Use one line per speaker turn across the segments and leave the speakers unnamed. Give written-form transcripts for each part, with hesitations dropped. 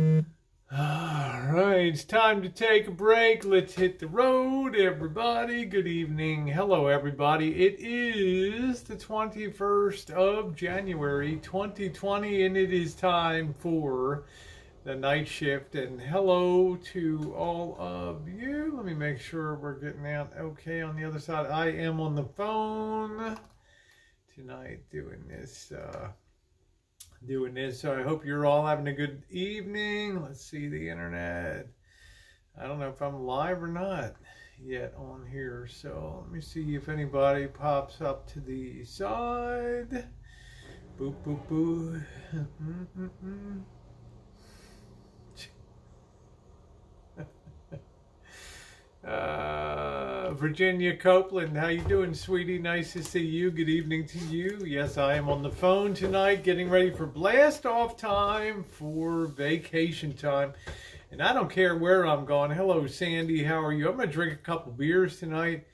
All right, it's time to take a break. Let's hit the road, everybody. Good evening. Hello, everybody. It is the 21st of January, 2020, and it is time for the night shift. And hello to all of you. Let me make sure we're getting out okay on the other side. I am on the phone tonight doing this. So I hope you're all having a good evening. Let's see the internet. I don't know if I'm live or not yet on here, so let me see if anybody pops up to the side. Boop boop boop. Virginia Copeland, how you doing, sweetie? Nice to see you. Good evening to you. Yes, I am on the phone tonight, getting ready for blast off time for vacation time. And I don't care where I'm going. Hello, Sandy. How are you? I'm going to drink a couple beers tonight.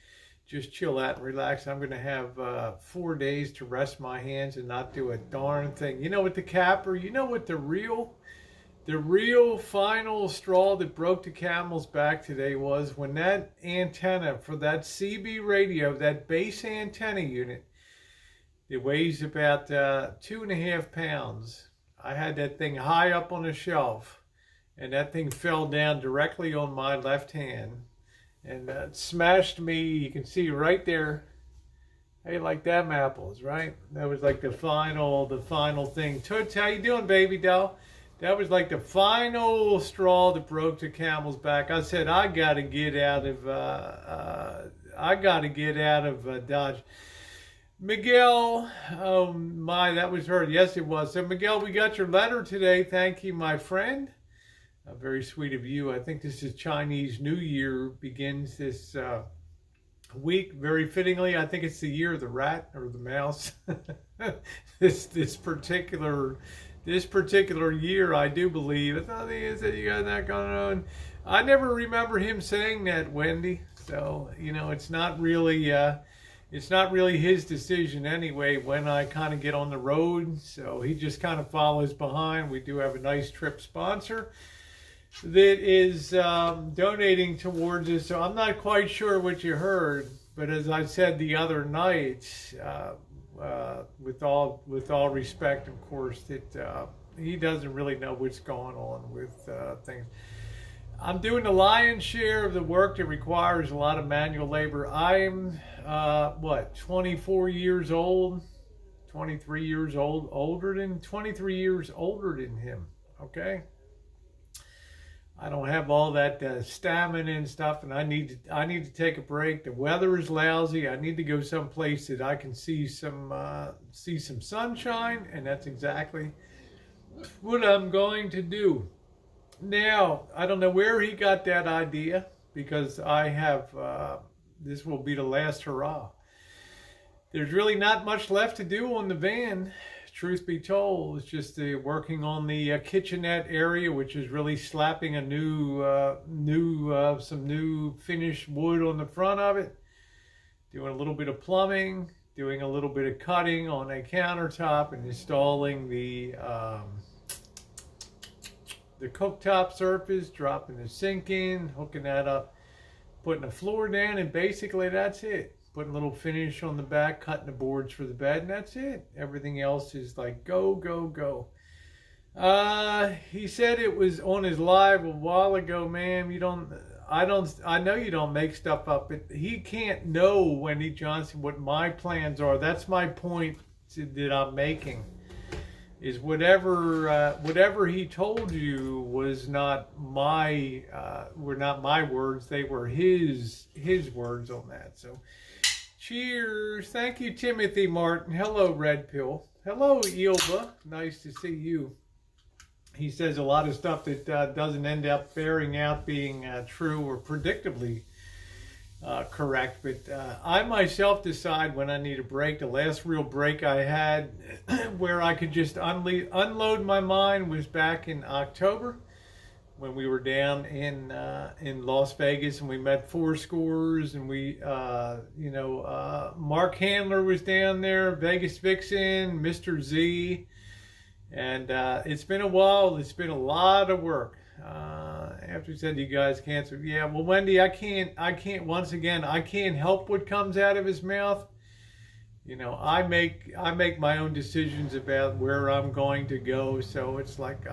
Just chill out and relax. I'm going to have 4 days to rest my hands and not do a darn thing. You know what the capper, you know what the real final straw that broke the camel's back today was when that antenna for that CB radio, that base antenna unit, it weighs about 2.5 pounds. I had that thing high up on a shelf, and that thing fell down directly on my left hand and smashed me. You can see right there. Hey, like them apples, right? That was like the final thing. Toots, how you doing, baby doll? That was like the final straw that broke the camel's back. I said, I got to get out of Dodge. Miguel, oh my, that was her. Yes, it was. So Miguel, we got your letter today. Thank you, my friend. Very sweet of you. I think this is Chinese New Year begins this week. Very fittingly, I think it's the year of the rat or the mouse. This particular year, I do believe. It's not the is that you got that going on. I never remember him saying that, Wendy. So it's not really his decision anyway. When I kind of get on the road, so he just kind of follows behind. We do have a nice trip sponsor that is donating towards us. So I'm not quite sure what you heard, but as I said the other night. With all respect, of course, that he doesn't really know what's going on with things. I'm doing the lion's share of the work that requires a lot of manual labor. I'm 24 years old, 23 years old, 23 years older than him. Okay. I don't have all that stamina and stuff, and I need to take a break. The weather is lousy. I need to go someplace that I can see some sunshine, and that's exactly what I'm going to do. Now, I don't know where he got that idea, because I have this will be the last hurrah. There's really not much left to do on the van. Truth be told, it's just working on the kitchenette area, which is really slapping a some new finished wood on the front of it. Doing a little bit of plumbing, doing a little bit of cutting on a countertop, and installing the cooktop surface, dropping the sink in, hooking that up, putting the floor down, and basically that's it. Putting a little finish on the back, cutting the boards for the bed, and that's it. Everything else is like go, go, go. He said it was on his live a while ago, ma'am. I know you don't make stuff up, but he can't know, Wendy Johnson, what my plans are. That's my point that I'm making. Is whatever he told you was not were not my words. They were his words on that. So. Cheers. Thank you, Timothy Martin. Hello, Red Pill. Hello, Ilva. Nice to see you. He says a lot of stuff that doesn't end up bearing out being true or predictably correct. But I myself decide when I need a break. The last real break I had where I could just unload my mind was back in October, when we were down in Las Vegas, and we met Four Scores, and we Mark Handler was down there, Vegas Vixen, Mr. Z, And it's been a while. It's been a lot of work. After he said you guys canceled, yeah. Well, Wendy, I can't. Once again, I can't help what comes out of his mouth. You know, I make my own decisions about where I'm going to go. So it's like,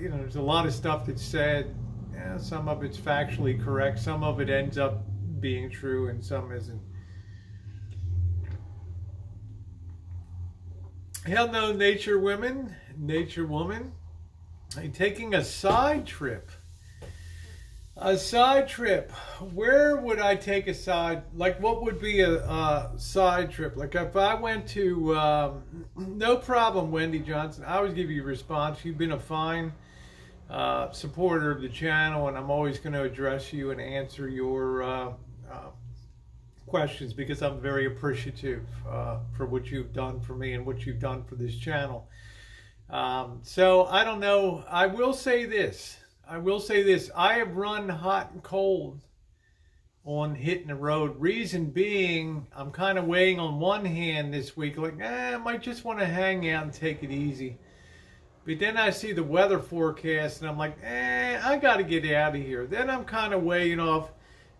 you know, there's a lot of stuff that's said. Yeah, some of it's factually correct. Some of it ends up being true, and some isn't. Hell no, nature woman. I'm taking a side trip. A side trip. Where would I take a side? Like, what would be a side trip? Like, if I went to, no problem, Wendy Johnson. I always give you a response. You've been a fine supporter of the channel, and I'm always going to address you and answer your questions because I'm very appreciative for what you've done for me and what you've done for this channel. So I don't know. I will say this. I have run hot and cold on hitting the road. Reason being, I'm kind of weighing on one hand this week, like, I might just want to hang out and take it easy. But then I see the weather forecast and I'm like, I got to get out of here. Then I'm kind of weighing off,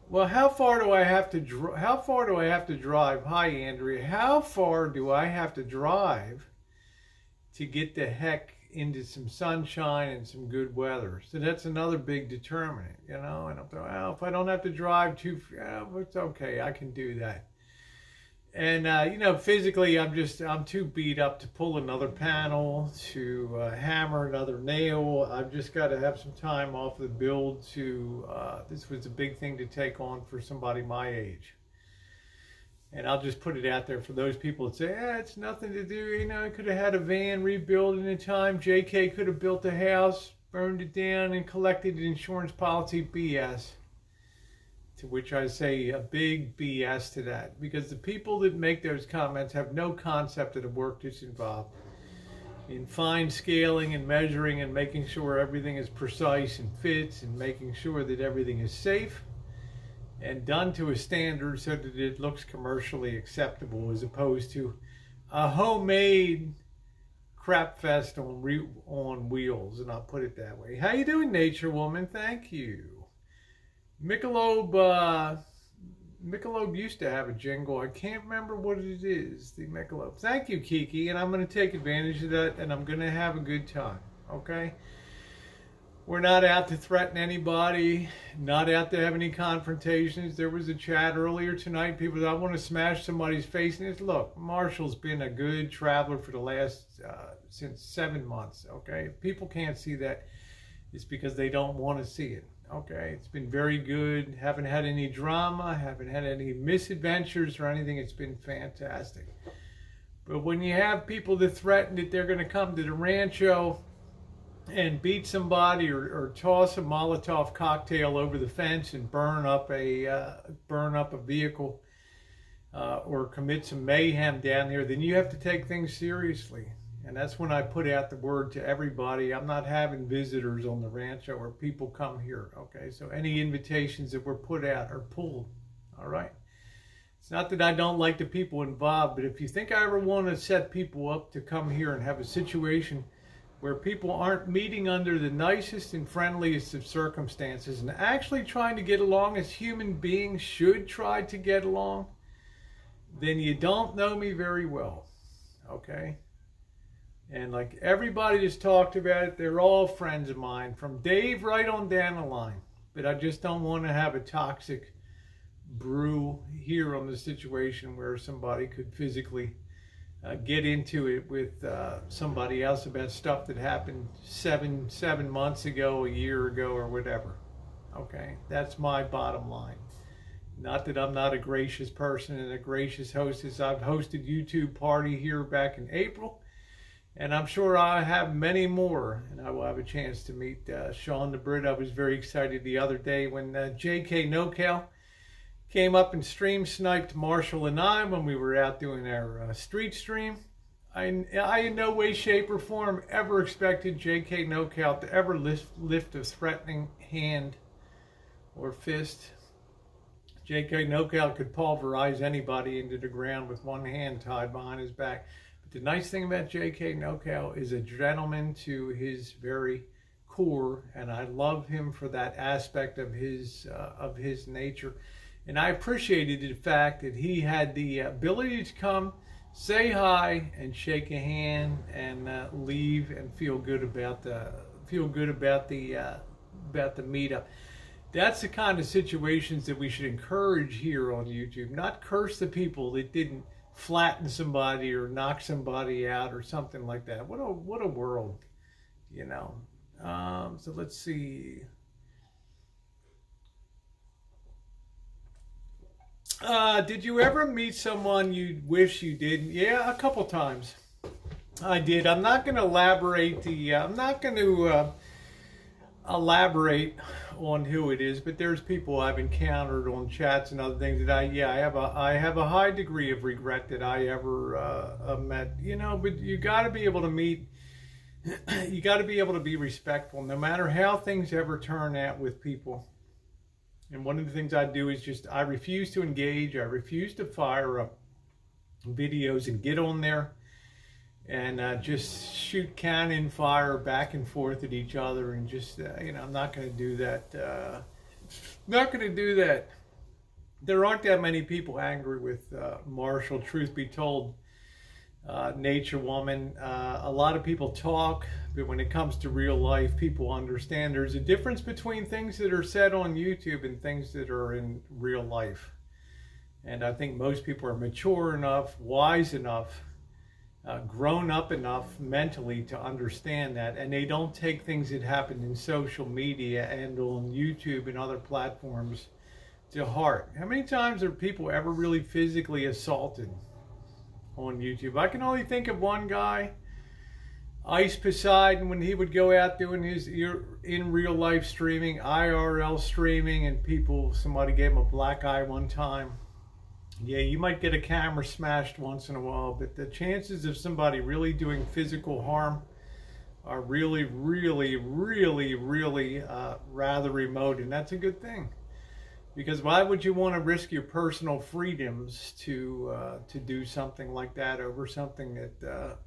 well, how far do I have to drive? Hi, Andrea. How far do I have to drive to get the heck into some sunshine and some good weather? So that's another big determinant, you know. And I'm thinking, well, if I don't have to drive too, it's okay. I can do that. And you know, physically, I'm too beat up to pull another panel, to hammer another nail. I've just got to have some time off the build to. This was a big thing to take on for somebody my age. And I'll just put it out there for those people that say, it's nothing to do. You know, I could have had a van rebuilt in a time. JK could have built a house, burned it down, and collected an insurance policy. BS. To which I say a big BS to that. Because the people that make those comments have no concept of the work that's involved in fine scaling and measuring and making sure everything is precise and fits and making sure that everything is safe and done to a standard so that it looks commercially acceptable, as opposed to a homemade crap fest on wheels, and I'll put it that way. How you doing, Nature Woman? Thank you. Michelob used to have a jingle. I can't remember what it is. The Michelob. Thank you, Kiki, and I'm going to take advantage of that, and I'm going to have a good time. Okay. We're not out to threaten anybody, not out to have any confrontations. There was a chat earlier tonight. People said, I want to smash somebody's face. And it's, look, Marshall's been a good traveler for the last, since 7 months, okay? If people can't see that, it's because they don't want to see it, okay? It's been very good. Haven't had any drama, haven't had any misadventures or anything. It's been fantastic. But when you have people that threaten that they're going to come to the Rancho and beat somebody or toss a Molotov cocktail over the fence and burn up a vehicle or commit some mayhem down here, then you have to take things seriously. And that's when I put out the word to everybody. I'm not having visitors on the Rancho or people come here, okay? So any invitations that were put out are pulled, all right? It's not that I don't like the people involved, but if you think I ever want to set people up to come here and have a situation where people aren't meeting under the nicest and friendliest of circumstances and actually trying to get along as human beings should try to get along, then you don't know me very well, okay? And like everybody just talked about it, they're all friends of mine, from Dave right on down the line. But I just don't want to have a toxic brew here on the situation where somebody could physically get into it with somebody else about stuff that happened seven months ago, a year ago, or whatever. Okay, that's my bottom line. Not that I'm not a gracious person and a gracious hostess. I've hosted YouTube party here back in April, and I'm sure I have many more, and I will have a chance to meet Sean the Brit. I was very excited the other day when JK NoCal came up and stream sniped Marshall and I when we were out doing our street stream. I in no way, shape, or form ever expected JK NoCal to ever lift a threatening hand or fist. JK NoCal could pulverize anybody into the ground with one hand tied behind his back. But The nice thing about J.K. NoCal is a gentleman to his very core, and I love him for that aspect of his nature. And I appreciated the fact that he had the ability to come, say hi, and shake a hand, and leave and feel good about the meetup. That's the kind of situations that we should encourage here on YouTube, not curse the people that didn't flatten somebody or knock somebody out or something like that. What a world, you know. So let's see. Did you ever meet someone you wish you didn't? Yeah, a couple times. I did. I'm not going to elaborate on who it is, but there's people I've encountered on chats and other things that I have a high degree of regret that I ever met. You know, but you got to be able to meet. You got to be able to be respectful, no matter how things ever turn out with people. And one of the things I do is I refuse to engage. I refuse to fire up videos and get on there and just shoot cannon fire back and forth at each other, and just I'm not going to do that. Not going to do that. There aren't that many people angry with Marshall, truth be told. Nature Woman. A lot of people talk, but when it comes to real life, people understand there's a difference between things that are said on YouTube and things that are in real life. And I think most people are mature enough, wise enough, grown up enough mentally to understand that, and they don't take things that happen in social media and on YouTube and other platforms to heart. How many times are people ever really physically assaulted on YouTube? I can only think of one guy, Ice Poseidon, when he would go out doing his in real life streaming, IRL streaming, and somebody gave him a black eye one time. Yeah, you might get a camera smashed once in a while, but the chances of somebody really doing physical harm are really, really, really, really rather remote, and that's a good thing. Because why would you want to risk your personal freedoms to do something like that over something that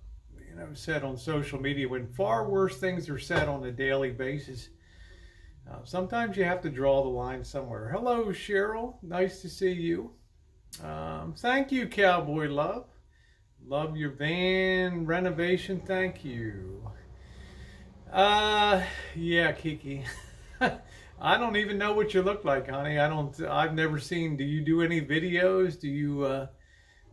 said on social media, when far worse things are said on a daily basis? Sometimes you have to draw the line somewhere. Hello, Cheryl. Nice to see you. Thank you, Cowboy Love. Love your van renovation. Thank you. Yeah, Kiki. I don't even know what you look like, honey. I've never seen. Do you do any videos?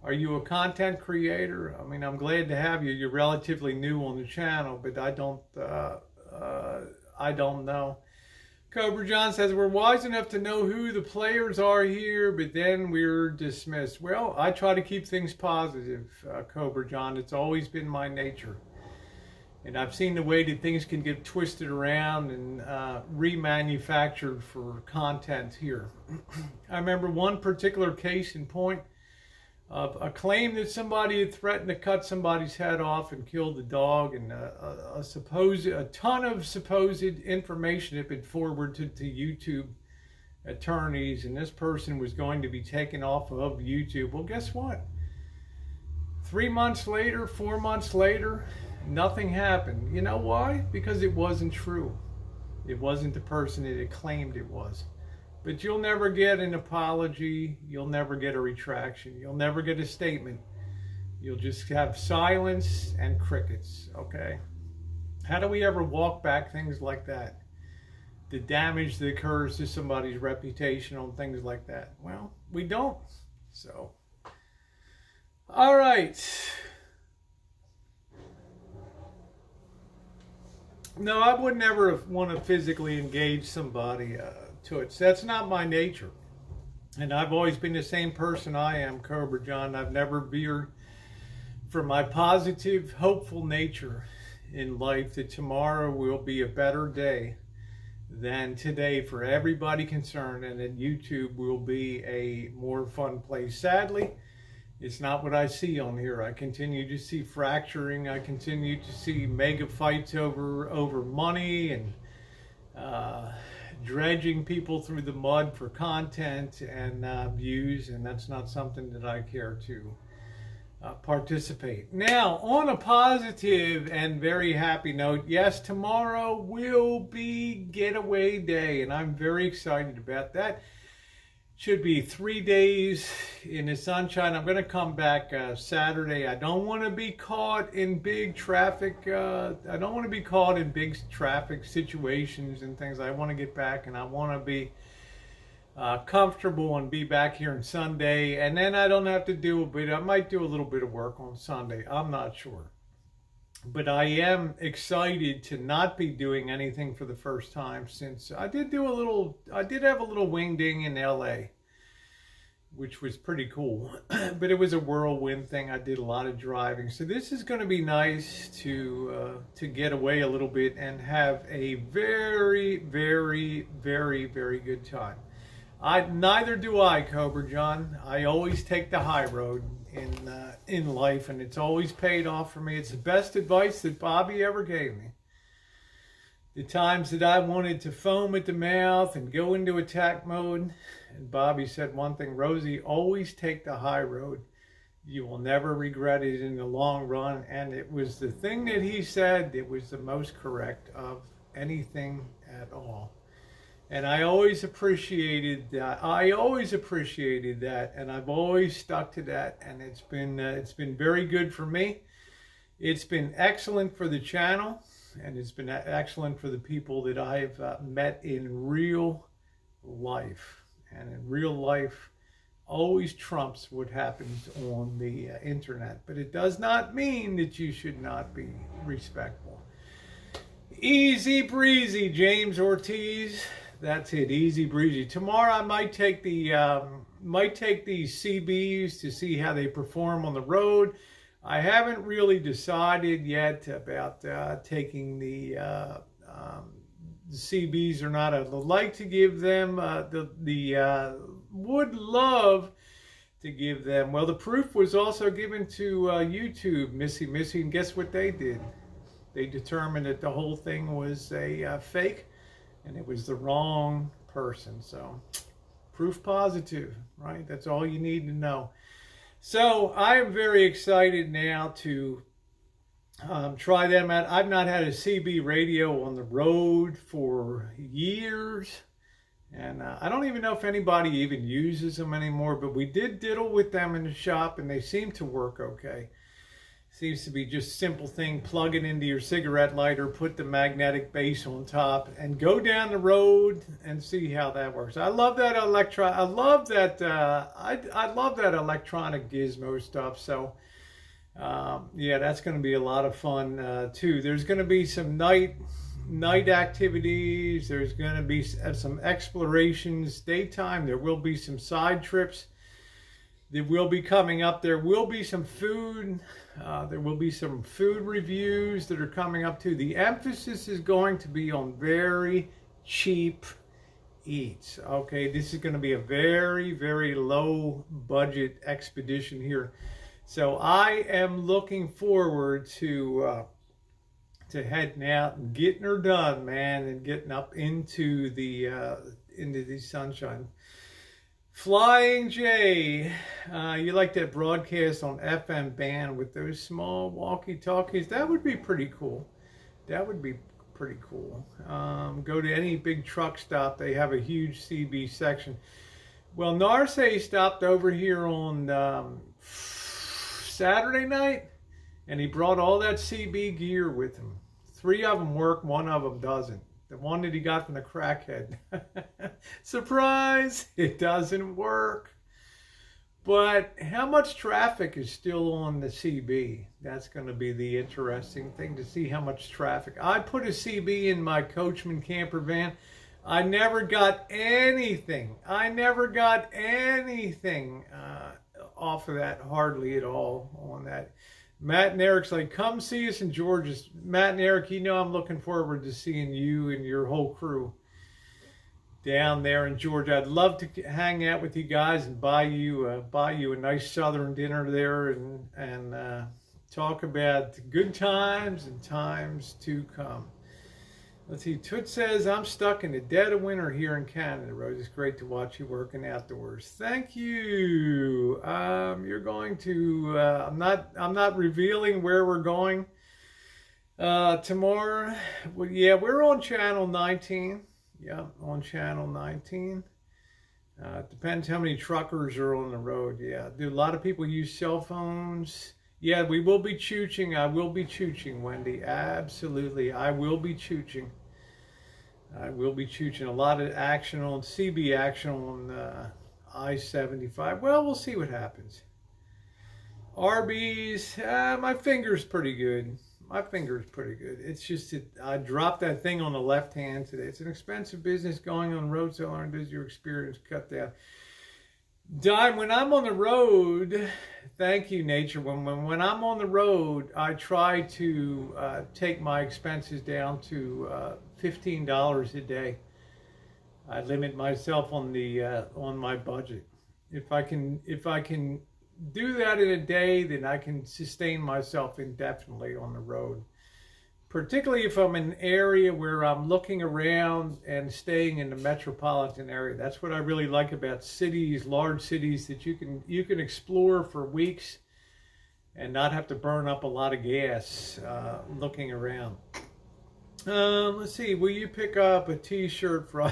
Are you a content creator? I mean, I'm glad to have you. You're relatively new on the channel, but I don't know. Cobra John says, we're wise enough to know who the players are here, but then we're dismissed. Well, I try to keep things positive, Cobra John. It's always been my nature. And I've seen the way that things can get twisted around and remanufactured for content here. I remember one particular case in point of a claim that somebody had threatened to cut somebody's head off and kill the dog, and a ton of supposed information had been forwarded to YouTube attorneys, and this person was going to be taken off of YouTube. Well, guess what? 3 months later, 4 months later, nothing happened. You know why? Because it wasn't true. It wasn't the person that it claimed it was. But you'll never get an apology. You'll never get a retraction. You'll never get a statement. You'll just have silence and crickets, okay? How do we ever walk back things like that? The damage that occurs to somebody's reputation on things like that. Well, we don't. So, all right. No, I would never want to physically engage somebody to it. So that's not my nature. And I've always been the same person I am, Cobra John. I've never veered from my positive, hopeful nature in life that tomorrow will be a better day than today for everybody concerned, and that YouTube will be a more fun place. Sadly, it's not what I see on here. I continue to see fracturing. I continue to see mega fights over money and dredging people through the mud for content and views, and that's not something that I care to participate. Now, on a positive and very happy note, yes, tomorrow will be getaway day, and I'm very excited about that. Should be 3 days in the sunshine. I'm going to come back Saturday. I don't want to be caught in big traffic. I don't want to be caught in big traffic situations and things. I want to get back, and I want to be comfortable and be back here on Sunday. And then I don't have to do a bit. I might do a little bit of work on Sunday. I'm not sure. But I am excited to not be doing anything for the first time since I did have a little wingding in LA, which was pretty cool. But it was a whirlwind thing. I did a lot of driving. So this is going to be nice to get away a little bit and have a very, very, very, very good time. Neither do I, Cobra John. I always take the high road in life, and it's always paid off for me. It's the best advice that Bobby ever gave me. The times that I wanted to foam at the mouth and go into attack mode, and Bobby said one thing, Rosie, always take the high road. You will never regret it in the long run. And it was the thing that he said that was the most correct of anything at all. And I always appreciated that. And I've always stuck to that. And it's been very good for me. It's been excellent for the channel, and it's been excellent for the people that I've met in real life. And in real life, always trumps what happens on the internet. But it does not mean that you should not be respectful. Easy breezy, James Ortiz. That's it, easy breezy. Tomorrow I might take the CBs to see how they perform on the road. I haven't really decided yet about taking the CBs or not. I'd like to give them would love to give them. Well, the proof was also given to YouTube, Missy, and guess what they did? They determined that the whole thing was a fake. And it was the wrong person. So, proof positive, right? That's all you need to know. So, I am very excited now to try them out. I've not had a CB radio on the road for years. And I don't even know if anybody even uses them anymore. But we did diddle with them in the shop, and they seem to work okay. Seems to be just a simple thing. Plug it into your cigarette lighter, put the magnetic base on top, and go down the road and see how that works. I love that I love that electronic gizmo stuff. So yeah, that's going to be a lot of fun too. There's going to be some night activities. There's going to be some explorations. Daytime, there will be some side trips that will be coming up. There will be some food. There will be some food reviews that are coming up too. The emphasis is going to be on very cheap eats. Okay, this is going to be a very, very low budget expedition here. So I am looking forward to heading out and getting her done, man, and getting up into the sunshine. Flying J, you like that broadcast on FM band with those small walkie-talkies? That would be pretty cool. That would be pretty cool. Go to any big truck stop, they have a huge CB section. Well, Narce stopped over here on Saturday night, and he brought all that CB gear with him. 3 of them work, 1 of them doesn't. The one that he got from the crackhead. Surprise! It doesn't work. But how much traffic is still on the CB? That's going to be the interesting thing, to see how much traffic. I put a CB in my Coachman camper van. I never got anything. Off of that, hardly at all on that. Matt and Eric's like, come see us in Georgia. Matt and Eric, you know I'm looking forward to seeing you and your whole crew down there in Georgia. I'd love to hang out with you guys and buy you a nice Southern dinner there and talk about good times and times to come. Let's see. Toot says, I'm stuck in the dead of winter here in Canada. Rose, it's great to watch you working outdoors. Thank you. You're going to. I'm not revealing where we're going tomorrow. Well, yeah, we're on channel 19. Yeah, on channel 19. It depends how many truckers are on the road. Yeah, do a lot of people use cell phones? Yeah, we will be chooching. I will be chooching, Wendy. Absolutely. I will be chooching. I will be chooching. A lot of action on CB action on I-75. Well, we'll see what happens. Arby's, my finger's pretty good. My finger's pretty good. It's just that I dropped that thing on the left hand today. It's an expensive business going on road, so learn does your experience cut down. Dime, when I'm on the road, thank you, Nature. When I'm on the road, I try to take my expenses down to $15 a day. I limit myself on the on my budget. If I can do that in a day, then I can sustain myself indefinitely on the road. Particularly if I'm in an area where I'm looking around and staying in the metropolitan area. That's what I really like about cities, large cities, that you can explore for weeks and not have to burn up a lot of gas looking around. Let's see, will you pick up a t-shirt from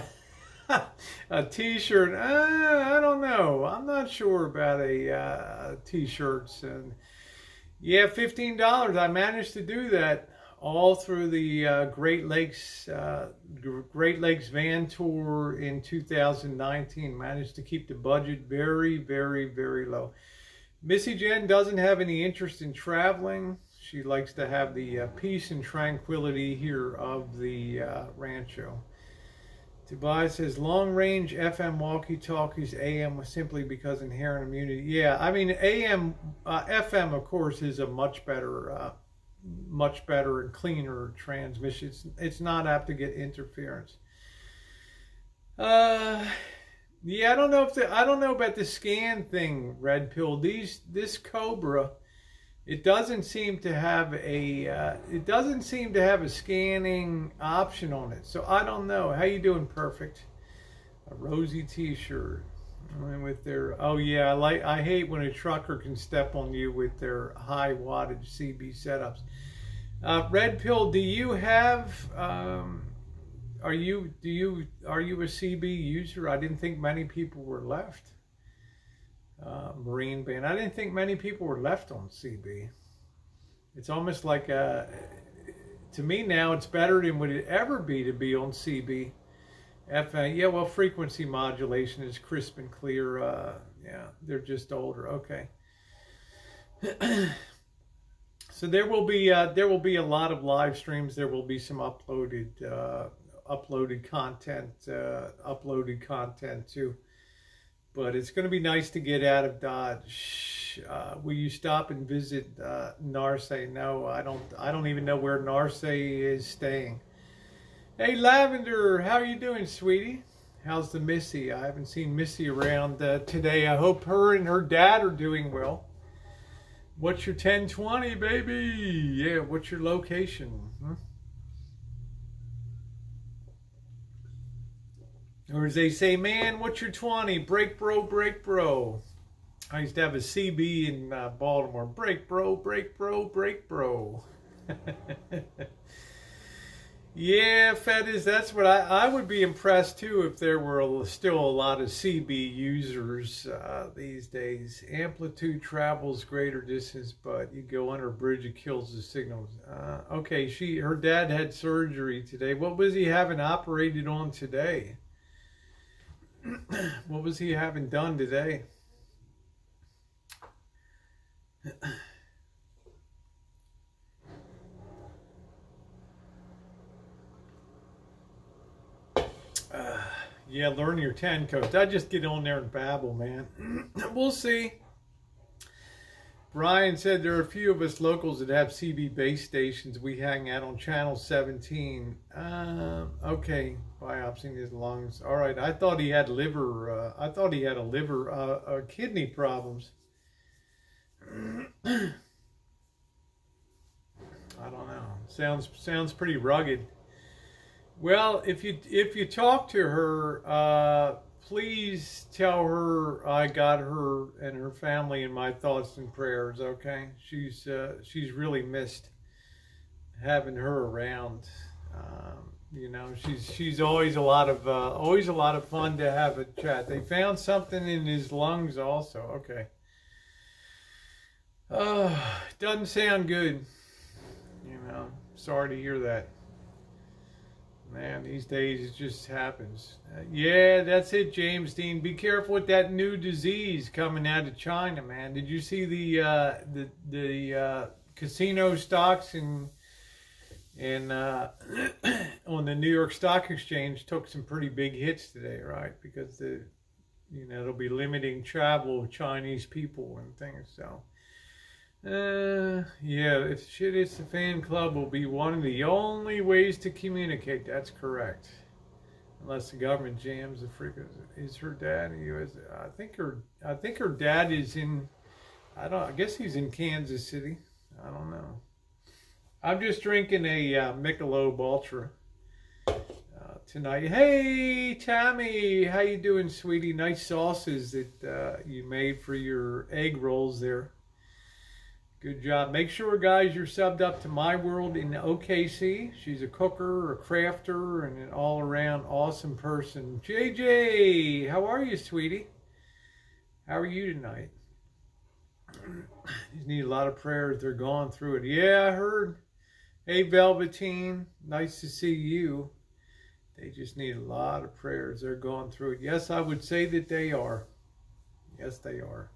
a t-shirt? I don't know. I'm not sure about a t-shirts. And yeah, $15. I managed to do that all through the Great Lakes van tour in 2019. Managed to keep the budget very, very, very low. Missy Jen doesn't have any interest in traveling. She likes to have the peace and tranquility here of the rancho. Tobias says, long-range FM walkie-talkies, AM was simply because inherent immunity. Yeah, I mean, FM, of course, is a much better and cleaner transmission. It's not apt to get interference. Yeah, I don't know about the scan thing, Red Pill. This Cobra, it doesn't seem to have a scanning option on it. So I don't know. How you doing, Perfect? A rosy t-shirt. With their, oh yeah, I hate when a trucker can step on you with their high wattage CB setups. Red Pill, do you have are you a CB user? I didn't think many people were left. Marine Band, I didn't think many people were left on CB. It's almost like to me now it's better than would it ever be to be on CB. FM, yeah, well, frequency modulation is crisp and clear. Yeah, they're just older. Okay. So there will be a lot of live streams. There will be some uploaded content too. But it's going to be nice to get out of Dodge. Will you stop and visit Narseh? No, I don't even know where Narseh is staying. Hey, Lavender, how are you doing, sweetie? How's the Missy? I haven't seen Missy around today. I hope her and her dad are doing well. What's your 1020, baby? Yeah, what's your location? Or as they say, man, what's your 20? Break, bro, break, bro. I used to have a CB in Baltimore. Break, bro, break, bro, break, bro. Yeah, Fetish, that's what I would be impressed too if there were still a lot of CB users these days. Amplitude travels greater distance, but you go under a bridge, it kills the signals. Okay, her dad had surgery today. What was he having operated on today? What was he having done today? Yeah, learn your 10 codes. I just get on there and babble, man. We'll see. Brian said there are a few of us locals that have CB base stations. We hang out on channel 17. Okay, biopsying his lungs. All right, I thought he had kidney problems. I don't know. Sounds pretty rugged. Well, if you talk to her, please tell her I got her and her family in my thoughts and prayers. Okay, she's really missed having her around. She's always a lot of fun to have a chat. They found something in his lungs also. Okay. Doesn't sound good. Sorry to hear that. Man, these days it just happens. Yeah, that's it, James Dean. Be careful with that new disease coming out of China, man. Did you see the casino stocks and on the New York Stock Exchange took some pretty big hits today, right? Because they'll be limiting travel of Chinese people and things. So, yeah, if shit hits the fan club will be one of the only ways to communicate. That's correct. Unless the government jams the freak. Is her dad in the U.S.? I think her dad is in. I guess he's in Kansas City. I don't know. I'm just drinking a Michelob Ultra tonight. Hey, Tammy, how you doing, sweetie? Nice sauces that you made for your egg rolls there. Good job. Make sure, guys, you're subbed up to My World in OKC. She's a cooker, a crafter, and an all-around awesome person. JJ, how are you, sweetie? How are you tonight? You need a lot of prayers. They're going through it. Yeah, I heard. Hey, Velveteen, nice to see you. They just need a lot of prayers. They're going through it. Yes, I would say that they are. Yes, they are.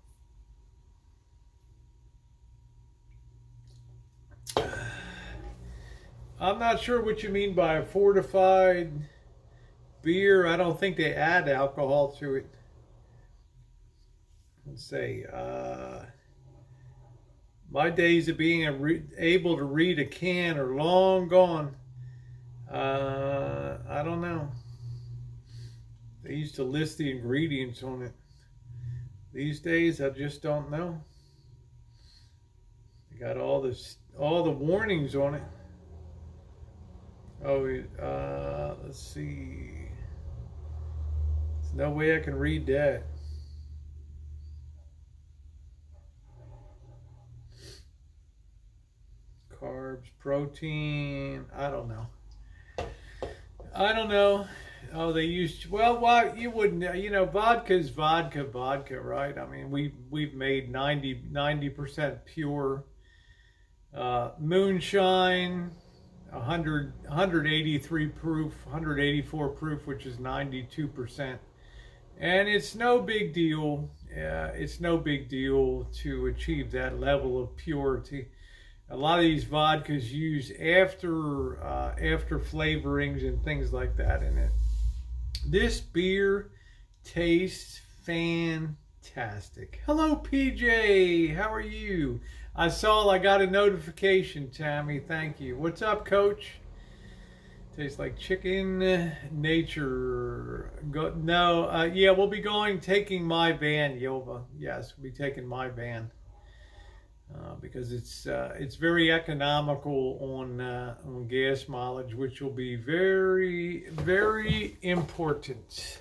I'm not sure what you mean by a fortified beer. I don't think they add alcohol to it. Let's say, my days of being able to read a can are long gone. I don't know. They used to list the ingredients on it. These days, I just don't know. They got all the warnings on it. Oh, let's see. There's no way I can read that. Carbs, protein, I don't know. Oh, they used, well, why you wouldn't, vodka's vodka, right? I mean, we've made 90% pure moonshine, 183 proof, 184 proof, which is 92%. And it's no big deal. It's no big deal to achieve that level of purity. A lot of these vodkas use after flavorings and things like that in it. This beer tastes fantastic. Hello, PJ. How are you? I got a notification, Tammy. Thank you. What's up, Coach? Tastes like chicken nature. Yeah, we'll be taking my van, Yova. Yes, we'll be taking my van. Because it's very economical on gas mileage, which will be very, very important.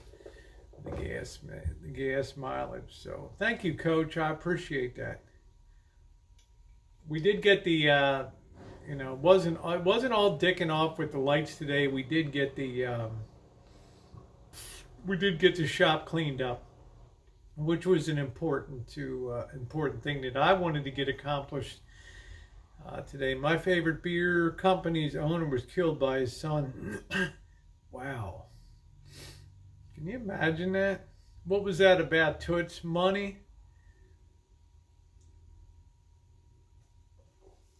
The gas mileage. So thank you, Coach. I appreciate that. We did get the it wasn't all dicking off with the lights today. We did get the shop cleaned up, which was an important thing that I wanted to get accomplished today. My favorite beer company's owner was killed by his son. Wow. Can you imagine that? What was that about, Toots? Money?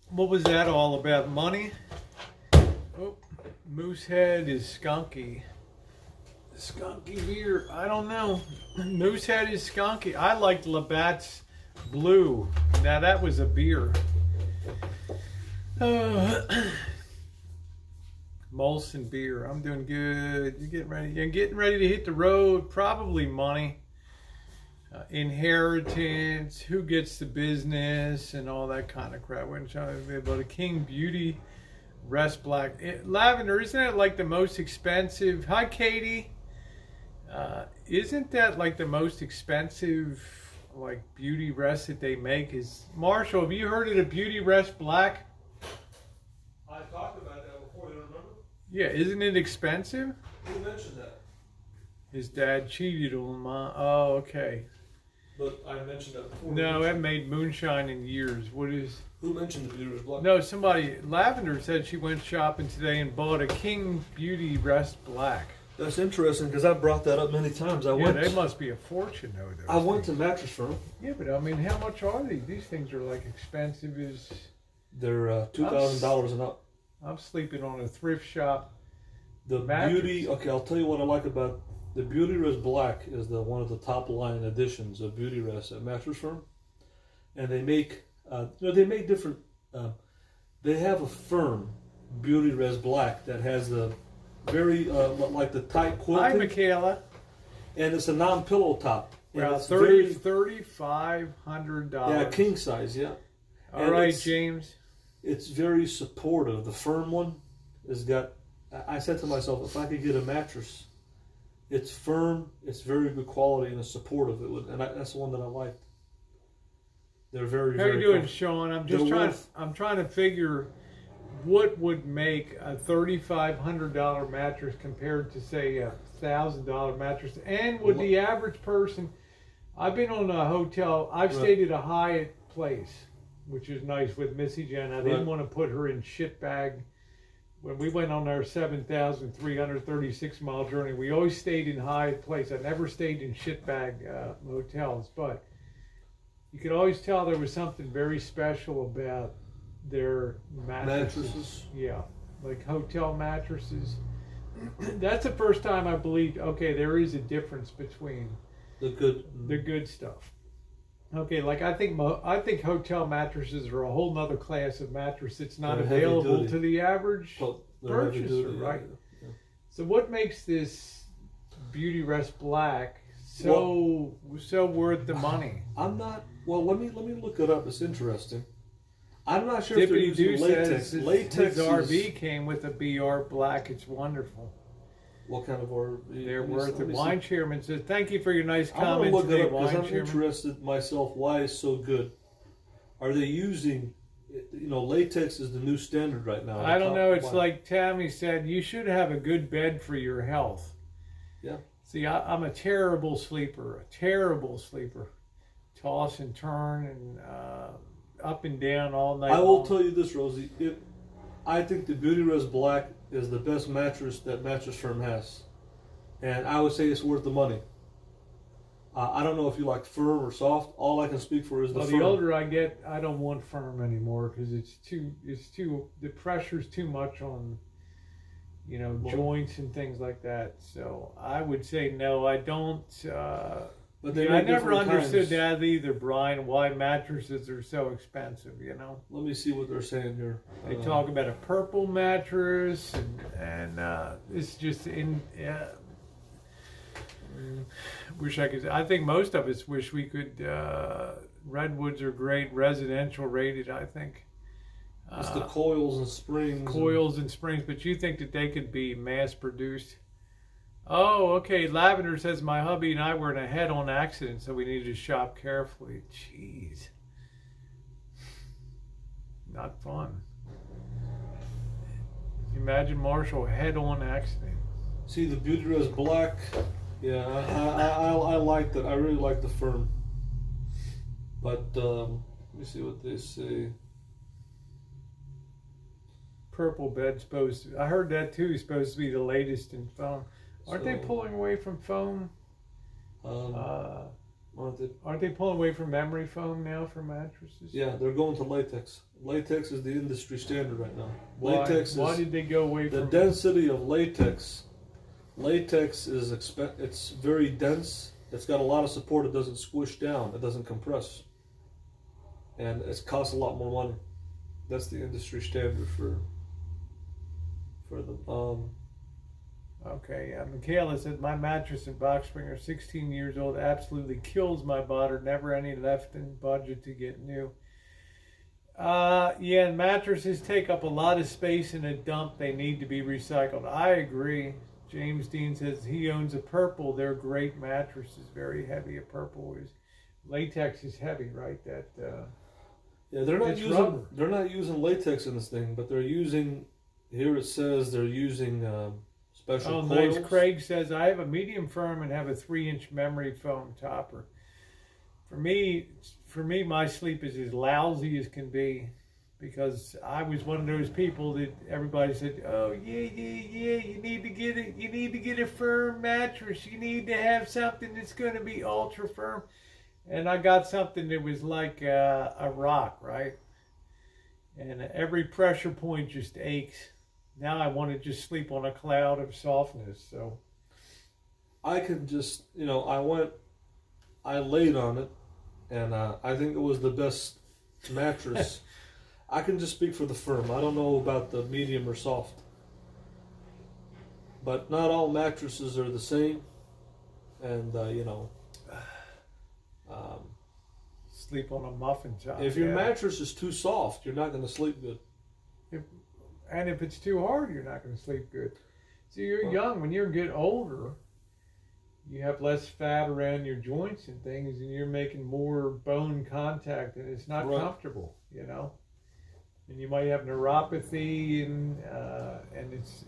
What was that all about? Money? Oh, Moosehead is skunky. Skunky beer. I don't know. Moosehead is skunky. I liked Labatt's Blue. Now that was a beer. Molson beer. I'm doing good. You're getting ready. You're getting ready to hit the road. Probably money. Inheritance. Who gets the business and all that kind of crap. We're talking about a King Beauty Rest Black. Lavender, isn't that like the most expensive? Hi, Katie. Isn't that like the most expensive like beauty rest that they make? Is Marshall, have you heard of the Beauty Rest Black?
I talked about that before, you remember?
Yeah, isn't it expensive?
Who mentioned that?
His dad cheated on him. Oh, okay.
But I mentioned that before.
No, that made moonshine in years. What is...
Who mentioned the Beauty Rest Black?
No, somebody... Lavender said she went shopping today and bought a King Beauty Rest Black.
That's interesting because I brought that up many times.
They must be a fortune, though.
I went to Mattress Firm.
Yeah, but I mean, how much are these? These things are like expensive as...
They're $2,000 and up.
I'm sleeping on a thrift shop.
The
mattress.
Beauty... Okay, I'll tell you what I like about... The Beauty Rest Black is one of the top line editions of Beauty Rest at Mattress Firm. And they make... they make different... they have a firm Beauty Rest Black that has the... very like the tight quilting.
Hi, Michaela.
And it's a non-pillow top.
Well, $3,500.
Yeah, king size. Yeah.
All right, James.
It's very supportive. The firm one has got. I said to myself, if I could get a mattress, it's firm, it's very good quality, and it's supportive. That's the one that I liked. They're very.
How
very
you doing, Sean? I'm trying to figure what would make a $3,500 mattress compared to, say, a $1,000 mattress, and would the average person... I've been on a hotel, I've stayed at a Hyatt place, which is nice, with Missy Jen. I didn't want to put her in shit bag. When we went on our 7,336 mile journey, we always stayed in Hyatt place. I never stayed in shit bag hotels, but you could always tell there was something very special about their mattresses. Yeah, like hotel mattresses. That's the first time I believed, okay, there is a difference between the good stuff. Okay, like I think hotel mattresses are a whole nother class of mattress that's not available to the average purchaser, right? Yeah. So what makes this Beauty Rest Black so worth the money?
I'm not. Well, let me look it up. It's interesting. I'm not sure if they're using latex.
His RV came with a BR Black. It's wonderful.
What kind of RV?
They're worth it. Wine Chairman says, thank you for your nice comment
today,
Wine
Chairman. I'm
Chairman.
interested myself why it's so good. Are they using, latex is the new standard right now.
I don't know. It's like Tammy said, you should have a good bed for your health.
Yeah.
See, I'm a terrible sleeper. Toss and turn and up and down all night.
I will tell you this, Rosie. I think the Beauty Rest Black is the best mattress that Mattress Firm has, and I would say it's worth the money. I don't know if you like firm or soft. All I can speak for is the firm.
The older I get, I don't want firm anymore because the pressure's too much on, joints and things like that. So I would say no. I don't. But I never understood that either, Brian, why mattresses are so expensive,
Let me see what they're saying here.
They talk about a purple mattress, and it's just wish I could. I think most of us wish we could. Redwoods are great, residential rated, I think.
It's the coils and springs.
But you think that they could be mass produced? Oh, okay. Lavender says my hubby and I were in a head-on accident, so we needed to shop carefully. Jeez. Not fun. Imagine Marshall, head-on accident.
See, the Beauty Rest Black, yeah, I like that. I really like the firm. But, let me see what they say.
Purple bed I heard that too, supposed to be the latest in foam. Aren't they pulling away from foam? Aren't they pulling away from memory foam now for mattresses?
Yeah, they're going to latex. Latex is the industry standard right now.
Why did they go away from
the density of latex? Latex is it's very dense. It's got a lot of support. It doesn't squish down. It doesn't compress, and it costs a lot more money. That's the industry standard for them.
Okay, Michaela said, my mattress and box spring are 16 years old, absolutely kills my body, never any left in budget to get new. Yeah, and mattresses take up a lot of space in a dump. They need to be recycled. I agree. James Dean says he owns a Purple. They're great mattresses. Very heavy. A Purple is latex is heavy, right? That
Yeah, they're not
it's
using
rubber.
they're not using latex in this thing, but they're using. Here it says they're using special
Oh,
coils.
nice. Craig says I have a medium firm and have a 3-inch memory foam topper. For me, my sleep is as lousy as can be, because I was one of those people that everybody said, "Oh yeah, you need to get it. You need to get a firm mattress. You need to have something that's going to be ultra firm." And I got something that was like a rock, right? And every pressure point just aches. Now I want to just sleep on a cloud of softness. So
I can just, I laid on it, and I think it was the best mattress. I can just speak for the firm. I don't know about the medium or soft, but not all mattresses are the same, and
sleep on a muffin top.
if your
yeah.
mattress is too soft, you're not going to sleep good.
And if it's too hard, you're not going to sleep good. So you're young. When you get older, you have less fat around your joints and things, and you're making more bone contact, and it's not
Right.
comfortable, And you might have neuropathy, and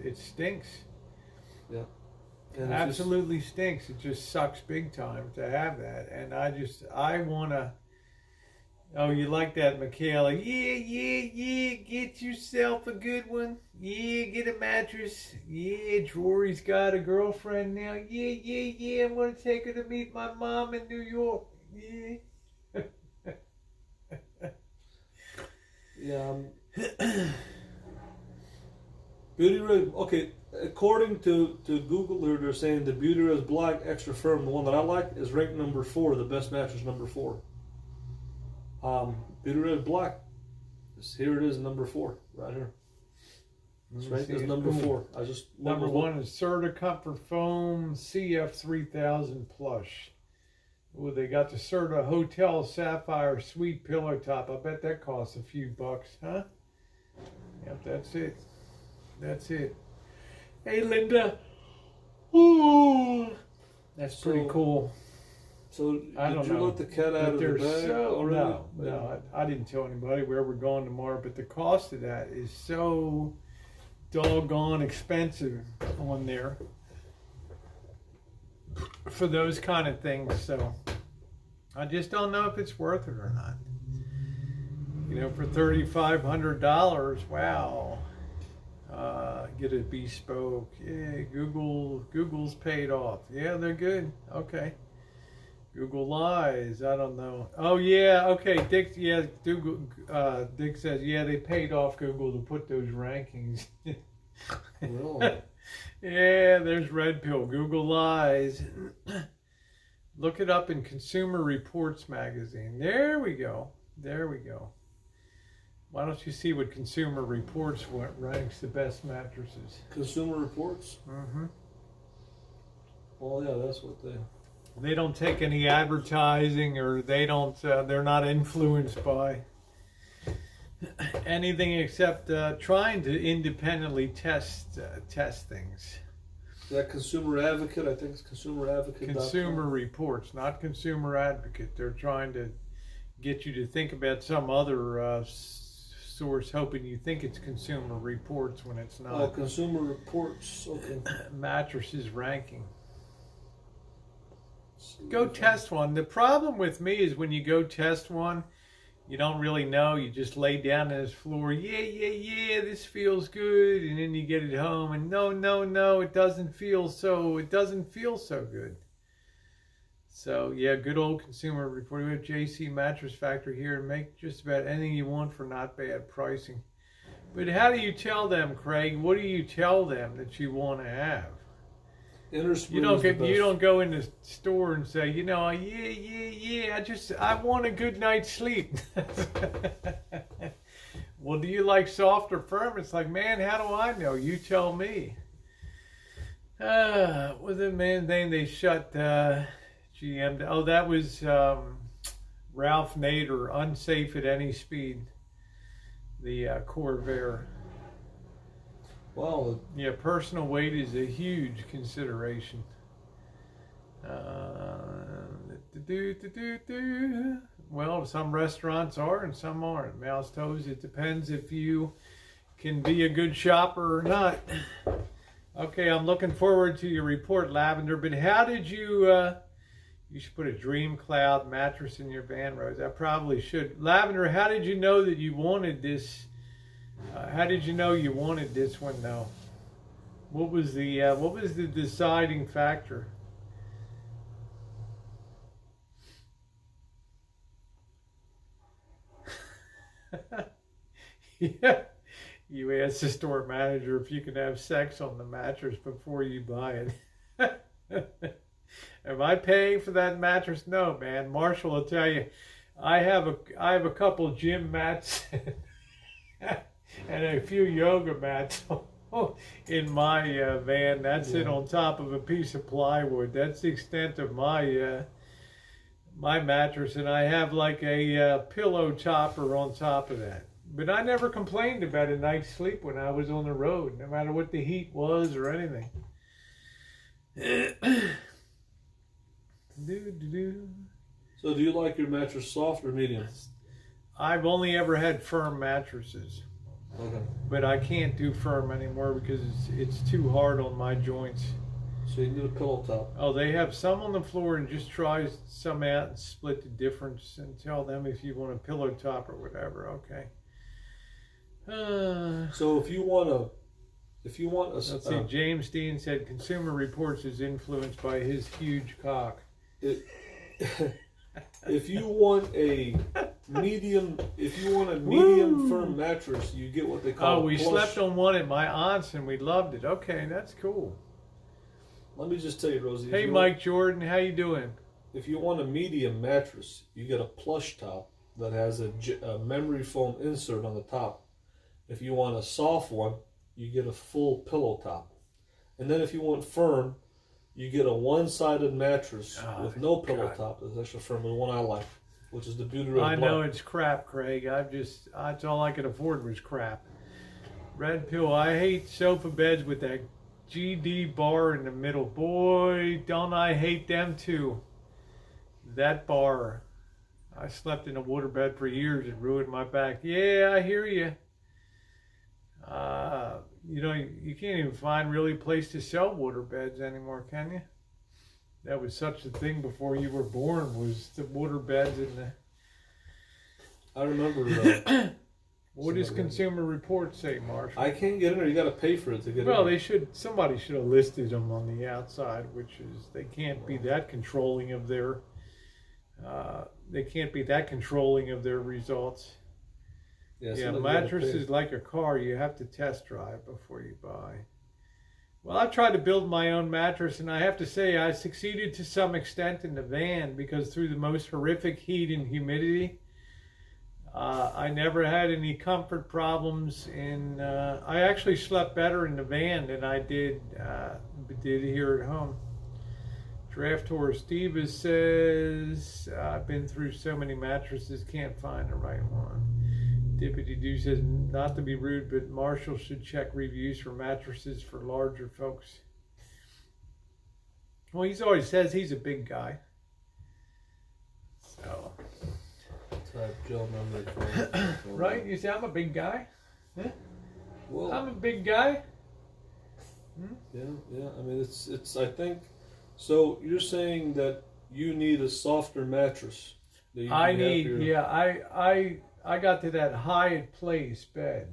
it stinks.
Yeah, and
Absolutely stinks. It just sucks big time to have that. And I want to. Oh, you like that, Michaela? Yeah. Get yourself a good one. Yeah, get a mattress. Yeah, Drury's got a girlfriend now. Yeah. I'm going to take her to meet my mom in New York. Yeah.
Yeah. Beauty Rest. Okay, according to Google, they're saying the Beauty Rest Black Extra Firm, the one that I like, is ranked number 4, the best mattress, number 4. Beauty Rest Black. Here it is, number 4, right here. It's ranked as number 4. I just
Number 1 is Serta Comfort Foam CF3000 Plush. Oh, they got the Serta Hotel Sapphire Sweet Pillow Top. I bet that costs a few bucks, huh? Yep, that's it. That's it. Hey, Linda. Ooh, that's pretty cool.
So
I don't
did you
know.
let the cat out of the
They're
bag
so
already?
no. I didn't tell anybody where we're going tomorrow, but the cost of that is so doggone expensive on there for those kind of things. So I just don't know if it's worth it or not. For $3,500, wow. Get a bespoke. Yeah, Google's paid off. Yeah, they're good. Okay. Google lies. I don't know. Oh yeah. Okay. Dick. Yeah. Google. Dick says yeah. They paid off Google to put those rankings.
Really?
Yeah. There's Red Pill. Google lies. Look it up in Consumer Reports magazine. There we go. Why don't you see what Consumer Reports ranks the best mattresses?
Consumer Reports?
Mm-hmm.
Well, yeah, that's what they...
They don't take any advertising, or they don't. They're not influenced by anything except trying to independently test things.
That Consumer Advocate, I think it's Consumer Advocate.
Consumer Reports, not Consumer Advocate. They're trying to get you to think about some other source, hoping you think it's Consumer Reports when it's not.
Oh, Consumer Reports. Okay.
Mattresses ranking. Go test one. The problem with me is when you go test one, you don't really know. You just lay down on this floor. Yeah, this feels good. And then you get it home and no, it doesn't feel so good. So yeah, good old Consumer Report. We have JC Mattress Factory here and make just about anything you want for not bad pricing. But how do you tell them, Craig? What do you tell them that you want to have? You don't go in the store and say, I want a good night's sleep. Well, do you like soft or firm? It's like, man, how do I know? You tell me. Was the man's name they shut GM? Oh, that was Ralph Nader, Unsafe at Any Speed. the Corvair.
Wow.
Yeah, personal weight is a huge consideration. Well, some restaurants are and some aren't. Mouse Toes, it depends if you can be a good shopper or not. Okay, I'm looking forward to your report, Lavender. But how did you, you should put a Dream Cloud mattress in your van, Rose. I probably should. Lavender, how did you know that you wanted this? How did you know you wanted this one, though? What was the deciding factor? Yeah, you ask the store manager if you can have sex on the mattress before you buy it. Am I paying for that mattress? No, man. Marshall will tell you, I have a couple gym mats and a few yoga mats in my van. That's it on top of a piece of plywood. That's the extent of my my mattress, and I have like a pillow topper on top of that. But I never complained about a night's sleep when I was on the road, no matter what the heat was or anything.
So do you like your mattress soft or medium?
I've only ever had firm mattresses.
Okay.
But I can't do firm anymore because it's too hard on my joints.
So you need a pillow top.
Oh, they have some on the floor, and just try some out and split the difference and tell them if you want a pillow top or whatever. Okay.
So if you want a,
let's see. James Dean said Consumer Reports is influenced by his huge cock.
If you want a medium, firm mattress, you get what they call.
Oh, we
plush.
slept on one at my aunt's and we loved it. Okay, that's cool.
Let me just tell you, Rosie.
Hey, Mike Jordan, how you doing?
If you want a medium mattress, you get a plush top that has a memory foam insert on the top. If you want a soft one, you get a full pillow top. And then if you want firm, you get a one-sided mattress with no pillow top that's extra firm, the one I like, which is the Beauty Red
I
Black.
know it's crap, Craig. That's all I could afford was crap. Red Pill, I hate sofa beds with that GD bar in the middle. Boy, don't I hate them too. That bar. I slept in a waterbed for years. It ruined my back. Yeah, I hear you. You know, you can't even find really a place to sell waterbeds anymore, can you? That was such a thing before you were born, was the waterbeds and the...
I remember...
What does Consumer Reports say, Marshall?
I can't get in there. You got to pay for it to get in.
Well, somebody should have listed them on the outside, which is, they can't be that controlling of their... they can't be that controlling of their results. Yeah, mattress is like a car. You have to test drive before you buy. Well, I tried to build my own mattress, and I have to say I succeeded to some extent in the van, because through the most horrific heat and humidity, I never had any comfort problems. I actually slept better in the van than I did here at home. Draft Tour Steve says, I've been through so many mattresses, can't find the right one. Dippity Doo says, not to be rude, but Marshall should check reviews for mattresses for larger folks. Well, he always says he's a big guy. So.
Type Joe number.
Right? You say, I'm a big guy? Huh?
Well,
I'm a big guy?
Yeah. I mean, it's. I think. So you're saying that you need a softer mattress.
I got to that Hyatt Place bed,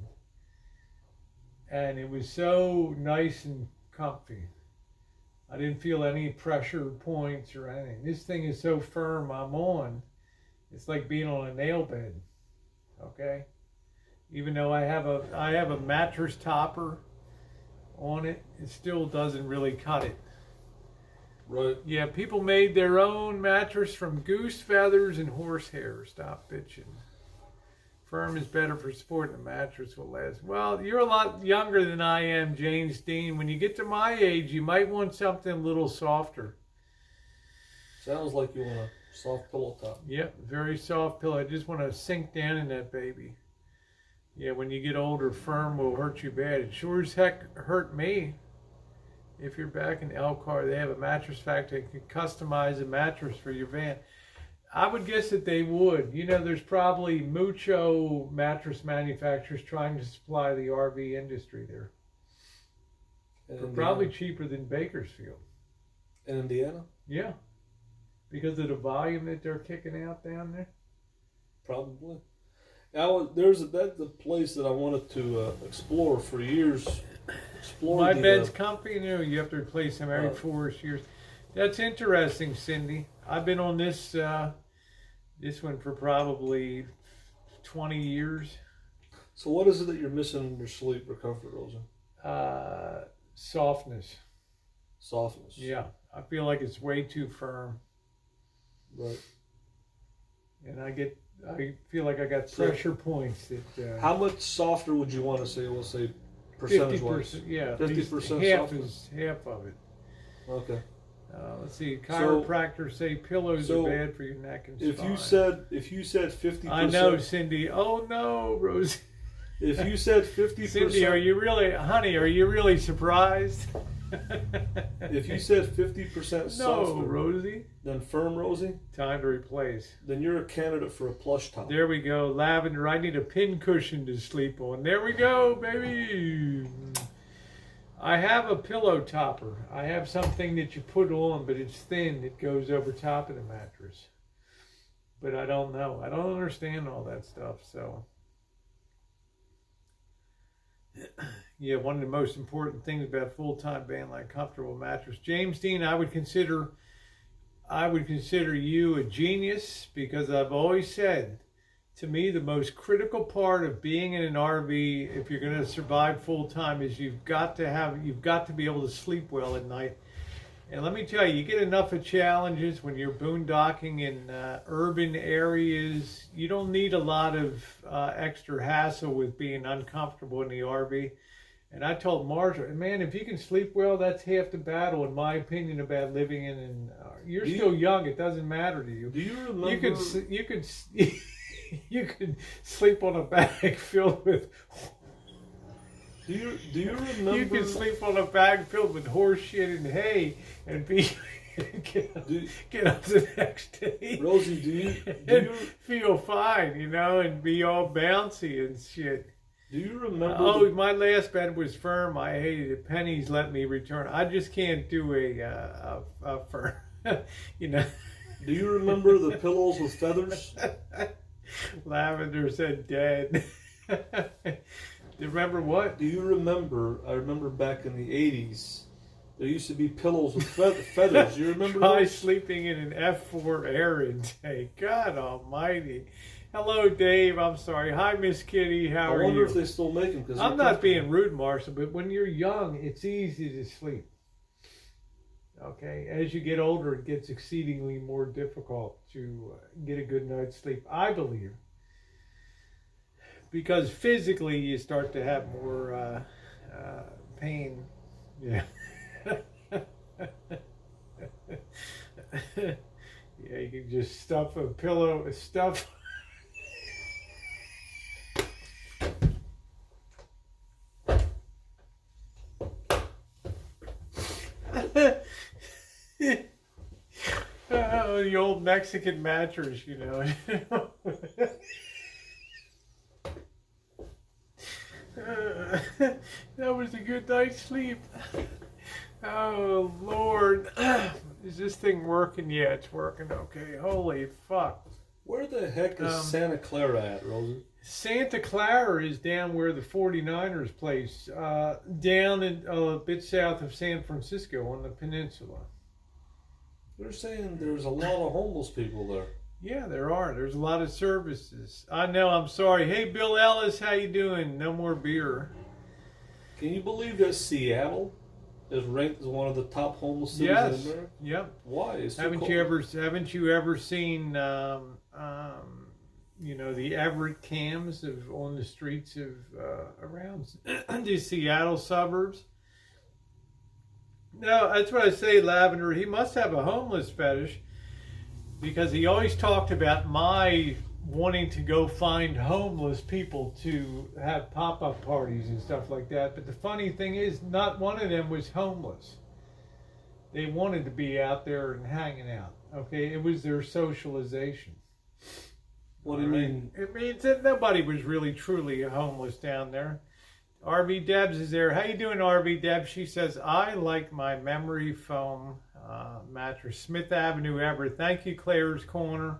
and it was so nice and comfy. I didn't feel any pressure points or anything. This thing is so firm I'm on. It's like being on a nail bed. Okay? Even though I have a mattress topper on it, it still doesn't really cut it.
Right.
Yeah, people made their own mattress from goose feathers and horsehair. Stop bitching. Firm is better for support, and the mattress will last. Well, you're a lot younger than I am, James Dean. When you get to my age, you might want something a little softer.
Sounds like you want a soft pillow top.
Yep, very soft pillow. I just want to sink down in that baby. Yeah, when you get older, firm will hurt you bad. It sure as heck hurt me. If you're back in Elkhart, they have a mattress factory that can customize a mattress for your van. I would guess that they would. You know, there's probably mucho mattress manufacturers trying to supply the RV industry there. For probably cheaper than Bakersfield.
In Indiana?
Yeah. Because of the volume that they're kicking out down there?
Probably. That's the place that I wanted to explore for years.
My bed's comfy, you know, you have to replace them every 4 years. That's interesting, Cindy. I've been on this one for probably 20 years.
So what is it that you're missing in your sleep or comfort, Rosa?
Softness.
Softness.
Yeah. I feel like it's way too firm.
Right.
And I feel like I got pressure points that
how much softer would you want to say, we'll say, percentage wise?
50%, yeah.
50%
half
softer?
is half of it.
Okay.
Let's see. Chiropractors say pillows are bad for your neck and spine.
If you said 50%,
I know, Cindy. Oh no, Rosie.
If you said 50%,
Cindy, are you really surprised?
If you said 50% softer,
no, Rosie.
Then firm, Rosie.
Time to replace.
Then you're a candidate for a plush top.
There we go, lavender. I need a pin cushion to sleep on. There we go, baby. I have a pillow topper. I have something that you put on, but it's thin. It goes over top of the mattress. But I don't know. I don't understand all that stuff. So, yeah, one of the most important things about a full-time band like comfortable mattress. James Dean, I would consider you a genius, because I've always said, to me, the most critical part of being in an RV, if you're going to survive full-time, is you've got to be able to sleep well at night. And let me tell you, you get enough of challenges when you're boondocking in urban areas. You don't need a lot of extra hassle with being uncomfortable in the RV. And I told Marshall, man, if you can sleep well, that's half the battle, in my opinion, about living in an. You're still young; it doesn't matter to you.
Do you remember?
You could sleep on a bag filled with.
Do you remember?
You could sleep on a bag filled with horse shit and hay and be get up the next day.
Rosie, do you
feel fine, you know, and be all bouncy and shit.
Do you remember?
Oh, my last bed was firm. I hated it. Pennies let me return. I just can't do a firm, you know.
Do you remember the pillows with feathers?
Lavender said dead. Do you remember what?
Do you remember? I remember back in the 80s, there used to be pillows with feathers. Do you remember?
Try sleeping in an F4 air intake. God almighty. Hello, Dave. I'm sorry. Hi, Miss Kitty. How are you?
I wonder if they still make them.
I'm not being rude, Marshall, but when you're young, it's easy to sleep. Okay? As you get older, it gets exceedingly more difficult to get a good night's sleep, I believe. Because physically, you start to have more pain. Yeah. Yeah, you can just stuff a pillow, oh, the old Mexican mattress, you know. That was a good night's sleep. Oh, Lord. Is this thing working? Yeah, it's working okay. Holy fuck.
Where the heck is Santa Clara at, Rosie?
Santa Clara is down where the 49ers plays, down in, a bit south of San Francisco on the peninsula.
They're saying there's a lot of homeless people there.
Yeah, there are. There's a lot of services. I know, I'm sorry. Hey, Bill Ellis, how you doing? No more beer.
Can you believe that Seattle is ranked as one of the top homeless cities in America?
Yep.
Why? It's
haven't you ever seen you know, the Everett cams on the streets of around the Seattle suburbs? No, that's what I say, Lavender. He must have a homeless fetish, because he always talked about my wanting to go find homeless people to have pop-up parties and stuff like that. But the funny thing is, not one of them was homeless. They wanted to be out there and hanging out. Okay, it was their socialization.
What do you mean?
It means that nobody was really truly homeless down there. RV Debs is there. How you doing, RV Debs? She says, I like my memory foam mattress. Smith Avenue, Everett. Thank you, Claire's Corner.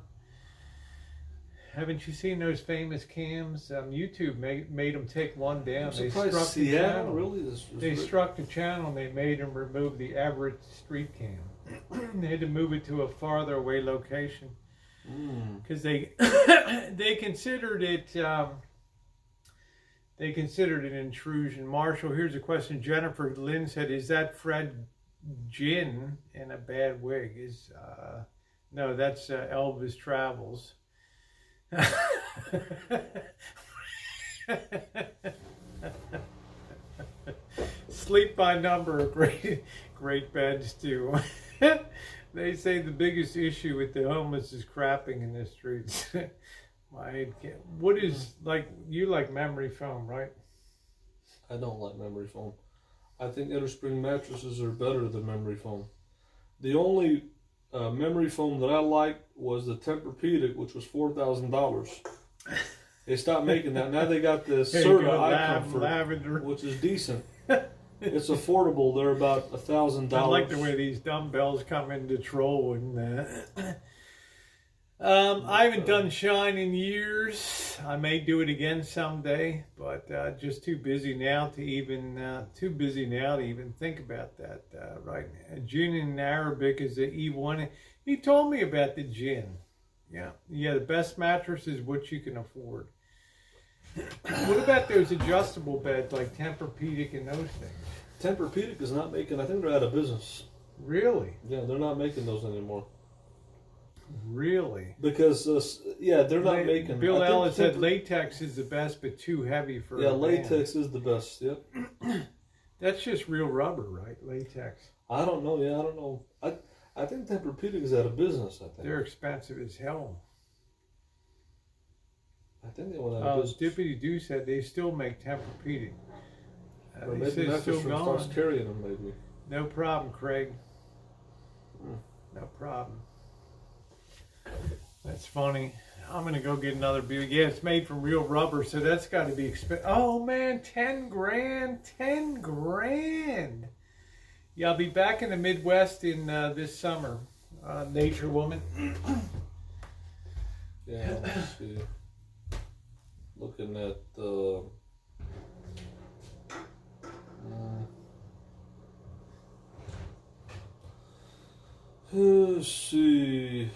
Haven't you seen those famous cams? YouTube made them take one down.
They struck the channel. Really?
They struck the channel and they made them remove the Everett street cam. They had to move it to a farther away location because they they considered it intrusion. Marshall, here's a question. Jennifer Lynn said, "Is that Fred Ginn in a bad wig?" No, that's Elvis Travels. Sleep by number, great beds too. They say the biggest issue with the homeless is crapping in the streets. My head can't. What is you like memory foam, right?
I don't like memory foam. I think Innerspring mattresses are better than memory foam. The only memory foam that I liked was the Tempur-Pedic, which was $4,000. They stopped making that. Now they got the Serta iComfort,
lavender,
which is decent. It's affordable. They're about $1,000.
I like the way these dumbbells come into troll and I haven't done Shine in years. I may do it again someday, but just too busy now to even think about that right now. Gin in Arabic is the E1. He told me about the gin. Yeah. The best mattress is what you can afford. What about those adjustable beds like Tempur-Pedic and those things?
Tempur-Pedic is not making. I think they're out of business.
Really?
Yeah, they're not making those anymore.
Really?
Because they're not making.
Bill Ellis said latex is the best, but too heavy for.
Yeah, latex is the best. Yep.
That's just real rubber, right? Latex.
I don't know. Yeah, I don't know. I think Tempur-Pedic is out of business. I think
they're expensive as hell.
I think they went out of business.
Dippity Doo said they still make Tempur-Pedic.
Or maybe Mattress Firm starts carrying them. Maybe.
No problem, Craig. No problem. That's funny. I'm gonna go get another beer. Yeah, it's made from real rubber, so that's got to be expensive. Oh man, 10 grand, 10 grand. Yeah, I'll be back in the Midwest in this summer. Nature Woman.
Yeah, let's see. Looking at let's see.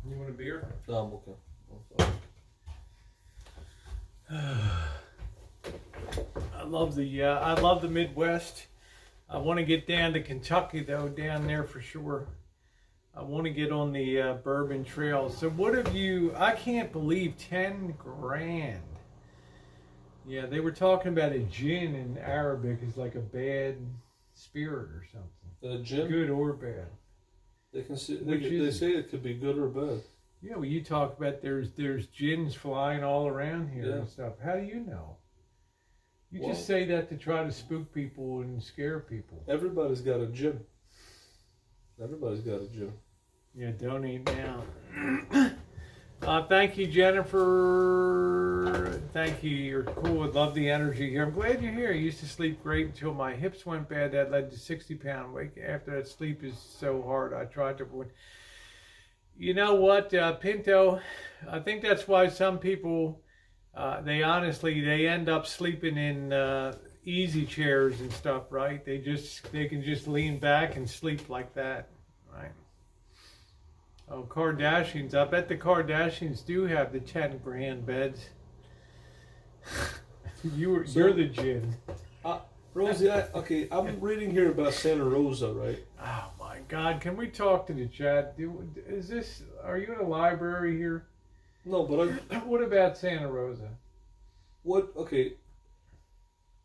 You want a beer?
No, I'm okay.
I love the Midwest. I want to get down to Kentucky though, down there for sure. I want to get on the Bourbon Trail. So what have you? I can't believe 10 grand. Yeah, they were talking about a gin in Arabic is like a bad spirit or something.
Gin?
Good or bad.
They can see. They say it could be good or bad.
Yeah, well, you talk about there's gins flying all around here and stuff. How do you know? You just say that to try to spook people and scare people.
Everybody's got a gin. Everybody's got a gin.
Yeah, donate now. Thank you, Jennifer. Thank you. You're cool. I love the energy here. I'm glad you're here. I used to sleep great until my hips went bad. That led to 60-pound weight. After that, sleep is so hard. I tried to avoid. You know what, Pinto? I think that's why some people, they end up sleeping in easy chairs and stuff, right? They can just lean back and sleep like that, right? Oh, Kardashians. I bet the Kardashians do have the 10 grand beds. You're the gin.
Rosie, I'm reading here about Santa Rosa, right?
Oh my God! Can we talk to the chat? Are you in a library here?
No, but
what about Santa Rosa?
Okay.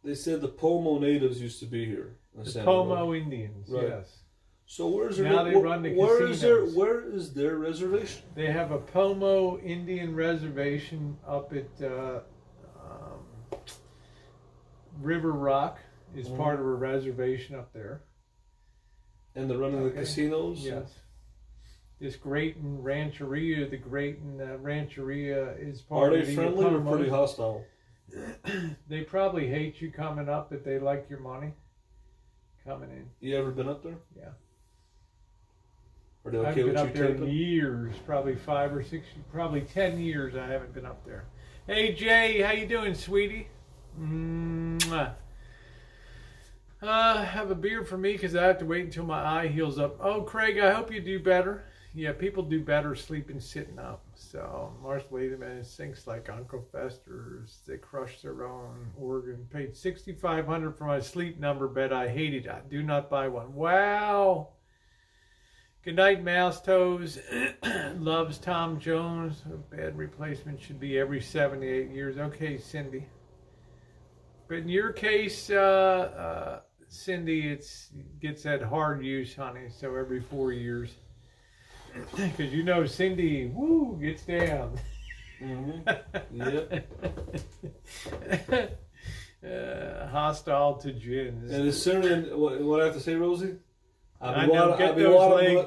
They said the Pomo natives used to be here.
The Pomo Indians,
right.
Yes.
So where's their
Now they run the casinos.
where is their reservation?
They have a Pomo Indian reservation up at River Rock. Is part of a reservation up there.
And they're running the casinos?
Yes. This Grayton Rancheria, the Grayton Rancheria is part
Are
of
they
the
friendly or
Pomos.
pretty hostile?
They probably hate you coming up, but they like your money coming in.
You ever been up there?
Yeah.
Are they
I've
okay
been
with
up
you
there in
taping?
years, probably 5 or 6, probably 10 years I haven't been up there. Hey Jay, how you doing, sweetie? Mwah. Have a beer for me because I have to wait until my eye heals up. Oh, Craig, I hope you do better. Yeah, people do better sleeping sitting up. So, Marsh Latham thinks like Uncle Fester's. They crush their own organ. Paid $6,500 for my Sleep Number bed. I hate it. I do not buy one. Wow. Good night, Mouse Toes. Loves Tom Jones. A bed replacement should be every 7 to 8 years. Okay, Cindy. But in your case, Cindy, it gets that hard use, honey. So every 4 years. Because you know Cindy, woo, gets down.
Yeah.
Hostile to gins.
And it's certain, what I have to say, Rosie?
I know,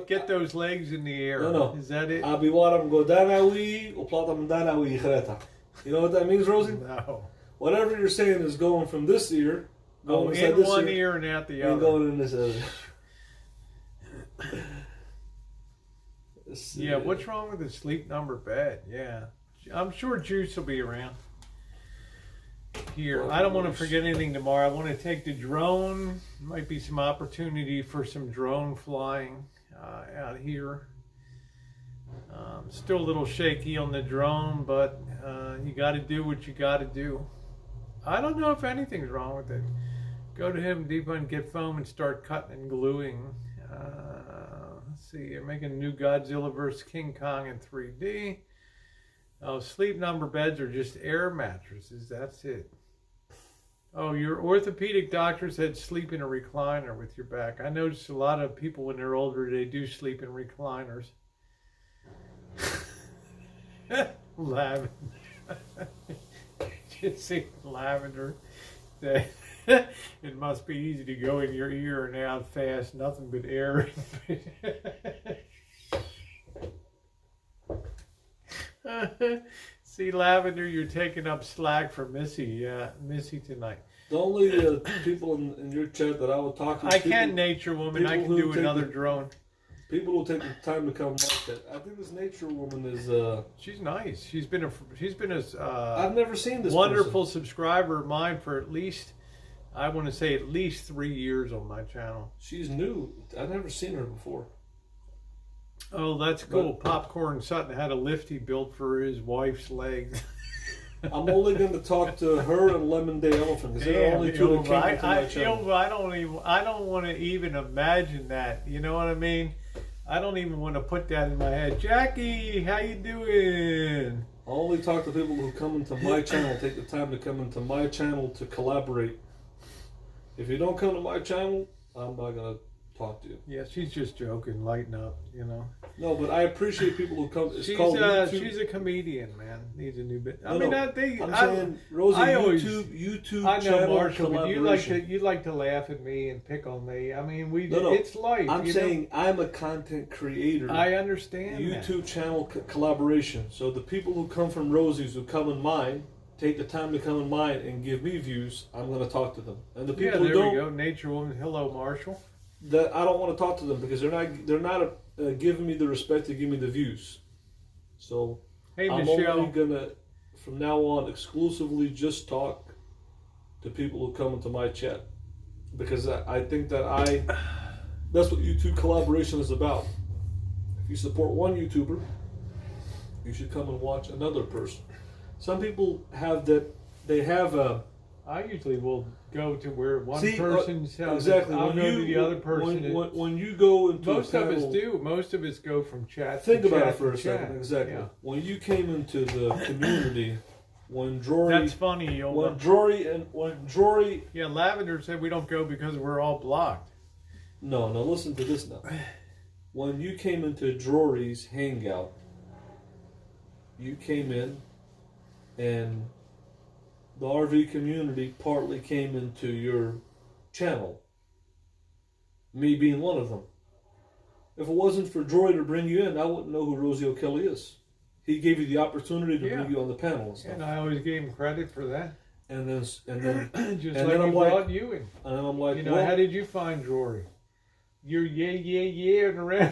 get those legs in the air.
No.
Is that it?
Abiwaram go danawi, uplatam danawi chreta. You know what that means, Rosie?
No.
Whatever you're saying is going from this ear, going inside
in
this
one ear and out the
and
other.
going in this other.
Yeah, what's wrong with the Sleep Number bed? Yeah. I'm sure Juice will be around. Here, I don't want to forget anything tomorrow. I want to take the drone. Might be some opportunity for some drone flying out here. Still a little shaky on the drone, but you got to do what you got to do. I don't know if anything's wrong with it. Go to Home Depot and get foam and start cutting and gluing. Let's see, you're making a new Godzilla vs. King Kong in 3D. Oh, Sleep Number beds are just air mattresses. That's it. Oh, your orthopedic doctor said sleep in a recliner with your back. I noticed a lot of people when they're older, they do sleep in recliners. Lavender. Just say lavender. It must be easy to go in your ear and out fast. Nothing but air. See, Lavender, you're taking up slack for Missy tonight.
The only people in your chat that I would talk to.
I can Nature Woman. I can do another drone.
People will take the time to come watch that. I think this Nature Woman is.
She's nice. She's been a.
I've never seen this.
Wonderful subscriber of mine for at least, I want to say at least 3 years on my channel.
She's new. I've never seen her before.
Oh, that's cool. Popcorn Sutton had a lift he built for his wife's legs.
I'm only going to talk to her and Lemon Day Elephant because they're the only two that came into my channel.
I don't want to even imagine that. You know what I mean? I don't even want to put that in my head. Jackie, how you doing?
I only talk to people who come into my channel, take the time to come into my channel to collaborate. If you don't come to my channel, I'm not going to talk to you.
Yeah, she's just joking. Lighten up, you know.
No, but I appreciate people who come.
She's a comedian, man. Needs a new bit.
I'm saying, Rosie, YouTube
I know,
channel
Marshall, but
collaboration.
you like to laugh at me and pick on me. I mean,
No.
it's life.
I'm saying I'm a content creator.
I understand
YouTube channel collaboration. So the people who come from Rosie's, who come in mine, take the time to come in mine and give me views. I'm going to talk to them. And the people who don't,
we go. Nature Woman. Hello, Marshall.
That I don't want to talk to them because they're not giving me the respect to give me the views. So
hey,
I'm
Michelle.
only gonna from now on exclusively just talk to people who come into my chat because I think that that's what YouTube collaboration is about. If you support one YouTuber, you should come and watch another person. Some people have that they have a.
I usually will go to where one person says
exactly.
I'll go to the other person.
When you go into
most of us do. Most of us go from chat.
Think
to
about
chat
it for
to
a second.
chat.
Exactly.
Yeah.
When you came into the community, when Jory,
that's funny.
When Jory,
yeah, Lavender said we don't go because we're all blocked.
No, no. Listen to this now. When you came into Drury's Hangout, you came in, and the RV community partly came into your channel. Me being one of them. If it wasn't for Drury to bring you in, I wouldn't know who Rosie O'Kelly is. He gave you the opportunity to bring you on the panel and stuff.
And I always gave him credit for that.
And then
Just
and
like
then
he
I'm like,
brought you in.
and then I'm like,
You know,
well,
how did you find Drury? You're and around.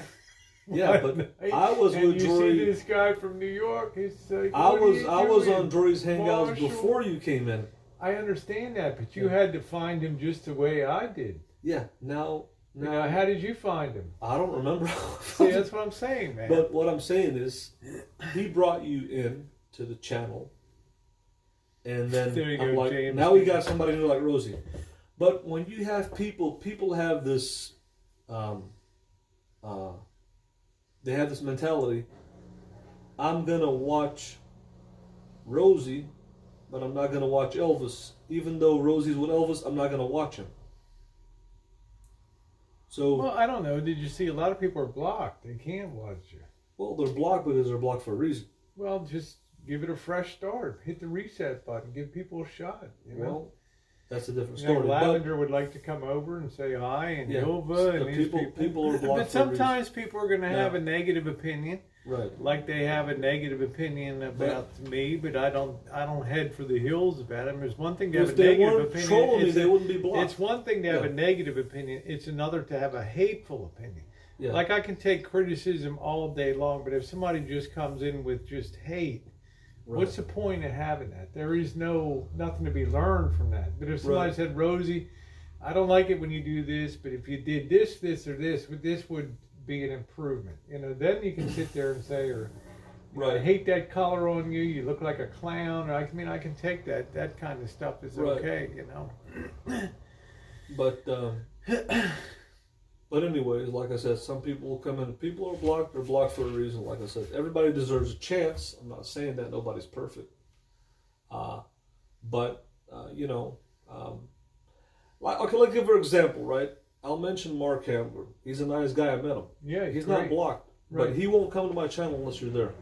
yeah, but I was
and
with
you
Drury.
see this guy from New York. He's like,
I
what are
was
you
on
doing,
Drury's Hangouts
Marshall?
before you came in.
I understand that, but you
Yeah.
had to find him just the way I did.
Yeah. Now,
You know, how did you find him?
I don't remember.
See, that's what I'm saying, man.
But what I'm saying is, he brought you in to the channel, and then
There you
I'm
go,
like,
James.
now we got somebody new like Rosie. But when you have people have this, they have this mentality. I'm gonna watch Rosie, but I'm not gonna watch Elvis. Even though Rosie's with Elvis, I'm not gonna watch him. So,
Well, I don't know. Did you see a lot of people are blocked? They can't watch you.
well, they're blocked because they're blocked for a reason.
Well, just give it a fresh start. Hit the reset button. Give people a shot. You know?
Well, that's a different
You know,
story.
Lavender would like to come over and say hi, and
Yeah,
Nova, and
the
these
people are blocked for a
But sometimes people are going to
Yeah.
have a negative opinion,
Right.
like they have a negative opinion about me. But I don't head for the hills about them. There's one thing to have
If
a
they
negative
weren't
opinion.
trolling me,
It's
they
a-
wouldn't be blocked.
It's one thing to have
Yeah.
a negative opinion. It's another to have a hateful opinion.
Yeah.
Like I can take criticism all day long, but if somebody just comes in with just hate,
Right.
what's the point of having that? There is nothing to be learned from that. But if somebody
Right.
said, Rosie, I don't like it when you do this, but if you did this, this, or this would be an improvement. You know, then you can sit there and say, or you know, I
Right.
hate that collar on you. You look like a clown. I mean, I can take that. That kind of stuff is
Right.
okay. You know.
But but anyways, like I said, some people will come in. People are blocked. They're blocked for a reason. Like I said, everybody deserves a chance. I'm not saying that nobody's perfect. But you know, let's give an example, right? I'll mention Mark Handler. He's a nice guy. I met him.
Yeah,
He's
great.
not blocked,
Right.
but he won't come to my channel unless you're there.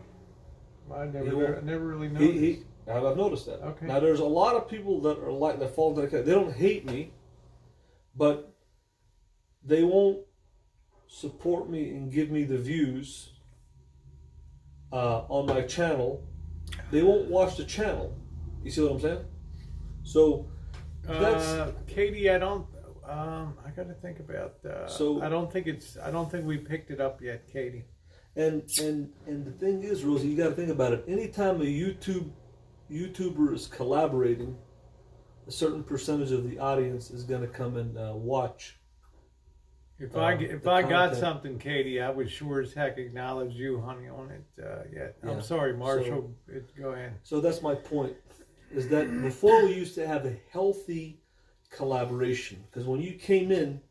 I
He
never
won't-
really noticed.
I've noticed that.
Okay.
Now there's a lot of people that are like that fall into that category. They don't hate me, but they won't support me and give me the views on my channel. They won't watch the channel. You see what I'm saying? So that's
Katie, I don't. I got to think about.
So-
I don't think we picked it up yet, Katie.
and the thing is, Rosie, you got to think about it. Anytime a YouTuber is collaborating, a certain percentage of the audience is going to come and watch.
If
the
I got
content.
something, Katie, I would sure as heck acknowledge you, honey, on it. Yeah.
Yeah.
I'm sorry, Marshall. Go ahead.
So that's my point. Is that before we used to have a healthy collaboration? Because when you came in,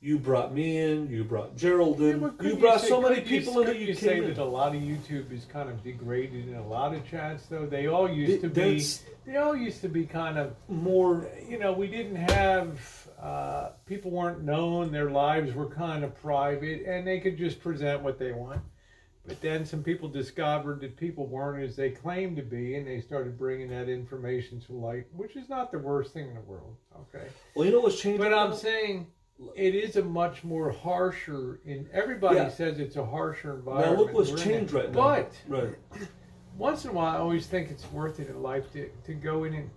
you brought me in, you brought Gerald in,
But
you
couldn't
brought
say-
so many
couldn't you-
people in that
couldn't
you
say
came
that
in.
a lot of YouTube is kind of degraded in a lot of chats, though. They all used to be.
That's
They all used to be kind of.
more.
You know, we didn't have. People weren't known. Their lives were kind of private, and they could just present what they want. But then some people discovered that people weren't as they claimed to be, and they started bringing that information to light, which is not the worst thing in the world. Okay.
Well, you know what's changed?
But I'm
now?
saying it is a much more harsher. Everybody
Yeah.
says it's a harsher
Now
environment.
look what's
We're in
changed
it.
right now.
But
Right.
once in a while, I always think it's worth it in life to go in and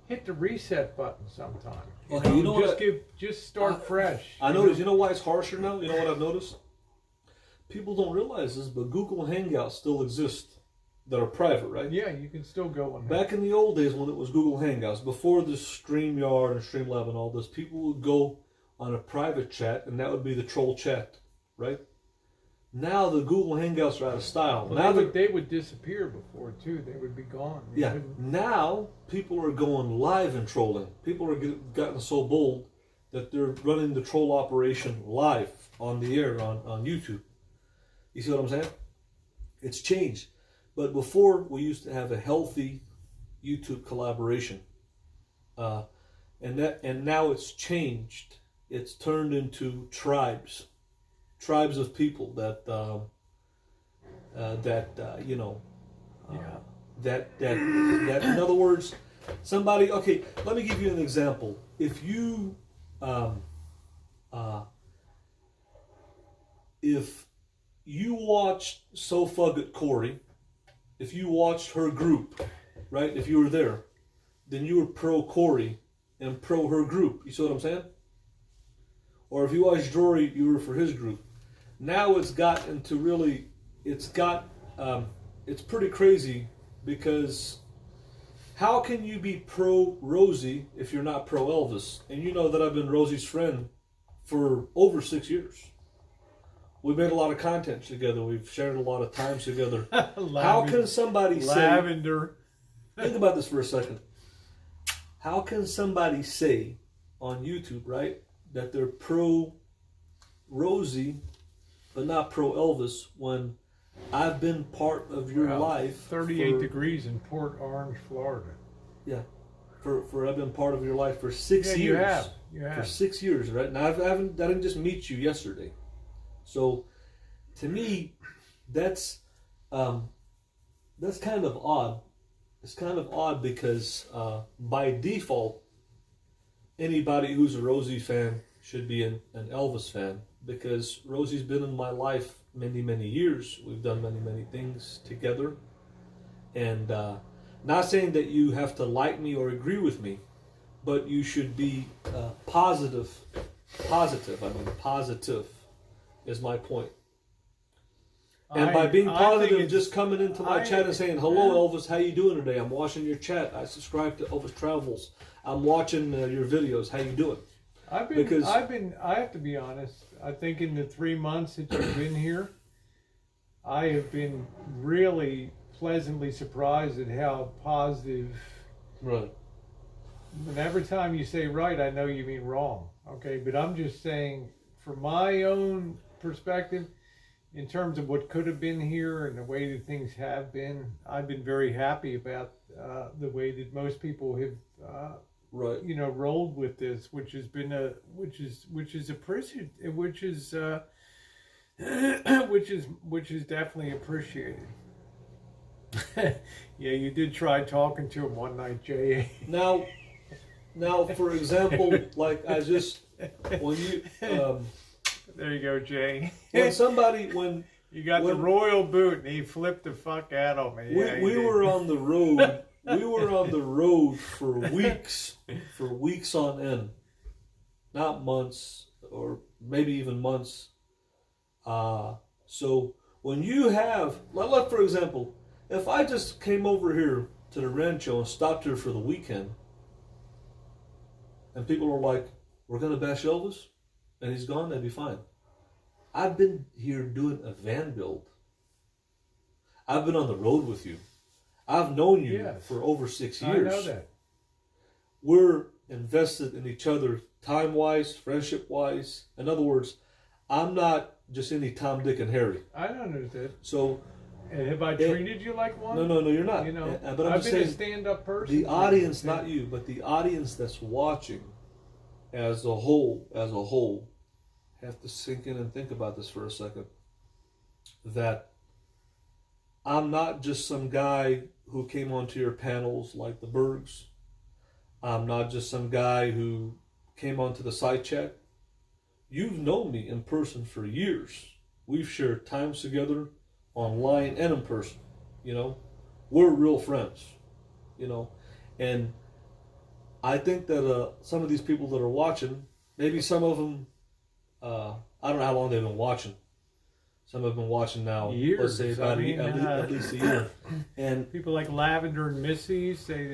hit the reset button sometime.
Okay, you know
just
what?
just start fresh.
I noticed. You know why it's harsher now? You know what I've noticed? People don't realize this, but Google Hangouts still exist that are private, right?
Yeah, you can still go on.
Back in the old days when it was Google Hangouts, before the StreamYard and Streamlab and all this, people would go on a private chat, and that would be the troll chat, right? Now the Google Hangouts are out of style.
Well,
now
they would disappear before too. They would be gone. You
yeah.
couldn't-
Now people are going live and trolling. People are gotten so bold that they're running the troll operation live on the air on YouTube. You see what I'm saying? It's changed. But before we used to have a healthy YouTube collaboration, and now it's changed. it's turned into tribes of people that you know,
Yeah.
that in other words, somebody. Okay, let me give you an example. If you if you watched Sofugget Corey, if you watched her group, right? If you were there, then you were pro Corey and pro her group. You see what I'm saying? Or if you watched Jory, you were for his group. Now it's got into really, it's pretty crazy because how can you be pro Rosie if you're not pro Elvis? And you know that I've been Rosie's friend for over 6 years. We've made a lot of content together. We've shared a lot of times together. How can somebody say...
Lavender.
Think about this for a second. How can somebody say on YouTube, right, that they're pro Rosie but not pro Elvis when I've been part of your life?
38 degrees in Port Orange, Florida.
Yeah. For I've been part of your life for 6 years.
You have. You have.
For 6 years, right? Now I didn't just meet you yesterday. So, to me, that's kind of odd. It's kind of odd because by default, anybody who's a Rosie fan should be an Elvis fan because Rosie's been in my life many, many years. We've done many, many things together. And not saying that you have to like me or agree with me, but you should be positive. Positive is my point. And by being positive, just coming into my chat and saying, hello, Elvis, how you doing today? I'm watching your chat. I subscribe to Elvis Travels. I'm watching your videos. How you doing?
I have to be honest. I think in the 3 months that you've been here, I have been really pleasantly surprised at how positive.
Right.
And every time you say right, I know you mean wrong. Okay, but I'm just saying, from my own perspective, in terms of what could have been here and the way that things have been, I've been very happy about the way that most people have,
right,
rolled with this, which has been which is appreciated, which is definitely appreciated. Yeah, you did try talking to him one night, Jay.
Now, for example, like when you.
There you go, Jay.
When
you got the royal boot and he flipped the fuck out on me.
We were on the road. We were on the road for weeks on end, not months or maybe even months. So when you have, like for example, if I just came over here to the Rancho and stopped here for the weekend, and people are like, "We're gonna bash Elvis," and he's gone, that'd be fine. I've been here doing a van build. I've been on the road with you. I've known you for over 6 years.
I know that.
We're invested in each other time-wise, friendship-wise. In other words, I'm not just any Tom, Dick, and Harry.
I don't understand.
So,
and have I treated you like one?
No, you're not. But
I've been a stand-up person.
The audience, not you, but the audience that's watching, as a whole, have to sink in and think about this for a second. That I'm not just some guy who came onto your panels like the Bergs. I'm not just some guy who came onto the side chat. You've known me in person for years. We've shared times together online and in person. We're real friends. And I think that some of these people that are watching, maybe some of them, I don't know how long they've been watching. Some have been watching now,
years.
Let's say about at least a year. And
people like Lavender and Missy say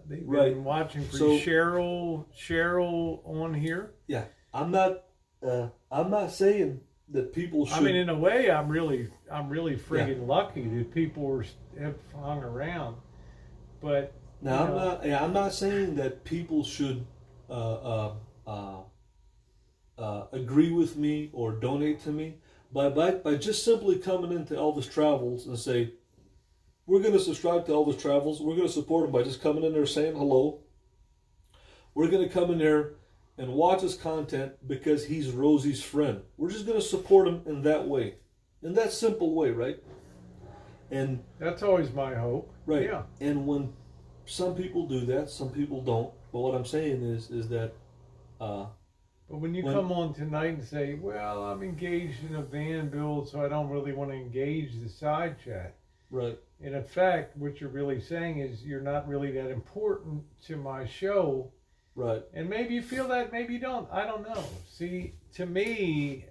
they've been watching for Cheryl on here.
Yeah, I'm not saying that people should.
I mean, in a way, I'm really friggin' lucky that people have hung around. But
now I'm not saying that people should agree with me or donate to me. By just simply coming into Elvis Travels and say, we're going to subscribe to Elvis Travels, we're going to support him by just coming in there saying hello. We're going to come in there and watches content because he's Rosie's friend. We're just going to support him in that way, in that simple way, right? And
That's always my hope.
right.
Yeah.
And when some people do that, some people don't. But what I'm saying is that
But when you come on tonight and say, well, I'm engaged in a van build, so I don't really want to engage the side chat.
right,
In effect, what you're really saying is you're not really that important to my show.
right,
And maybe you feel that, maybe you don't. I don't know. See, to me,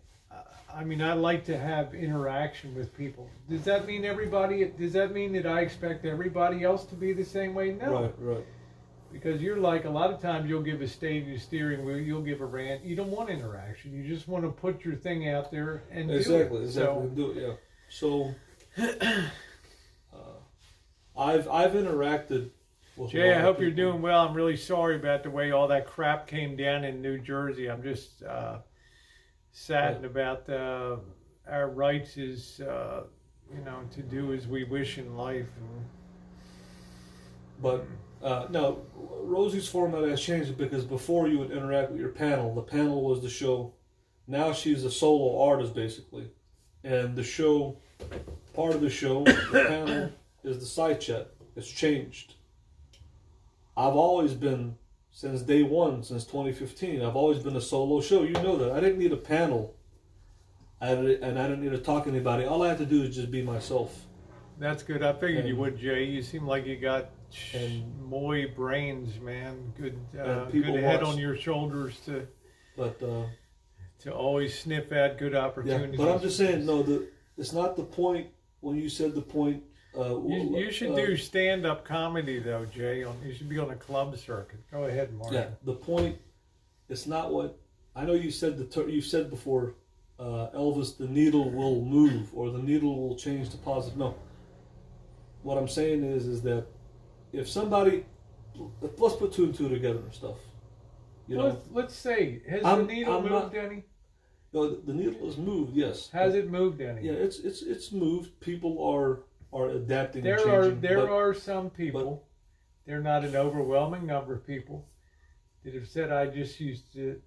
I mean, I like to have interaction with people. Does that mean does that mean that I expect everybody else to be the same way? No.
right, right.
Because you're like, a lot of times you'll give a stage steering wheel, you'll give a rant. You don't want interaction. You just want to put your thing out there and
Exactly,
do it.
exactly. Do it, yeah. So I've interacted with.
Jay,
a lot
I
of
hope you're
people.
doing well. I'm really sorry about the way all that crap came down in New Jersey. I'm just saddened about our rights is, to do as we wish in life.
But no, Rosie's format has changed because before you would interact with your panel. The panel was the show. Now she's a solo artist basically, and the show, part of the show, the panel is the side chat. It's changed. I've always been, since day one, since 2015, I've always been a solo show. You know that. I didn't need a panel. And I didn't need to talk to anybody. All I had to do is just be myself.
That's good. I figured you
And-
would, Jay. You seem like you got
And-
moy brains, man. Good,
And
good
people
head
watch-
on your shoulders
But
to always sniff at good
yeah,
opportunities.
but I'm just saying, no, it's not the point when you said the point.
You should do stand-up comedy though, Jay. You should be on a club circuit. Go ahead, Mark.
Yeah, the point. It's not what I know. You said you said before, Elvis. The needle will move, or the needle will change to positive. No. What I'm saying is that if somebody, let's put two and two together and stuff. You know,
Let's say, has the
I'm
needle moved
not-
any?
no, the needle has moved. Yes.
Has it moved any?
Yeah, it's moved. People are adapting. and
There
changing, but-
are some people. They're not an overwhelming number of people that have said, I just used to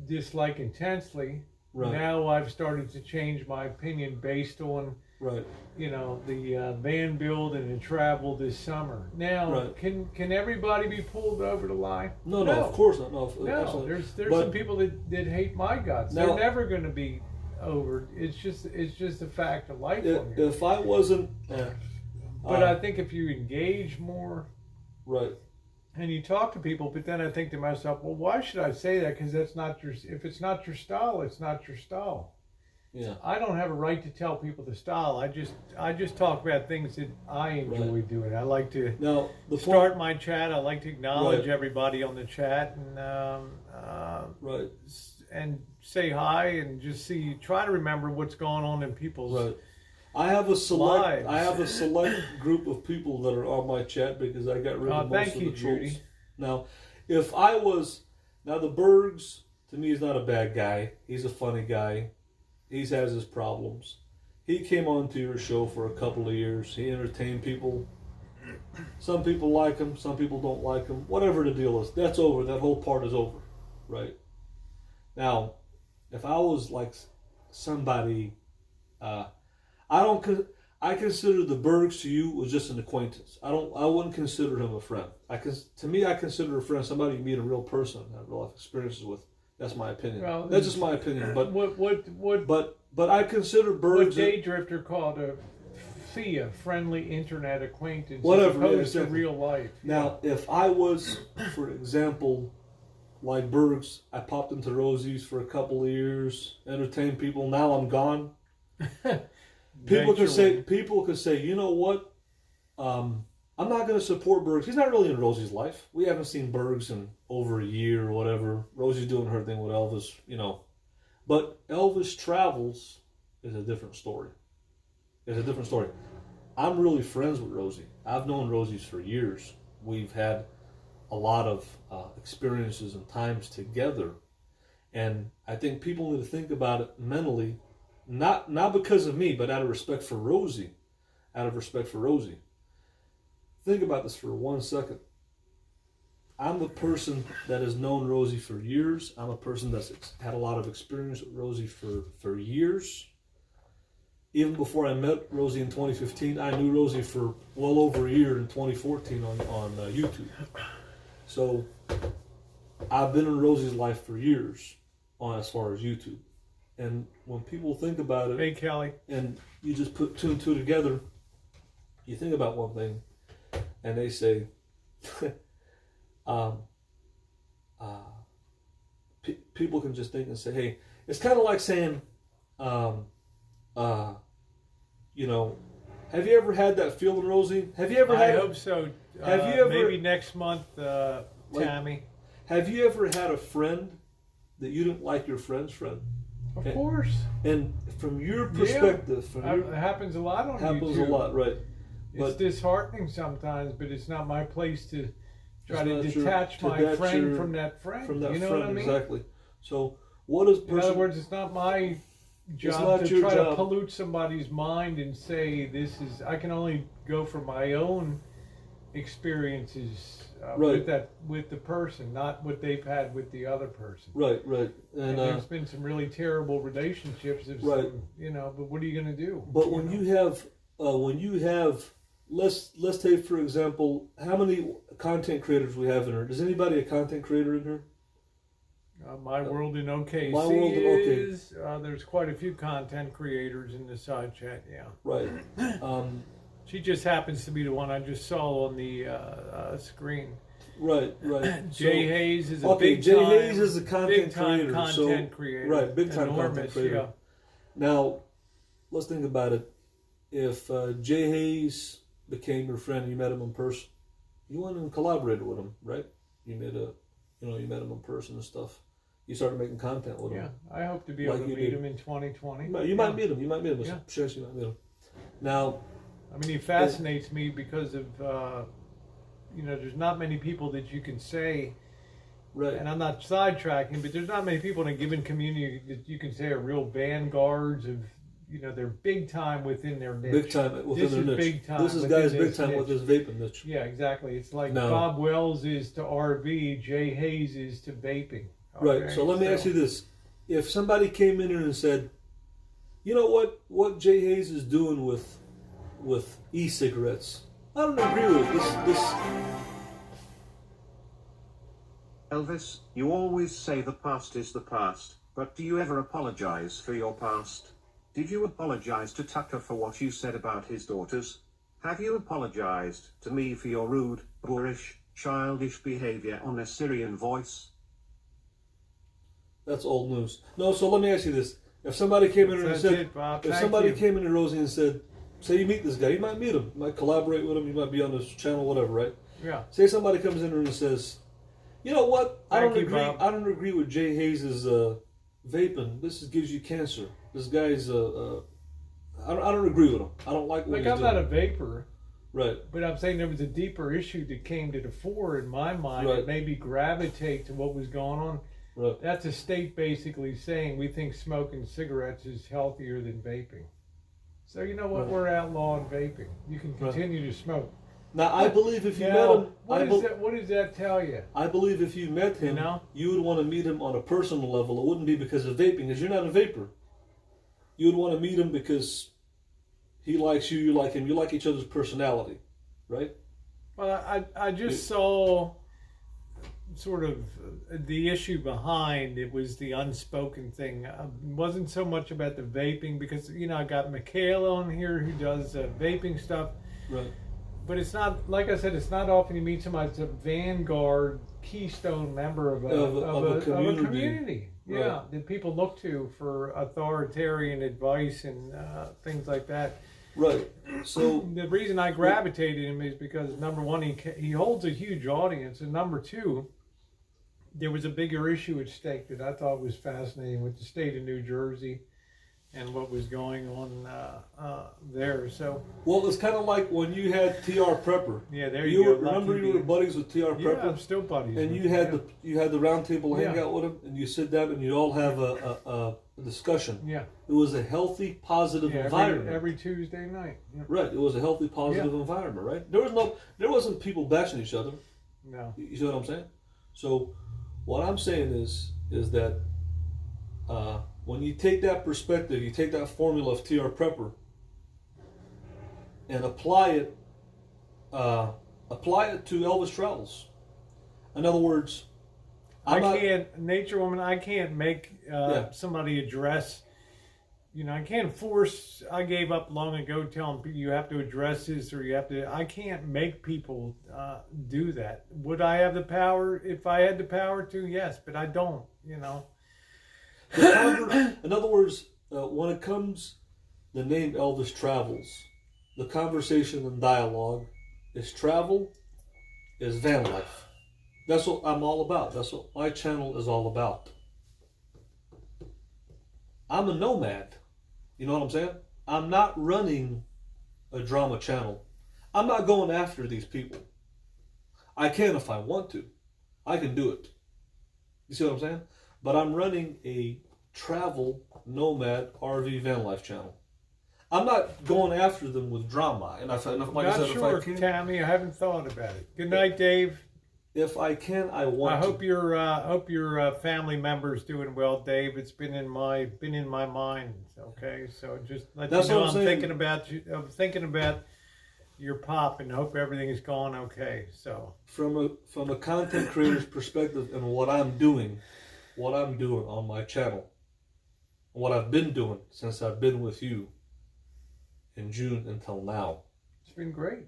dislike intensely.
Right.
Now I've started to change my opinion based on,
Right.
the van build and the travel this summer. Now,
Right.
can everybody be pulled over the line?
No, of course not. No,
No,
absolutely.
there's
But-
some people that hate my guts.
Now-
They're never going to be over. It's just a fact of life. on here.
If I wasn't,
But I think if you engage more
right.
and you talk to people, but then I think to myself, well, why should I say that? Because that's not your. If it's not your style, it's not your style.
Yeah.
I don't have a right to tell people the style. I just talk about things that I enjoy doing. I like to
Now the
start
point,
my chat. I like to acknowledge
Right.
everybody on the chat
right,
and say hi and just try to remember what's going on in people's
right. I have a select.
Lives.
I have a select group of people that are on my chat because I got rid of most
thank
of
you,
the trolls.
Judy.
Now, if I was the Bergs to me is not a bad guy. He's a funny guy. He has his problems. He came onto your show for a couple of years. He entertained people. Some people like him. Some people don't like him. Whatever the deal is, that's over. That whole part is over, right? Now, if I was like somebody, I consider the Bergs to you was just an acquaintance. I wouldn't consider him a friend. To me, I consider a friend somebody you meet a real person, have real life experiences with. That's my opinion.
Well,
That's just my opinion. But
what
I consider
what
Bergs.
Day Drifter called a FIA, friendly internet acquaintance,
Whatever,
as opposed
yeah,
to
exactly.
real life.
Now, if I was, for example, like Bergs, I popped into Rosie's for a couple of years, entertained people. Now I'm gone. People could say, you know what? I'm not going to support Bergs. He's not really in Rosie's life. We haven't seen Bergs in over a year or whatever. Rosie's doing her thing with Elvis, But Elvis Travels is a different story. It's a different story. I'm really friends with Rosie. I've known Rosie's for years. We've had a lot of experiences and times together. And I think people need to think about it mentally, not because of me, but out of respect for Rosie. Out of respect for Rosie. Think about this for 1 second. I'm a person that has known Rosie for years. I'm a person that's had a lot of experience with Rosie for years. Even before I met Rosie in 2015, I knew Rosie for well over a year in 2014 on YouTube. So I've been in Rosie's life for years on as far as YouTube. And when people think about it,
Hey, Kelly.
and you just put two and two together, you think about one thing, and they say, people can just think and say, hey, it's kind of like saying, you know, have you ever had that feeling, Rosie? Have you ever
I
had?
hope so.
Have you ever?
Maybe next month, Tammy.
Have you ever had a friend that you didn't like your friend's friend?
Of course.
And from your perspective,
It happens a lot on
happens
YouTube.
a lot, right?
It's
But
disheartening sometimes, but it's not my place to try to
It's not
detach
your-
my
to
friend
detach
from that friend.
from that
you know
friend,
what I mean?
exactly. So what is
In other words, it's not my job
not
to
your
try
job.
to pollute somebody's mind and say this is. I can only go from my own experiences
Right.
with the person, not what they've had with the other person.
right,
And there's been some really terrible relationships,
Right.
you know. But what are you going to do?
but when you have, let's take for example, how many content creators we have in here? Is anybody a content creator in here?
My World in OKC
My World in OK.
is, there's quite a few content creators in the side chat, yeah.
Right.
She just happens to be the one I just saw on the screen.
Right.
Jay Hayes is a
okay,
big
Jay
time,
Hayes is a content
big time
creator.
content
So,
creator.
right, big time
Enormous,
content creator.
yeah.
Now, let's think about it. If Jay Hayes became your friend, and you met him in person, you went and collaborated with him, right? You met him in person and stuff. You started making content with him.
Yeah, I hope to be
Like
able to
you
meet
did.
him in 2020.
You might meet him. You might meet him.
Yeah.
Sure, you might meet him. Now,
I mean, he fascinates me because of, there's not many people that you can say,
right.
and I'm not sidetracking, but there's not many people in a given community that you can say are real vanguards of, they're big time within their niche.
Big time within
This
their
is
niche.
big time
This is
within
guys big
this
time with
niche.
his vaping niche.
Yeah, exactly. It's like
No.
Bob Wells is to RV, Jay Hayes is to vaping.
Right.
Okay,
So let me ask you this: if somebody came in here and said, "You know what Jay Hayes is doing with e-cigarettes, I don't agree with it. This
Elvis, you always say the past is the past, but do you ever apologize for your past? Did you apologize to Tucker for what you said about his daughters? Have you apologized to me for your rude, boorish, childish behavior on a Syrian voice?
That's old news. No. So let me ask you this: if somebody came in here and
That's
said,
it, Bob.
if
Thank
somebody
you.
came in here, Rosie, and said, say you meet this guy, you might meet him, you might collaborate with him, you might be on this channel, whatever, right?
Yeah.
Say somebody comes in here and says, "You know what? I
Thank
don't
you,
agree.
Bob.
I don't agree with Jay Hayes' vaping. Gives you cancer. This guy's I don't agree with him. I don't like what
Like,
he's
I'm
doing."
not a vapor,
Right.
but I'm saying there was a deeper issue that came to the fore in my mind
Right.
that made me gravitate to what was going on.
Right.
That's a state basically saying we think smoking cigarettes is healthier than vaping. So you know what?
Right.
We're outlawing vaping. You can
Right.
continue to smoke.
Now I believe if you met
Now,
him,
what does that tell you?
I believe if you met him,
You know?
you would want to meet him on a personal level. It wouldn't be because of vaping, because you're not a vapor. You would want to meet him because he likes you, you like him, you like each other's personality, right?
Well, I just saw sort of the issue behind it was the unspoken thing. It wasn't so much about the vaping because, I got Michaela on here who does vaping stuff.
Right.
But it's not, like I said, it's not often you meet somebody that's a vanguard, keystone member of a community. Yeah,
Right.
that people look to for authoritarian advice and things like that.
Right. So
The reason I gravitated him is because, number one, he holds a huge audience, and number two, there was a bigger issue at stake that I thought was fascinating with the state of New Jersey and what was going on there. So,
well, it's kind of like when you had T.R. Prepper.
yeah, there you go.
Remember
Lucky
you were
me.
buddies with T.R.
Yeah,
Prepper,
I'm still buddies.
and
with
you had
him,
the round table
Yeah.
hangout with him, and you sit down and you all have a discussion.
yeah,
It was a healthy, positive
yeah,
environment.
every Tuesday night. Yeah.
Right. It was a healthy, positive environment. Right. There wasn't people bashing each other.
No.
You see what I'm saying? So, what I'm saying is that when you take that perspective, you take that formula of TR Prepper and apply it to Elvis Travels. In other words,
I
not,
can't, Nature Woman, I can't make somebody address, I can't force, I gave up long ago telling people you have to address this or you have to, I can't make people do that. Would I have the power? If I had the power to, yes, but I don't,
In other words, when it comes, the name Elvis Travels, the conversation and dialogue is travel, is van life. That's what I'm all about. That's what my channel is all about. I'm a nomad. You know what I'm saying? I'm not running a drama channel. I'm not going after these people. I can if I want to. I can do it. You see what I'm saying? But I'm running a travel nomad RV van life channel. I'm not going after them with drama. And like I said,
sure,
if I can,
Tammy. I haven't thought about it. Good night, Dave.
if I can, I want.
I hope your family member's doing well, Dave. It's been in my mind. Okay, so just let
That's
you know
what I'm saying.
thinking about you. I'm thinking about your pop and hope everything is going okay. So
From a content creator's perspective and what I'm doing on my channel, what I've been doing since I've been with you in June until now.
it's been great.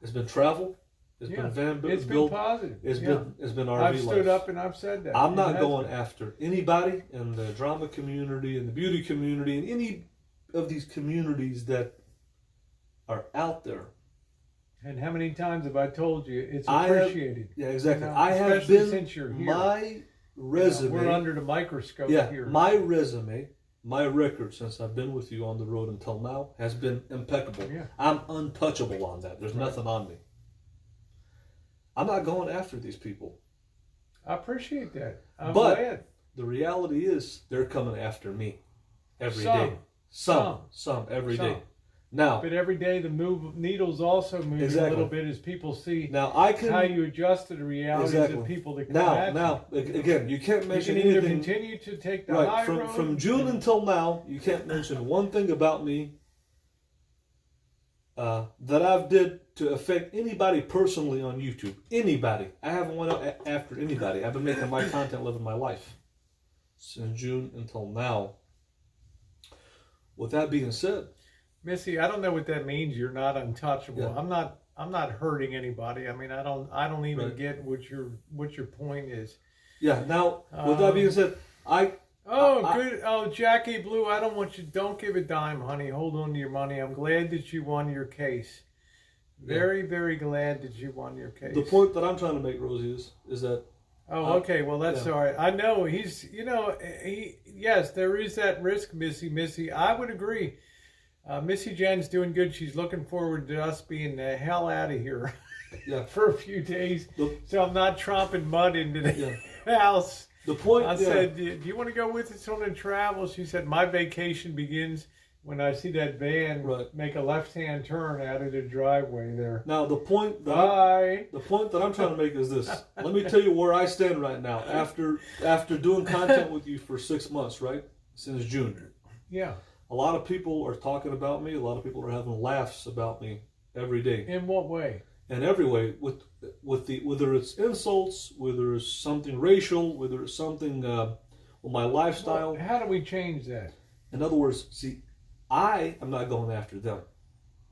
It's been travel. It's
Yeah,
been van
it's
build.
been positive.
It's
Yeah.
been RV
I've stood
life.
up and I've said that.
I'm
It
not
has
going
been.
after anybody in the drama community, in the beauty community, in any of these communities that are out there.
And how many times have I told you it's
I have-
appreciated?
Yeah, exactly.
You know,
I have
especially
been
since you're here.
my resume.
We're under the microscope
Yeah,
here.
my resume, my record since I've been with you on the road until now has been impeccable.
Yeah.
I'm untouchable on that. There's nothing on me. I'm not going after these people.
I appreciate that. I'm
But-
glad.
The reality is they're coming after me every day.
Some.
Some every
Some.
day. Now,
But every day the needles also move
Exactly.
a little bit as people see
now I can
how you adjust to the realities
Exactly.
of people that come at
now again, you can't
you. You
mention
can either
anything.
continue to take the
Right,
high road.
from June until now, you can't mention one thing about me that I've did to affect anybody personally on YouTube. Anybody. I haven't went after anybody. I've been making my content, living my life since June until now. With that being said,
Missy, I don't know what that means. You're not untouchable.
Yeah.
I'm not hurting anybody. I mean, I don't even
Right.
get what your point is.
yeah. Now, with that being said,
Good. Oh, Jackie Blue, I don't want you. Don't give a dime, honey. Hold on to your money. I'm glad that you won your case. Very, very glad that you won your case.
the point that I'm trying to make, Rosie, is that
Oh, okay. Well, that's
yeah.
all right. I know he's. Yes, there is that risk, Missy. I would agree. Missy Jen's doing good. She's looking forward to us being the hell out of here
yeah.
for a few days, so I'm not tromping mud into the
Yeah.
house.
The point.
I
yeah.
said, "Do you want to go with us on a travel?" She said, "My vacation begins when I see that van
Right.
make a left-hand turn out of the driveway there."
Now the point that
Bye.
the point that I'm trying to make is this. Let me tell you where I stand right now. After doing content with you for 6 months, right? Since June.
Yeah.
A lot of people are talking about me. A lot of people are having laughs about me every day.
In what way?
And every way, with whether it's insults, whether it's something racial, whether it's something with my lifestyle.
Well, how do we change that?
In other words, see, I am not going after them.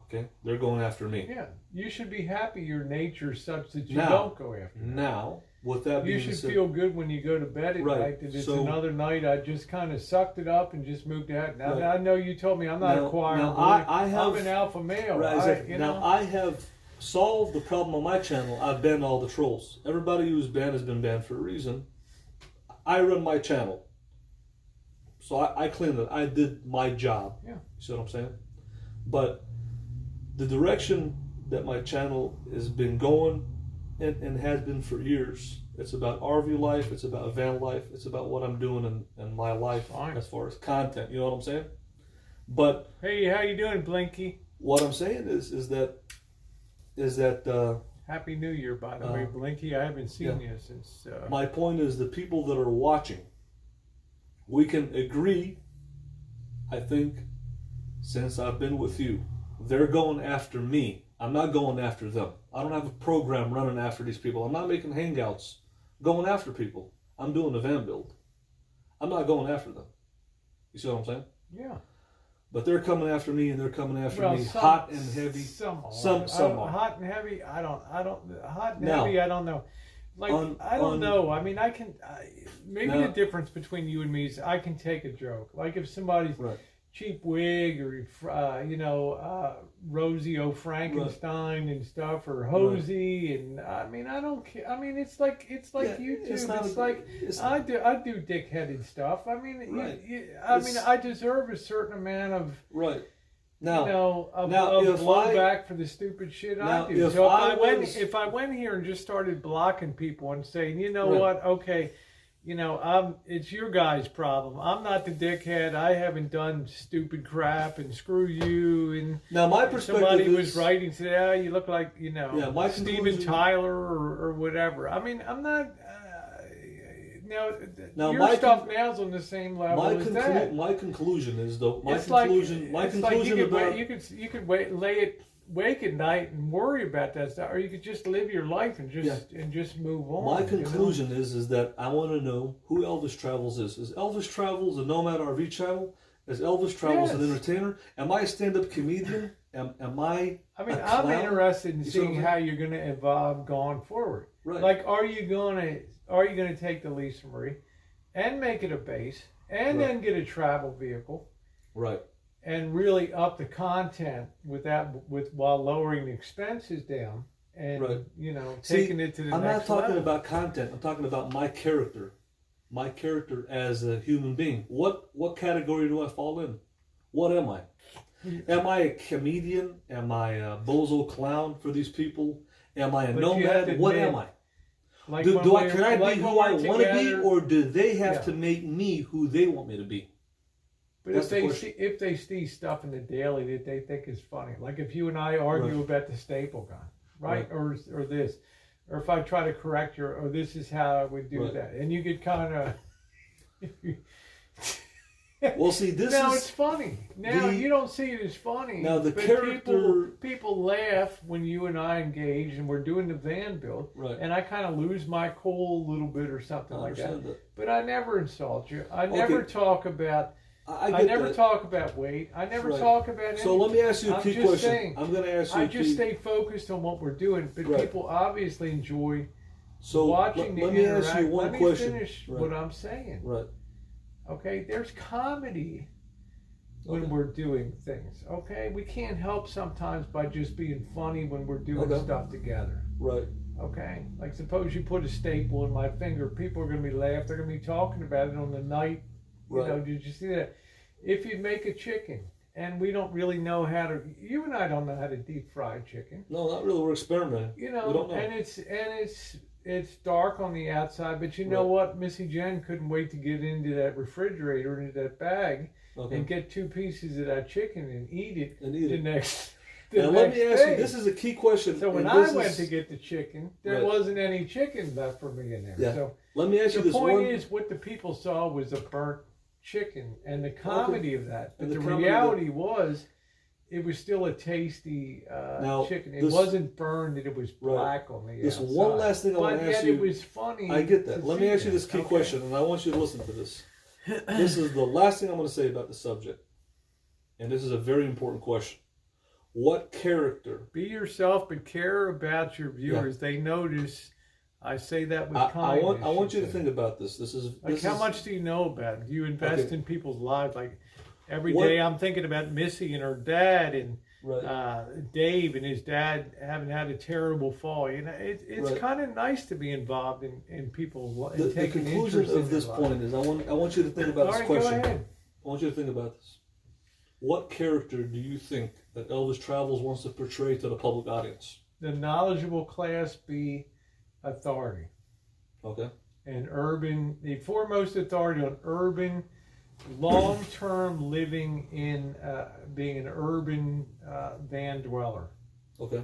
Okay, they're going after me.
Yeah, you should be happy your nature's such that you
Now-
don't go after them.
Now, with that
You
being
should
said,
feel good when you go to bed at
Right.
night that it's
So-
another night. I just kind of sucked it up and just moved out. Now
Right.
I know you told me I'm not
Now-
a choir
now
boy.
I have-
I'm an alpha male.
right, exactly.
You
Now
know?
I have solved the problem on my channel. I've banned all the trolls. Everybody who's banned has been banned for a reason. I run my channel, so I cleaned it. I did my job.
Yeah.
You see what I'm saying? But the direction that my channel has been going and has been for years, it's about RV life, it's about van life, it's about what I'm doing in my life
Fine.
as far as content. You know what I'm saying? But
Hey, how you doing, Blinky?
what I'm saying is that
Happy New Year, by the way, Blinky. I haven't seen you since.
My point is, the people that are watching, we can agree, I think, since I've been with you, they're going after me. I'm not going after them. I don't have a program running after these people. I'm not making hangouts going after people. I'm doing a van build. I'm not going after them. You see what I'm saying?
Yeah.
But they're coming after me, and they're coming after me
some,
hot and heavy.
Some
are.
hot and heavy. I don't. Hot and
Now,
heavy. I don't know. Like I don't know. I mean, maybe
now,
the difference between you and me is I can take a joke. Like if somebody's
right.
cheap wig or Rosie O'Frankenstein and stuff, or Hosey, and I mean I don't care. I mean it's like YouTube. I do dick-headed stuff. I mean I deserve a certain amount of
right. Now,
of
if
blowback for the stupid shit I do. So if I went here and just started blocking people and saying, you know what, okay. It's your guys' problem. I'm not the dickhead. I haven't done stupid crap and screw you. And
now my perspective
somebody was writing today, oh, you look like
my
Steven Tyler or whatever. I mean, I'm not. Now your stuff now's on the same level as that.
My conclusion is though.
You could wake at night and worry about that stuff, or you could just live your life and just move on.
My conclusion is that I want to know who Elvis Travels is. Is Elvis Travels a Nomad RV channel? Is Elvis Travels an entertainer? Am I a stand-up comedian? Am I?
I mean, I'm interested in seeing how you're going to evolve going forward.
Right.
Like, are you going to take the Lisa Marie and make it a base, and then get a travel vehicle?
Right.
And really up the content while lowering the expenses down, and taking it to the next level.
I'm not talking about content. I'm talking about my character as a human being. What category do I fall in? What am I? Am I a comedian? Am I a bozo clown for these people? Am I a nomad? What am I? Can I be who I want to be, or do they have to make me who they want me to be?
But if they see stuff in the daily that they think is funny, like if you and I argue about the staple gun, right? Or this, or if I try to correct this is how I would do that, and you get kind of.
Well, see,
it's funny. Now you don't see it as funny.
Now the character
people laugh when you and I engage and we're doing the van build, and I kind of lose my cool a little bit or something like that. But I never insult you. I never talk about. I never talk about weight. I never talk about anything.
So let me ask you a key question. I'm going to ask you.
I just stay focused on what we're doing, but people obviously enjoy watching the
interact. Let me ask you one question.
Let me finish what I'm saying.
Right.
Okay, there's comedy when we're doing things. Okay, we can't help sometimes by just being funny when we're doing stuff together.
Right.
Okay, like suppose you put a staple in my finger, people are going to be laughing. They're going to be talking about it on the night. Did you see that? If you make a chicken, and we don't really know how to, you and I don't know how to deep fry chicken.
No, not really. We're experimenting. We don't know.
And it's dark on the outside, but you know what? Missy Jen couldn't wait to get into that refrigerator, into that bag, and get 2 pieces of that chicken and eat it the next.
Now let me ask you. This is a key question.
So when I went to get the chicken, there wasn't any chicken left for me in there.
Yeah.
So
let me ask you this.
The point is, what the people saw was a burnt chicken and the comedy of that. But the reality was, it was still a tasty chicken. It wasn't burned, and it was black on the outside.
One last thing I want to ask you.
But yet it was funny.
I get that. Let me ask you this key question, and I want you to listen to this. This is the last thing I'm going to say about the subject. And this is a very important question. What character?
Be yourself, but care about your viewers. They notice. I say that with kindness.
I want you to think about this.
How much do you know about it? Do you invest in people's lives? Like every day I'm thinking about Missy and her dad and Dave and his dad having had a terrible fall. It's kind of nice to be involved in people's lives.
The conclusion of this point is I want you to think about this question.
Go ahead.
I want you to think about this. What character do you think that Elvis Travels wants to portray to the public audience?
The knowledgeable Class B authority.
Okay.
The foremost authority on urban, long-term living in being an urban van dweller.
Okay.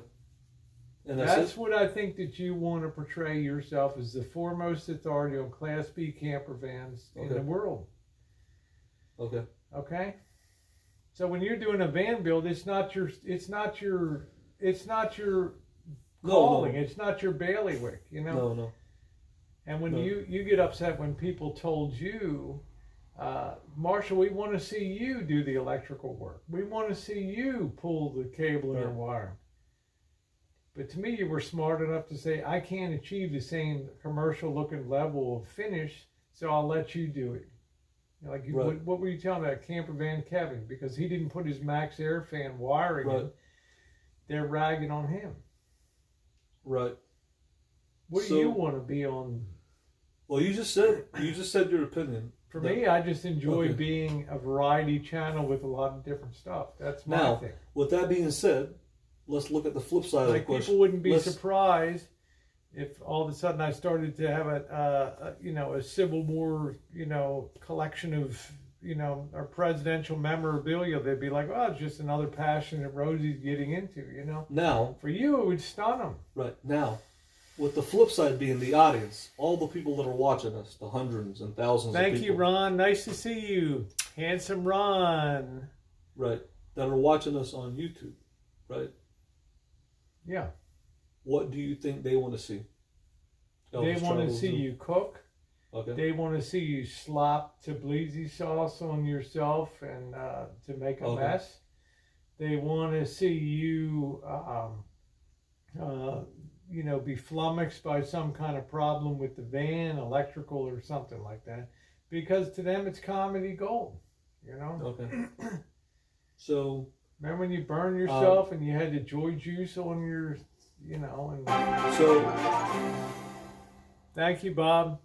And
That's
it.
what I think that you want to portray yourself as the foremost authority on Class B camper vans in the world.
Okay.
Okay. So when you're doing a van build, it's not your calling.
No.
It's not your bailiwick.
No.
And when
No.
you get upset when people told you, Marshall, we want to see you do the electrical work. We want to see you pull the cable and wire. But to me, you were smart enough to say, I can't achieve the same commercial looking level of finish, so I'll let you do it. Like, what were you telling about camper van Kevin? Because he didn't put his Max Air fan wiring in. They're ragging on him.
Right.
What do you want to be on?
Well, you just said your opinion.
For me, I just enjoy being a variety channel with a lot of different stuff. That's my thing.
With that being said, let's look at the flip side of the question.
People wouldn't be surprised if all of a sudden I started to have a Civil War, collection of, our presidential memorabilia. They'd be like, oh, it's just another passion that Rosie's getting into,
Now,
for you, it would stun them.
Right. Now, with the flip side being the audience, all the people that are watching us, the hundreds and thousands of people.
Thank you, Ron. Nice to see you. Handsome Ron.
Right. That are watching us on YouTube, right?
Yeah.
What do you think they want to see?
They want to see you cook.
Okay.
They want to see you slop Tbilisi sauce on yourself and to make a mess. They want to see you, be flummoxed by some kind of problem with the van, electrical or something like that. Because to them, it's comedy gold,
Okay. So...
Remember when you burned yourself and you had the joy juice on your, and...
So...
Thank you, Bob.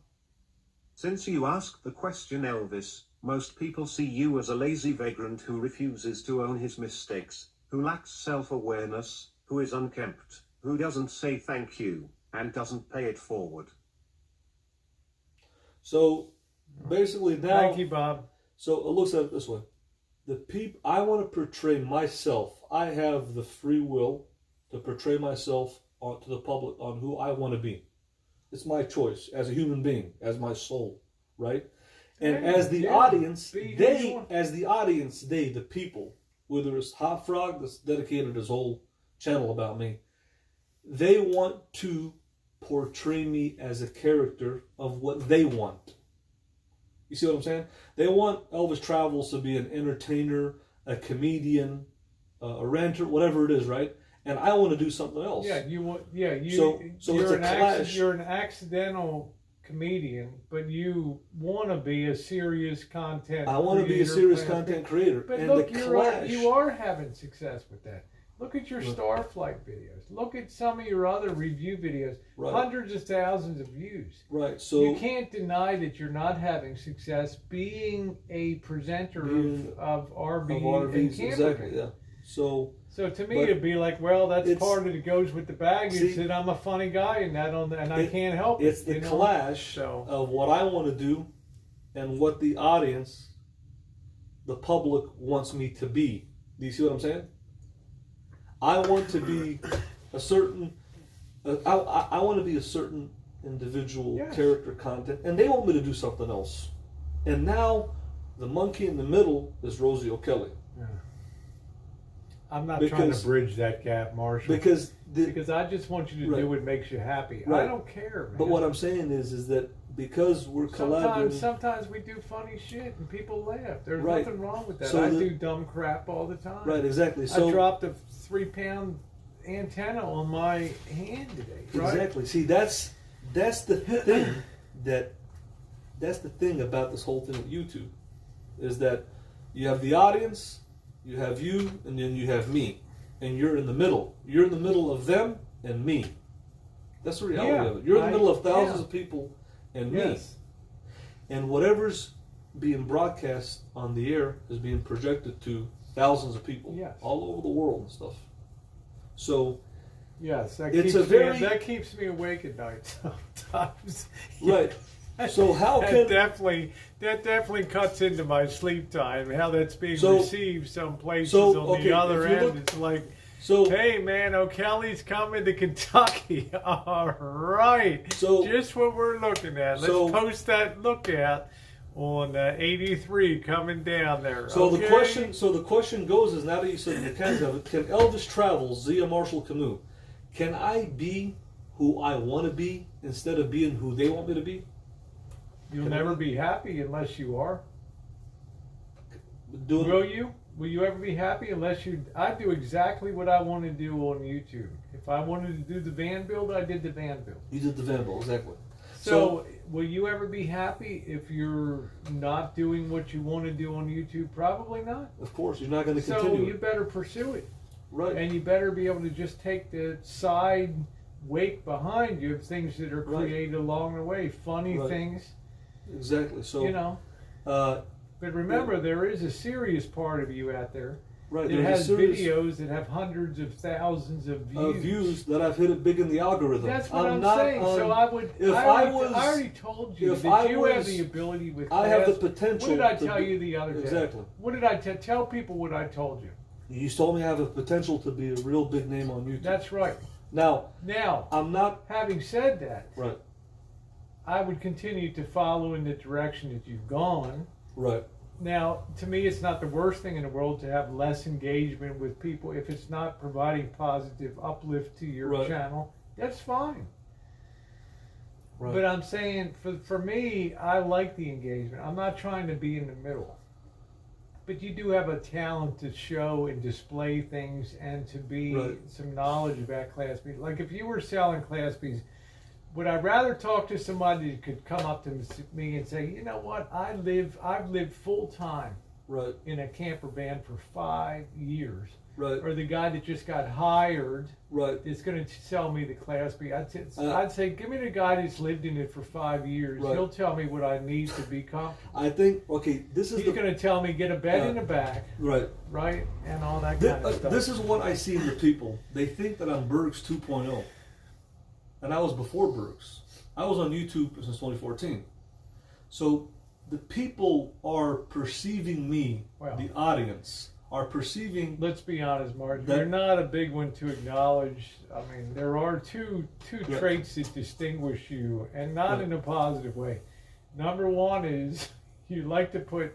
Since you asked the question, Elvis, most people see you as a lazy vagrant who refuses to own his mistakes, who lacks self-awareness, who is unkempt, who doesn't say thank you, and doesn't pay it forward.
So, basically now...
Thank you, Bob.
So, it looks at it this way. I want to portray myself. I have the free will to portray myself to the public on who I want to be. It's my choice as a human being, as my soul, right? And as the audience, the people, whether it's Hot Frog that's dedicated his whole channel about me, they want to portray me as a character of what they want. You see what I'm saying? They want Elvis Travels to be an entertainer, a comedian, a ranter, whatever it is, right? And I want to do something else.
Yeah,
So it's a clash.
You're an accidental comedian, but you want to be a serious content.
I want to be a serious content creator.
But
and
look,
the clash.
you are having success with that. Look at your Starflight videos. Look at some of your other review videos.
Right.
Hundreds of thousands of views.
Right. So
you can't deny that you're not having success being a presenter of RV and camper.
Exactly. Yeah. So
to me, it'd be like, well, that's part of it goes with the baggage that I'm a funny guy and I can't help it.
It's the clash of what I want to do and what the audience, the public, wants me to be. Do you see what I'm saying? I want to be a certain. I want to be a certain individual character content, and they want me to do something else. And now, the monkey in the middle is Rosie O'Kelly.
Yeah. I'm not trying to bridge that gap, Marshall.
Because
I just want you to do what makes you happy.
Right.
I don't care, man.
But what I'm saying is that because we're collaborating...
Sometimes we do funny shit and people laugh. There's
Right.
nothing wrong with that.
So
I do dumb crap all the time.
Right, exactly. So
I dropped a 3-pound antenna on my hand today. Right?
Exactly. See, that's the thing that's the thing about this whole thing with YouTube, is that you have the audience, you have you, and then you have me, and you're in the middle. You're in the middle of them and me. That's the reality of it. You're in the middle of thousands of people and me, and whatever's being broadcast on the air is being projected to thousands of people all over the world and stuff. So
yes, that keeps me awake at night sometimes.
Right. So how
that definitely cuts into my sleep time. How that's being received some places on the other end. It's like
So
Hey man, O'Kelly's coming to Kentucky. All right.
So-
just what we're looking at. Let's
so-
post that lookout on 83 coming down there.
So
okay?
the question goes is, now that you said the kinds of it, can Elvis Travels, Zia Marshall Canoe, can I be who I want to be instead of being who they want me to be?
You'll never be happy unless you are.
Doing
Will you? Will you ever be happy unless you? I do exactly what I want to do on YouTube. If I wanted to do the van build, I did the van build.
You did the Vanderbilt, exactly.
So, will you ever be happy if you're not doing what you want to do on YouTube? Probably not.
Of course, you're not going to
So
continue.
you better pursue it,
Right.
and you better be able to just take the side wake behind you of things that are
Right.
created along the way, funny
Right.
things,
Exactly. So,
you know.
uh,
But remember, there is a serious part of you out there.
right.
It
There's
has
a series
videos that have hundreds of thousands of
of
views.
views that I've hit it big in the algorithm.
That's what I'm
not
saying.
on-
So I would.
if
I
I was-
already told you
if
that
I
you have
was-
the ability with.
I have the
class.
potential.
What did I
to
tell
be-
you the other day?
Exactly.
What did I tell people? What I told you.
You told me I have a potential to be a real big name on YouTube.
That's right.
Now,
Now,
I'm not
having said that,
right.
I would continue to follow in the direction that you've gone.
Right.
Now, to me, it's not the worst thing in the world to have less engagement with people if it's not providing positive uplift to your
Right.
channel. That's fine.
Right.
But I'm saying, for me, I like the engagement. I'm not trying to be in the middle. But you do have a talent to show and display things and to be
Right.
some knowledge about Class B. Like if you were selling Class Bs, would I rather talk to somebody that could come up to me and say, you know what, I've lived full time
Right.
in a camper van for 5 years,
Right.
or the guy that just got hired
Right.
is going to sell me the Class B.
Uh,
I'd say, give me the guy that's lived in it for 5 years.
Right.
He'll tell me what I need to be comfortable.
I think, okay, this is
He's
the
going to tell me get a bed in
Uh,
the back,
right.
right, and all that
This,
kind of stuff.
this is what I see in the people. They think that I'm Bergs 2.0, and I was before Bergs. I was on YouTube since 2014. So the people are perceiving me,
Well.
the audience are perceiving.
Let's be honest, Martin.
That-
You're not a big one to acknowledge. I mean, there are two
Right.
traits that distinguish you, and not
Right.
in a positive way. Number one is you like to put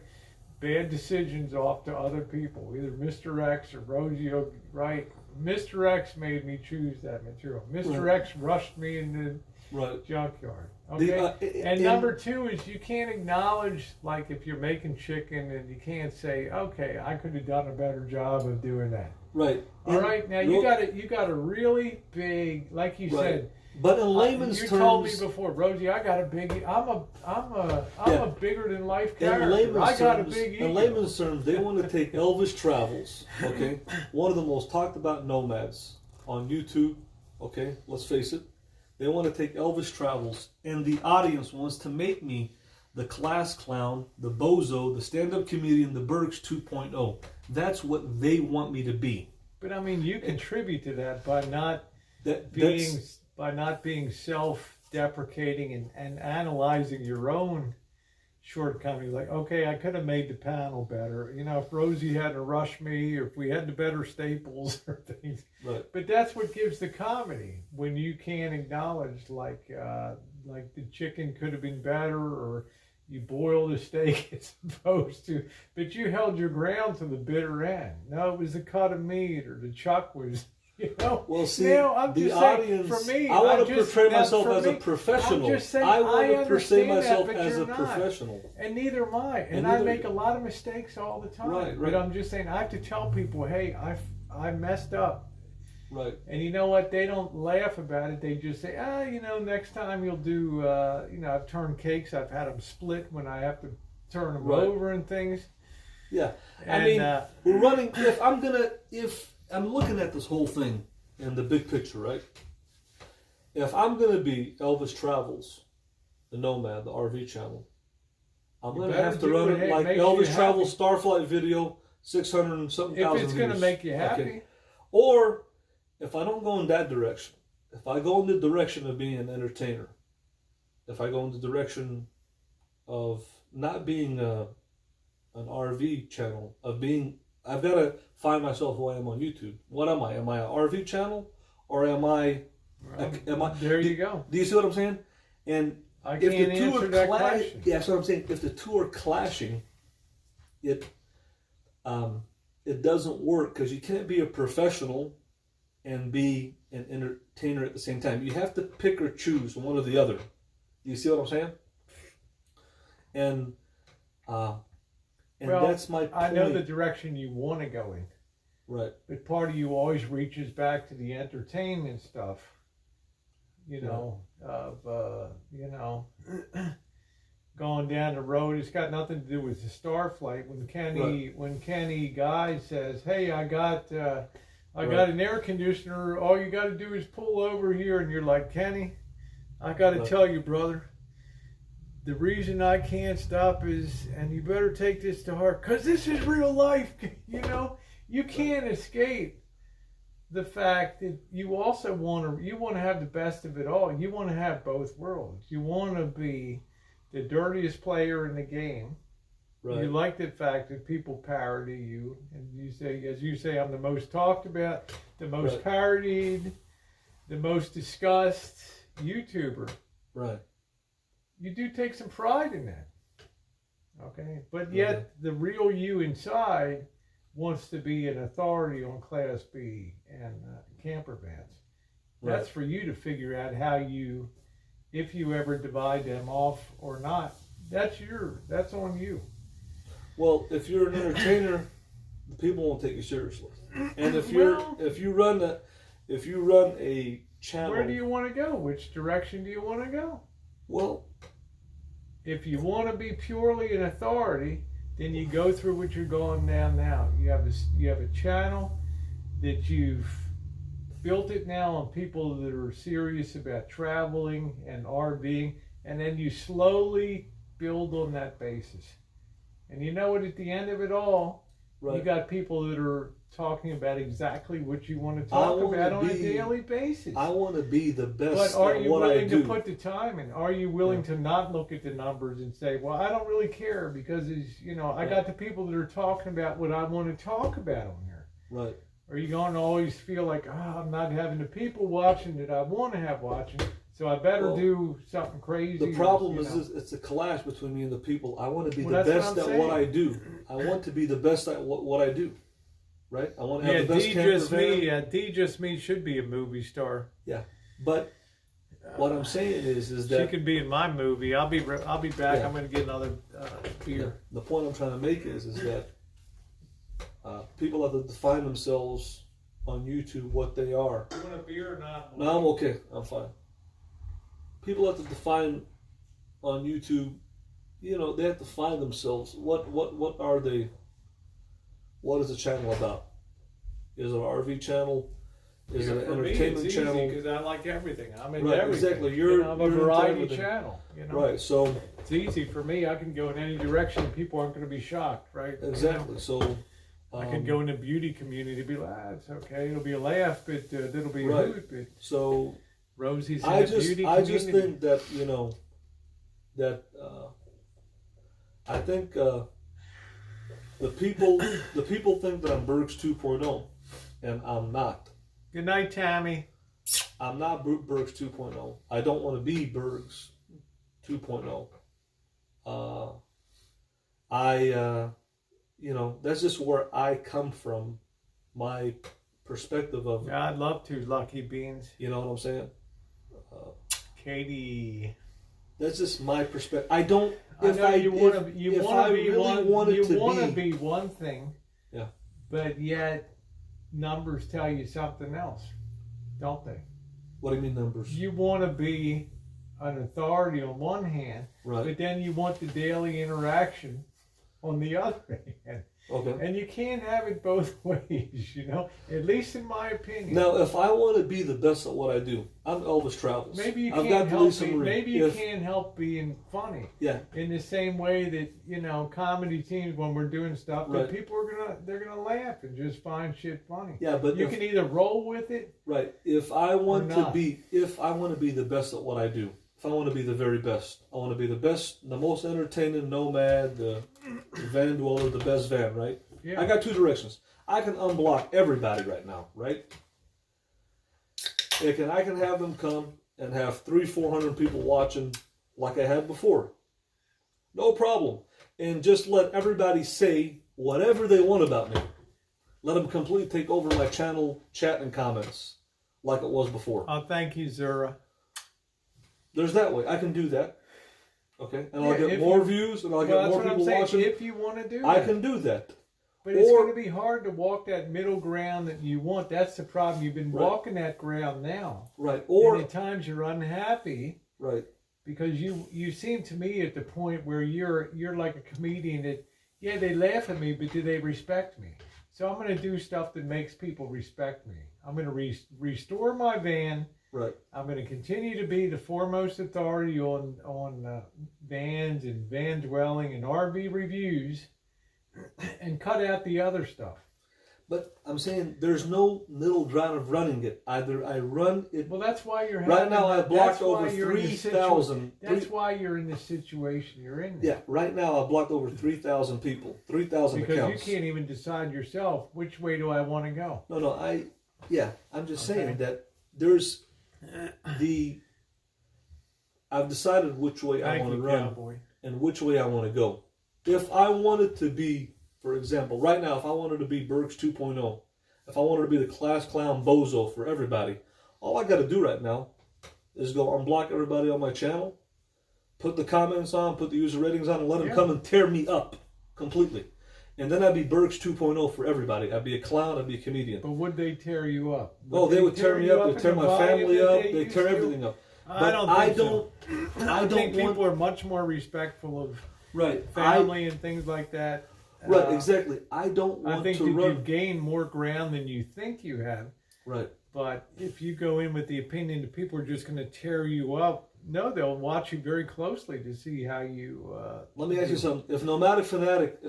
bad decisions off to other people, either Mr. X or Rosie, right? Mr. X made me choose that material. Mr.
Right.
X rushed me into
Right.
junkyard.
The,
Okay. And number two is you can't acknowledge, like if you're making chicken and you can't say, okay, I could have done a better job of doing that.
Right.
All right. Now you got a really big, like you
Right.
said.
But in layman's
you
terms,
told me before, Rosie, I got a big. I'm
Yeah.
a bigger than life
in
character.
layman's
I got
terms,
a big ego.
in layman's terms, they want to take Elvis Travels, okay, one of the most talked about nomads on YouTube. Okay, let's face it, they want to take Elvis Travels, and the audience wants to make me the class clown, the bozo, the stand-up comedian, the Bergs 2.0. That's what they want me to be.
But I mean, you contribute to that by not
That's
being self-deprecating and analyzing your own shortcomings. Like, okay, I could have made the panel better. You know, if Rosie hadn't rushed me, or if we had the better staples or things.
right.
But that's what gives the comedy, when you can't acknowledge, like the chicken could have been better, or you boiled a steak as opposed to, but you held your ground to the bitter end. No, it was the cut of meat, or the chuck was, you know.
Well, see,
Now, I'm
the
just saying,
audience.
for me,
I want
I'm
to
just-
portray
now,
myself
for
as a
me,
professional.
I'm just saying,
I want to portray
understand that,
myself
but
as a
you're not.
professional.
And neither am I. And
And
I
neither-
make a lot of mistakes all the time.
Right,
But
right.
I'm just saying, I have to tell people, hey, I messed up.
Right.
And you know what? They don't laugh about it. They just say, you know, next time you'll do, you know, I've turned cakes. I've had them split when I have to turn them
Right.
over and things.
Yeah.
And,
I mean, we're running. If I'm looking at this whole thing in the big picture, right? If I'm gonna be Elvis Travels, the Nomad, the RV channel, I'm
You
gonna
better
have to
do
run
what
it like
makes you
Elvis
happy.
Travels Starflight video, 600 and something
if
thousand
it's going to
views.
make you happy,
Okay. Or if I don't go in that direction, if I go in the direction of being an entertainer, if I go in the direction of not being an RV channel, of being I've got to find myself who I am on YouTube. What am I? Am I an RV channel, or am I?
There you go.
Do you see what I'm saying? And
I
if
can't
the two
answer
are
that question.
yeah, that's what I'm saying. If the two are clashing, it doesn't work, because you can't be a professional and be an entertainer at the same time. You have to pick or choose one or the other. Do you see what I'm saying? And
Well,
that's my point.
I know the direction you want to go in,
Right.
but part of you always reaches back to the entertainment stuff. You know, going down the road. It's got nothing to do with the Starflight. When Kenny Guy says, "Hey, I got an air conditioner. All you got to do is pull over here," and you're like, "Kenny, I got to tell you, brother. The reason I can't stop is, and you better take this to heart, because this is real life." You know, you can't escape the fact that you also want to have the best of it all. You want to have both worlds. You want to be the dirtiest player in the game.
Right.
You like the fact that people parody you, and you say, as you say, I'm the most talked about, the most parodied, the most discussed YouTuber.
Right.
You do take some pride in that. Okay? But yet, the real you inside wants to be an authority on Class B and camper vans. That's for you to figure out how you, if you ever divide them off or not. That's on you.
Well, if you're an entertainer, the people won't take you seriously. And if you run a channel,
where do you want to go? Which direction do you want to go?
Well,
if you want to be purely an authority, then you go through what you're going down now. You have a channel that you've built it now on people that are serious about traveling and RVing, and then you slowly build on that basis. And you know what? At the end of it all, you got people that are talking about exactly what you want to talk about on a daily basis.
I want to be the best
but are
at
you
what I
willing
do.
to put the time in? Are you willing to not look at the numbers and say, well, I don't really care, because I got the people that are talking about what I want to talk about on here.
Right.
Are you going to always feel like, I'm not having the people watching that I want to have watching, so I better do something crazy?
The problem is it's a clash between me and the people. I want to be the
that's
best
what I'm
at what
saying.
I do. I want to be the best at what I do. Right? I want to have the best
D
camper
Just
van.
Me. D Just Me should be a movie star.
Yeah, but what I'm saying is that
she could be in my movie. I'll be back.
Yeah.
I'm going to get another beer.
the point I'm trying to make is that people have to define themselves on YouTube what they are.
You want a beer or not?
No, I'm okay. I'm fine. People have to define on YouTube. They have to find themselves. What are they? What is the channel about? Is it an RV channel? Is it an entertainment channel?
Because I like everything. I'm into
Right,
everything.
exactly. You're
I'm a
into
variety
everything.
channel.
Right. So
it's easy for me. I can go in any direction. People aren't going to be shocked, right?
exactly. So
I can go in the beauty community and be like, it's okay. It'll be a laugh, but it'll be a
Right.
hoot. But
So
Rosie's in
I
the beauty
I
community.
just think that I think the people think that I'm Bergs 2.0, and I'm not.
Good night, Tammy.
I'm not Bergs 2.0. I don't want to be Bergs 2.0. That's just where I come from, my perspective of.
Yeah, I'd love to. Lucky Beans.
You know what I'm saying?
Katie.
That's just my perspective. I don't.
I know you want to be
be
one thing.
Yeah.
But yet, numbers tell you something else, don't they?
What do you mean numbers?
You want to be an authority on one hand,
Right.
but then you want the daily interaction on the other hand.
Okay.
And you can't have it both ways, at least in my opinion.
Now, if I want to be the best at what I do, I'm Elvis Travels.
Maybe you
I've
can't
got
help
Lisa
being,
Marie.
maybe you can't help being funny.
Yeah.
In the same way that comedy teams, when we're doing stuff,
Right.
that people are gonna laugh and just find shit funny.
Yeah, but
you can either roll with it.
Right. If I want
Or
to
not.
be the best at what I do, if I want to be the very best, I want to be the best, the most entertaining nomad, the van dweller, the best van, right?
Yeah.
I got two directions. I can unblock everybody right now, right? I can have them come and have 300-400 people watching like I had before. No problem. And just let everybody say whatever they want about me. Let them completely take over my channel, chat, and comments like it was before.
Oh, thank you, Zura.
There's that way. I can do that. Okay? And I'll
Yeah,
get
if
more
you-
views and I'll
Well,
get
that's
more
what I'm
people
saying.
watching.
If you want to do
I
that.
can do that.
But it's
Or-
going to be hard to walk that middle ground that you want. That's the problem. You've been
Right.
walking that ground now.
Right.
And
Or,
at times you're unhappy
right.
because you seem to me at the point where you're like a comedian that, yeah, they laugh at me, but do they respect me? So I'm going to do stuff that makes people respect me. I'm going to restore my van.
Right.
I'm going to continue to be the foremost authority on vans and van dwelling and RV reviews, and cut out the other stuff.
But I'm saying there's no middle ground of running it. Either I run it.
Well, that's why you're
Right now, I blocked
that's why
over
you're in the
3,000.
That's why you're in the situation you're in.
Yeah, right now I blocked over 3,000 people, 3,000
Because
accounts.
you can't even decide yourself which way do I want to go.
No, I'm just saying
Okay.
that there's I've decided which way I
Thank
want to
you,
run
cowboy.
and which way I want to go. If I wanted to be, for example, right now, if I wanted to be Bergs 2.0, if I wanted to be the class clown bozo for everybody, all I got to do right now is go unblock everybody on my channel, put the comments on, put the user ratings on, and let them
Yeah.
come and tear me up completely. And then I'd be Bergs 2.0 for everybody. I'd be a clown, I'd be a comedian.
But would they tear you up?
Oh, they would tear me
you
up, they'd
in
tear
the
my
volume
family
that
up,
they
they'd
used
tear
to?
everything up.
I
But
don't think
I
so.
don't,
I think
want,
people are much more respectful of
right,
family and things like that.
right, exactly. I don't
I
want
think
to
that
run.
you've gained more ground than you think you have.
Right.
But if you go in with the opinion that people are just going to tear you up, no, they'll watch you very closely to see how you.
Let me ask you something. If Nomadic Fanatic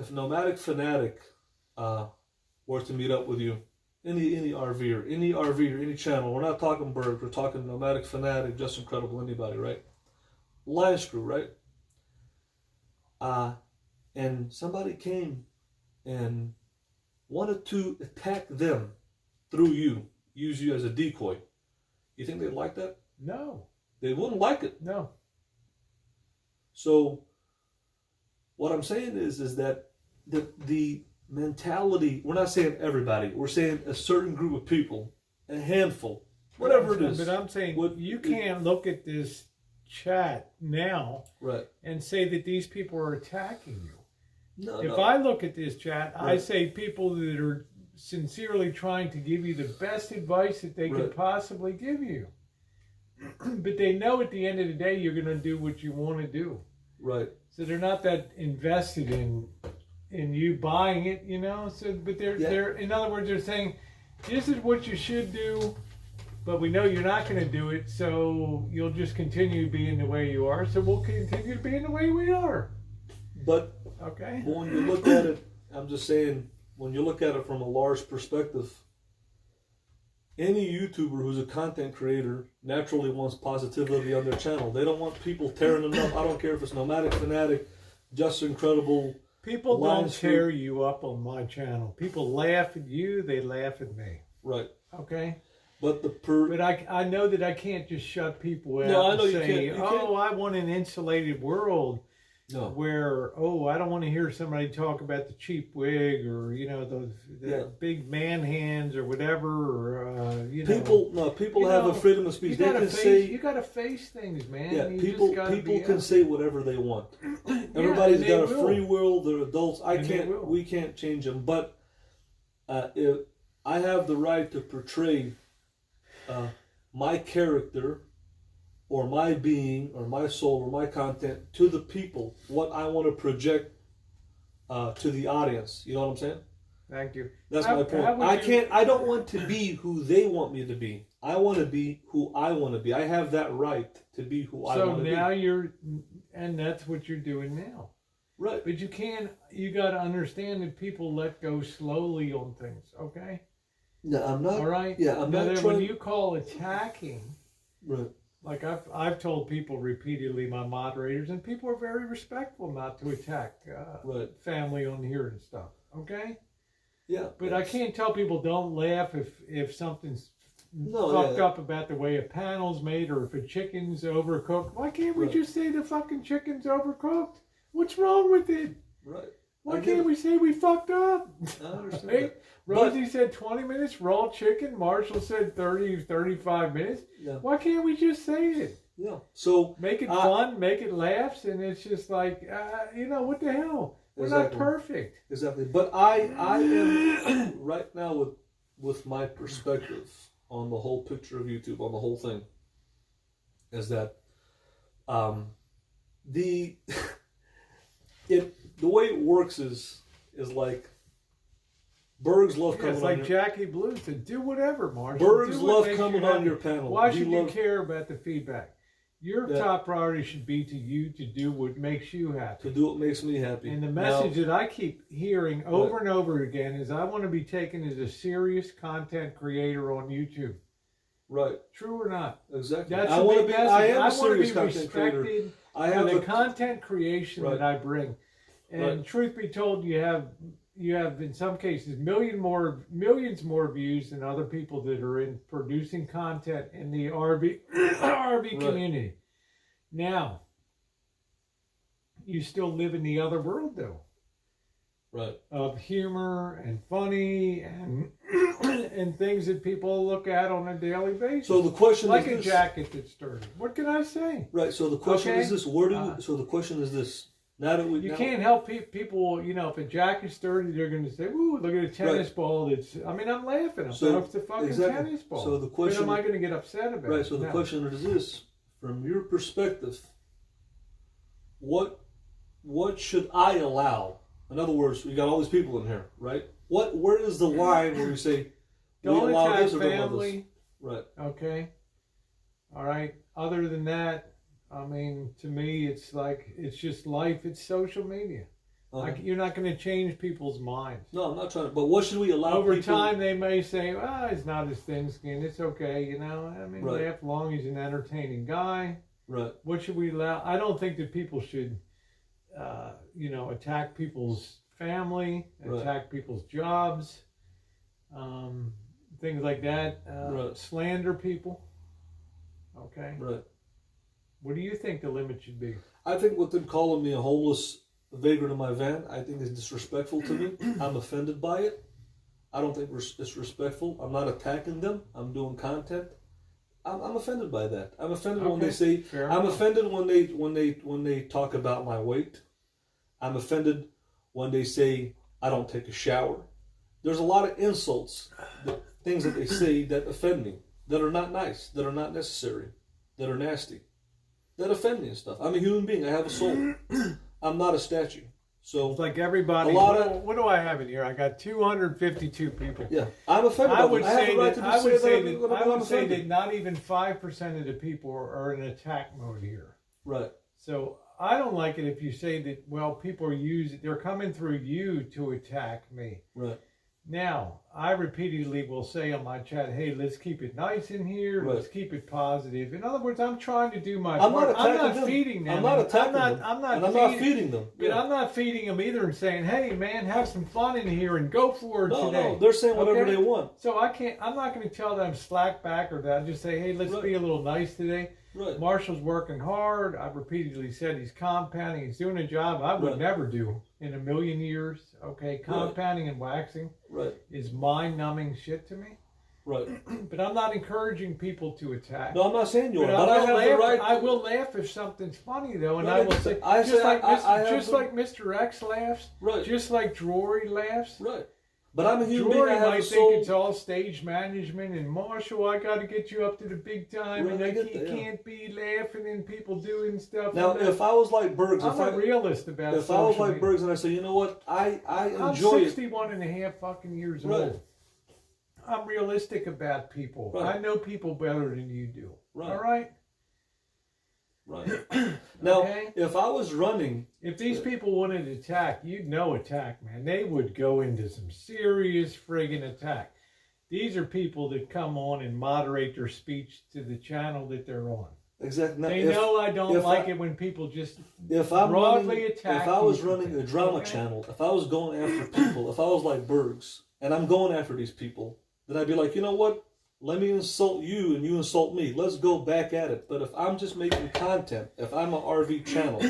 were to meet up with you, any RVer, any channel, we're not talking Berg, we're talking Nomadic Fanatic, Just Incredible, anybody, right? Lion Screw, right? And somebody came and wanted to attack them through you, use you as a decoy. You think they'd like that?
No,
They wouldn't like it.
no.
So what I'm saying is that the mentality, we're not saying everybody, we're saying a certain group of people, a handful, whatever it is.
But I'm saying
What-
you can't look at this chat now
Right.
and say that these people are attacking you.
No,
If
no.
I look at this chat, I
Right.
say people that are sincerely trying to give you the best advice that they could
Right.
possibly give you. But they know at the end of the day you're going to do what you want to do.
Right.
So they're not that invested in you buying it, you know. So, but they're in other words, they're saying this is what you should do, but we know you're not going to do it, so you'll just continue being the way you are. So we'll continue to be in the way we are.
But
Okay.
when you look at it, I'm just saying, when you look at it from a large perspective, any YouTuber who's a content creator naturally wants positivity on their channel. They don't want people tearing them up. I don't care if it's Nomadic Fanatic, Just Incredible.
People
Lion
don't
Screw.
tear you up on my channel. People laugh at you, they laugh at me.
Right.
Okay?
But
But I know that I can't just shut people out
No, I
and
know you
say,
can't. You can't.
oh, I want an insulated world
No.
where, oh, I don't want to hear somebody talk about the cheap wig or, you know, the
Yeah.
big man hands or whatever. Or, you know.
People
You
have
know,
a freedom of
You
speech. They
gotta
can
face,
say,
you got to face things, man.
yeah,
You
people
just gotta
people
be
can
out.
say whatever they want.
Yeah,
Everybody's
and
got a
they will.
free will. They're adults.
And they will.
We can't change them. But if I have the right to portray my character or my being or my soul or my content to the people, what I want to project to the audience. You know what I'm saying?
Thank you.
That's
How-
my point.
how would you-
I don't want to be who they want me to be. I want to be who I want to be. I have that right to be who I
So
want to
now
be.
and that's what you're doing now.
Right.
But you got to understand that people let go slowly on things, okay?
No, I'm not.
All right?
Yeah, I'm
Now,
not
then
trying.
when you call attacking,
Right.
like I've told people repeatedly, my moderators, and people are very respectful not to attack
Right.
family on here and stuff, okay?
Yeah,
But I can't tell people don't laugh if something's fucked up about the way a panel's made or if a chicken's overcooked. Why can't we just say the fucking chicken's overcooked? What's wrong with it?
Right.
Why can't we say we fucked up?
I understand.
Right?
that.
Rosie said 20 minutes raw chicken. Marshall said 30, 35 minutes.
Yeah.
Why can't we just say it?
Yeah. So
Make it fun, make it laughs, and it's just like, what the hell? We're not perfect.
Exactly. But I am right now with my perspective on the whole picture of YouTube, on the whole thing, is that the way it works is like Bergs love coming
It's
on
like Jackie Blue said, do whatever, Marshall.
Bergs
Do what
love
makes
coming
you
on
happy.
your panel.
Why
He
should you
loves-
care about the feedback? Your top priority should be to you to do what makes you happy.
to do what makes me happy.
And the message that I keep hearing over and over again is I want to be taken as a serious content creator on YouTube.
Right.
True or not?
Exactly.
That's
I
the
want to
big
be.
message.
I am
I
a
want to
serious
be
content creator.
respected
I
for
have
the
a
content creation that I bring. And truth be told, you have in some cases millions more views than other people that are in producing content in the RV community. Now, you still live in the other world though.
Right.
Of humor and funny and and things that people look at on a daily basis.
So the question
like
is
a
this.
jacket that's dirty. What can I say?
Right. So the question
Okay.
is this: Where do you? So the question is this: Now that we
You can't help people. If a jacket's dirty, they're going to say, "Ooh, look at a tennis ball." That's. I mean, I'm laughing. I'm
So,
it's a fucking
exactly.
tennis ball.
So the question-
But am I going to get upset about it?
Right. So the
No.
question is this: From your perspective, what should I allow? In other words, we got all these people in here, right? Where is the line where we say we
Don't
allow
attack
this or don't allow this?
family.
Right.
Okay. All right. Other than that, I mean, to me, it's like it's just life. It's social media.
Okay.
You're not going to change people's minds.
No, I'm not trying to. But what should we allow?
Over
people,
time, they may say, "It's not as thin-skinned. It's okay." I mean,
Right.
laugh long. He's an entertaining guy.
Right.
What should we allow? I don't think that people should, attack people's family,
Right.
attack people's jobs, things like that.
Right.
Slander people. Okay.
Right.
What do you think the limit should be?
I think what them calling me a homeless vagrant in my van, I think is disrespectful to me. I'm offended by it. I don't think it's respectful. I'm not attacking them. I'm doing content. I'm offended by that. I'm offended when they say.
Fair
I'm
enough.
offended when they talk about my weight. I'm offended when they say I don't take a shower. There's a lot of insults, things that they say that offend me, that are not nice, that are not necessary, that are nasty, that offend me and stuff. I'm a human being. I have a soul. I'm not a statue. So
It's like everybody.
A lot of-
what do I have in here? I got 252 people.
yeah, I'm offended.
I would
by them. I have
say
a right
that
to
I
just
would say
I'm
that I would say
offended.
that not even 5% of the people are in attack mode here.
Right.
So I don't like it if you say that. Well, people are they're coming through you to attack me.
Right.
Now, I repeatedly will say on my chat, "Hey, let's keep it nice in here.
Right.
Let's keep it positive." In other words, I'm trying to do my
I'm
part.
not
I'm
attacking
not
them.
feeding them.
I'm not attacking them.
I'm not
and I'm
feeding,
not feeding them.
But I'm not feeding them either and saying, "Hey, man, have some fun in here and go for it
No,
today."
no, they're saying whatever
Okay?
they want.
So I'm not going to tell them slack back or that. I just say, "Hey, let's
Right.
be a little nice today."
Right.
Marshall's working hard. I've repeatedly said he's compounding. He's doing a job I would
Right.
never do in a million years. Okay, compounding and waxing
Right.
is mind-numbing shit to me.
Right.
But I'm not encouraging people to attack.
No, I'm not saying you are,
But
but I have
laugh,
the right.
I will laugh if something's funny though, and
Right.
I will say,
I
just
say
like
I have
just
the-
like Mr. X laughs,
Right.
just like Drury laughs.
Right. But I'm a human being.
Drury
I have a
might
soul.
think it's all stage management, and Marshall, I got to get you up to the big time,
Right,
and
I get
you
that, yeah.
can't be laughing and people doing stuff.
Now,
I'm
if I was like Bergs,
I'm a realist about
if I was
social
like
media.
Bergs and I say, you know what, I
I'm
enjoy it.
61 and a half fucking years
Right.
old. I'm realistic about people.
Right.
I know people better than you do.
Right.
All right?
Right. Now,
Okay.
if I was running,
If these people wanted to attack, you'd know attack, man. They would go into some serious friggin' attack. These are people that come on and moderate their speech to the channel that they're on.
exactly.
They know I don't
if
like
I-
it when people just
If I'm
broadly
running,
attack
if I was
people.
running a drama
Okay.
channel, if I was going after people, if I was like Bergs, and I'm going after these people, then I'd be like, you know what? Let me insult you and you insult me. Let's go back at it. But if I'm just making content, if I'm an RV channel,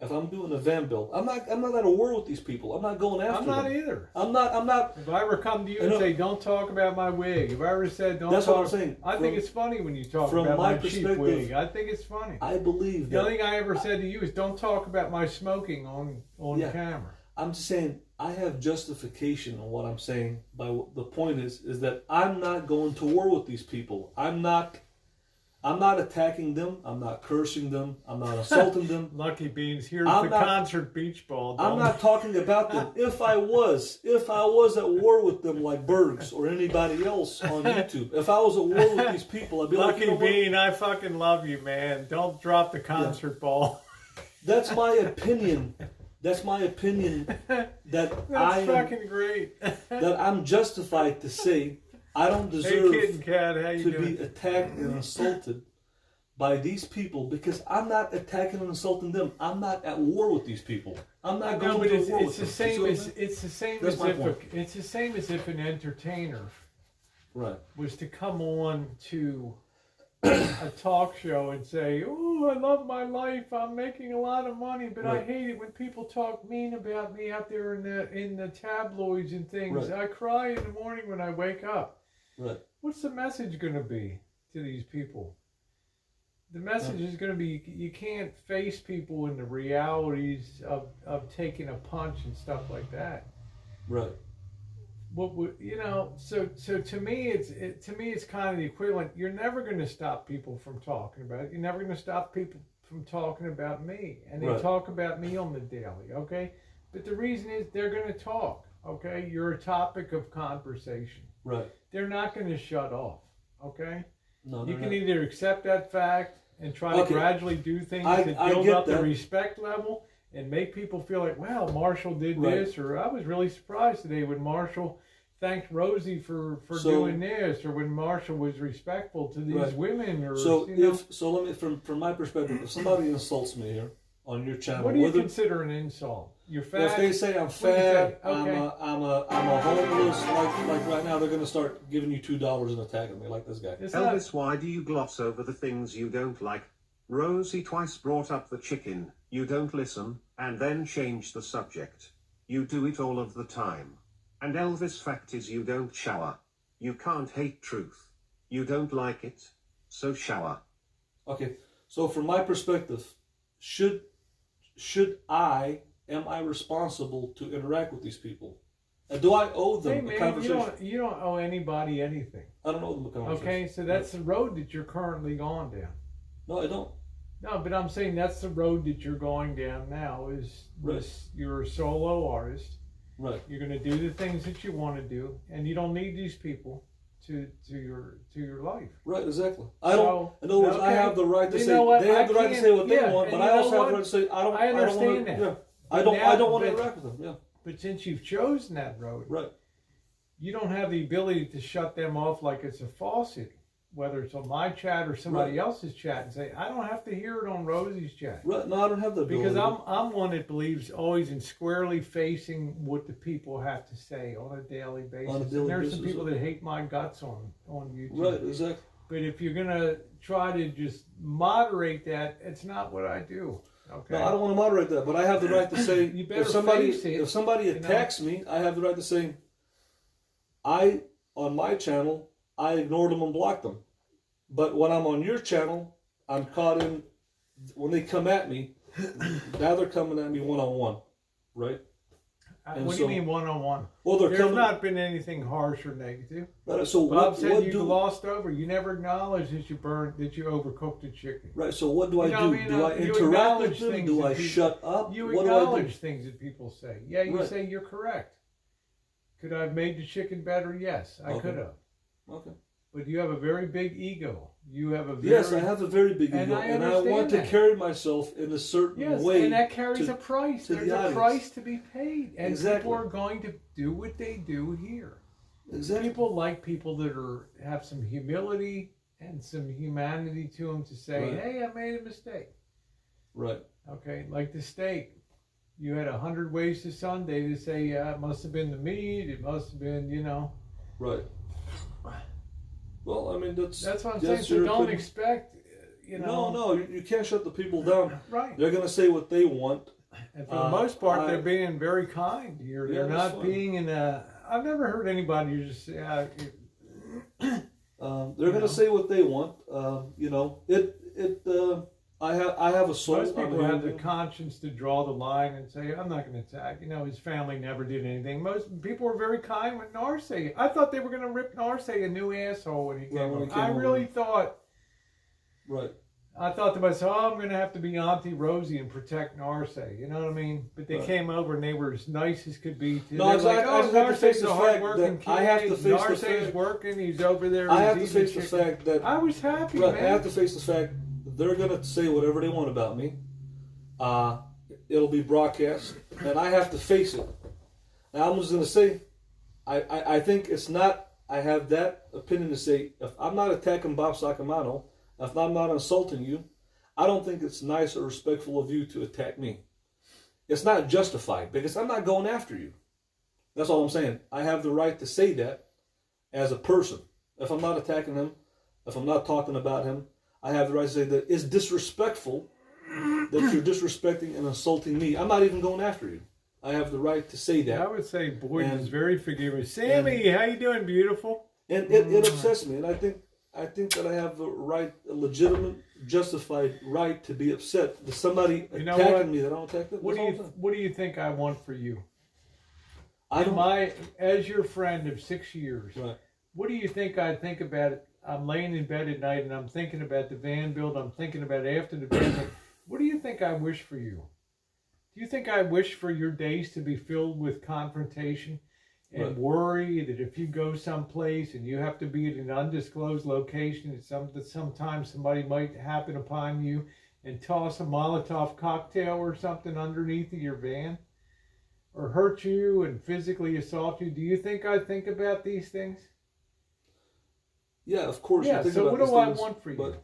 if I'm doing a van build, I'm not at a war with these people. I'm not going after
I'm
them.
not either.
I'm not.
If I ever come to you and say, don't talk about my wig, if I ever said, don't
That's
talk,
what I'm saying.
I think it's funny when you talk
from
about
my
my cheap
perspective,
wig. I think it's funny.
I believe
The
that.
only thing I ever said to you is, don't talk about my smoking on
Yeah.
camera.
I'm just saying I have justification on what I'm saying. The point is that I'm not going to war with these people. I'm not attacking them. I'm not cursing them. I'm not insulting them.
Lucky Beans, here's
I'm
the
not-
concert beach ball.
I'm not talking about them. If I was at war with them like Bergs or anybody else on YouTube, if I was at war with these people, I'd be like,
Lucky
you know what?
Bean, I fucking love you, man. Don't drop the concert ball.
That's my opinion. That's my opinion. That
That's
I am,
fucking great.
that I'm justified to say I don't
Hey,
deserve
Kid and Cat, how you
to
doing?
be attacked and insulted by these people because I'm not attacking and insulting them. I'm not at war with these people. I'm not
No,
going
but
to
it's,
war
it's
with
the
them.
same
You
as
see what I'm
it's the same
That's
as
my
if
point.
it's the same as if an entertainer
saying? Right.
was to come on to a talk show and say, "Oh, I love my life. I'm making a lot of money, but I
Right.
hate it when people talk mean about me out there in the tabloids and things.
Right.
I cry in the morning when I wake up."
Right.
What's the message going to be to these people? The message is going to be, you can't face people in the realities of taking a punch and stuff like that.
Right.
What would so to me it's kind of the equivalent. You're never going to stop people from talking about it. You're never going to stop people from talking about me, and they
Right.
talk about me on the daily, okay? But the reason is they're going to talk, okay? You're a topic of conversation.
Right.
They're not going to shut off, okay?
No,
You
they're
can
not.
either accept that fact and try to
Okay.
gradually do things
I
that build
get
up the
that.
respect level and make people feel like, wow, Marshall did
Right.
this, or I was really surprised today when Marshall thanked Rosie for
So-
doing this, or when Marshall was respectful to these
Right.
women, or
So
you know.
let me from my perspective, if somebody insults me here on your channel,
What do you
whether
consider an insult? You're
if
fat.
they say I'm
What do you say?
fat,
Okay.
I'm a homeless, like right now they're gonna start giving you $2 and attacking me like this guy.
It's not,
Elvis, why do you gloss over the things you don't like? Rosie twice brought up the chicken, you don't listen, and then change the subject. You do it all of the time. And Elvis, fact is you don't shower. You can't hate truth. You don't like it, so shower.
Okay, so from my perspective, am I responsible to interact with these people? And do I owe them
hey
a
man,
conversation?
you don't owe anybody anything.
I don't owe them a conversation.
Okay, so that's the road that you're currently going down.
No, I don't.
No, but I'm saying that's the road that you're going down now. Is
Right.
you're a solo artist.
Right.
You're going to do the things that you want to do, and you don't need these people to your life.
Right, exactly. I don't.
So,
In other words, I
okay.
have the right to
You
say.
know what?
They have
I
the right to
can't-
say what they
yeah,
want, but
and
I
you know
also have
what?
the right to say I don't.
I
don't
understand
want
that.
to. Yeah.
But
I don't.
now-
I don't want to
but-
interact with them. Yeah.
But since you've chosen that road,
Right.
you don't have the ability to shut them off like it's a faucet, whether it's on my chat or somebody else's chat, and say, I don't have to hear it on Rosie's chat.
Right. No, I don't have the ability.
Because I'm one that believes always in squarely facing what the people have to say on a daily basis.
On a daily
and there's
basis,
some people
okay.
that hate my guts on YouTube.
Right. Exactly.
But if you're gonna try to just moderate that, it's not what I do. Okay.
No, I don't want to moderate that, but I have the right to say
You better
if somebody
face it,
if somebody
you know.
attacks me, I have the right to say on my channel I ignored them and blocked them. But when I'm on your channel, I'm caught in when they come at me. Now they're coming at me one on one, right? and
What do
so-
you mean one-on-one?
Well, they're
There's
coming.
not been anything harsh or negative.
Right, so
Bob
what?
said
What
you
do?
glossed over. You never acknowledged that you overcooked the chicken.
Right. So what do I
You know,
do?
you
Do
know,
I
you
interact with
acknowledge
them?
things
Do
that
I
people-
shut up?
You
What do I do?
acknowledge things that people say. Yeah, you
Right.
say you're correct. Could I have made the chicken better? Yes, I
Okay.
could have.
Okay.
But you have a very big ego. You have a very
Yes, I have a very big
And
ego,
I
and I
understand
want to
that.
carry myself in a certain
Yes,
way.
and that carries
to-
a price.
to the
There's a
audience.
price to be paid, and
Exactly.
people are going to do what they do here.
Exactly.
People like people that have some humility and some humanity to them to say,
Right.
"Hey, I made a mistake."
Right.
Okay, like the steak. You had 100 ways to Sunday to say, yeah, it must have been the meat. It must have been, you know.
Right. Well, I mean, that's
what I'm saying. So
your
don't
opinion.
expect, you know.
No, you can't shut the people down.
Right.
They're going to say what they want.
And for the most part, they're
I-
being very kind. They're
Yeah, that's
not
fine.
being in a. I've never heard anybody just say,
They're going to say what they want. You know, I have a soul.
most
I'm a
people have
human
the
being.
conscience to draw the line and say, I'm not going to attack. You know, his family never did anything. Most people were very kind with Narce. I thought they were going to rip Narce a new asshole when he came
when he
over.
came
I
over.
really thought.
Right.
I thought to myself, oh, I'm going to have to be Auntie Rosie and protect Narce. You know what I mean? But they
Right.
came over and they were as nice as could be.
No,
They're
exactly. I just have to
Narce's
face the
a
fact
hardworking
that I have to
kid.
face the
Narce's
fact-
working. He's over there.
I have to
he's eating
face the
chicken.
fact that
I was happy,
right,
man.
I have to face the fact that they're going to say whatever they want about me. It'll be broadcast, and I have to face it. Now, I'm just going to say, I think it's not. I have that opinion to say, if I'm not attacking Bob Sacamano, if I'm not insulting you, I don't think it's nice or respectful of you to attack me. It's not justified because I'm not going after you. That's all I'm saying. I have the right to say that as a person. If I'm not attacking him, if I'm not talking about him, I have the right to say that it's disrespectful that you're disrespecting and insulting me. I'm not even going after you. I have the right to say that.
I would say Boyd
And-
is very forgiving. Sammy, how you doing, beautiful?
And it upsets me, and I think that I have a right, a legitimate, justified right to be upset that somebody
You know
attacking
what?
me that I don't attack them.
What
That's all I'm
do
saying.
you think I want for you?
I don't.
As your friend of 6 years,
Right.
what do you think I think about it? I'm laying in bed at night and I'm thinking about the van build. I'm thinking about after the van build. What do you think I wish for you? Do you think I wish for your days to be filled with confrontation and
Right.
worry that if you go someplace and you have to be at an undisclosed location, that sometimes somebody might happen upon you and toss a Molotov cocktail or something underneath of your van? Or hurt you and physically assault you? Do you think I think about these things?
Yeah, of course.
Yeah,
you think
so
about
what do
these
I
things,
want for you?
but-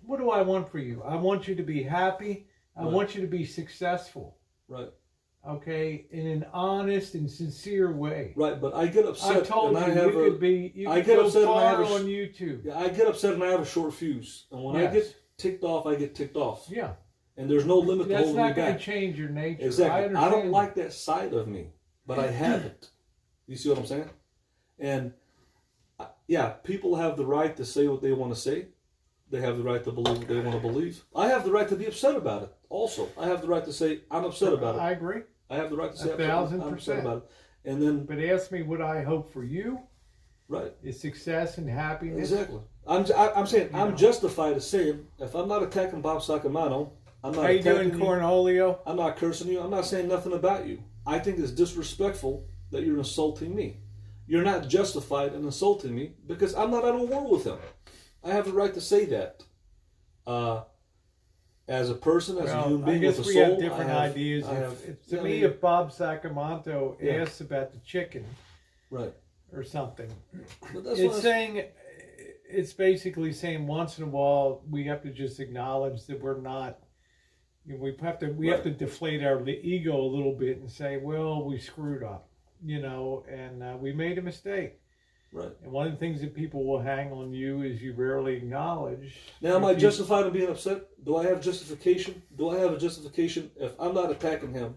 What do I want for you? I want you to be happy. I
Right.
want you to be successful.
Right.
Okay? In an honest and sincere way.
Right, but I get upset.
I told
and
you
I have
you could be you
I
could
get
go
upset and I have
far
a
on YouTube.
Yeah, I get upset and I have a short fuse, and when I
Yes.
get ticked off, I get ticked off,
Yeah.
and there's no limit to
That's
holding me
not going to
back.
change your nature.
Exactly. I
understand.
don't like that side of me, but I have it. You see what I'm saying? And yeah, people have the right to say what they want to say. They have the right to believe what they want to believe. I have the right to be upset about it. Also, I have the right to say I'm upset about it.
I agree.
I have the right to say
1,000%.
I'm upset about it. And then
But ask me what I hope for you
right,
is success and happiness.
exactly. I'm saying
You
I'm
know.
justified to saying if I'm not attacking Bob Sacamano, I'm not
How you
attacking
doing,
you.
Cornholio?
I'm not cursing you. I'm not saying nothing about you. I think it's disrespectful that you're insulting me. You're not justified in insulting me because I'm not at a war with him. I have the right to say that. As a person, as a human
I
being
guess
with a
we
soul,
have different ideas.
I have,
To
yeah, I
me,
mean,
if Bob Sacramento
Yeah.
asks about the chicken
right.
or something,
But that's
it's
what
saying, it's basically saying once in a while we have to just acknowledge that we're not. You know, we have to deflate our ego a little bit and say, well, we screwed up, you know, and we made a mistake.
right.
And one of the things that people will hang on you is you rarely acknowledge.
Now, am
if
I
you-
justified in being upset? Do I have justification? Do I have a justification if I'm not attacking him?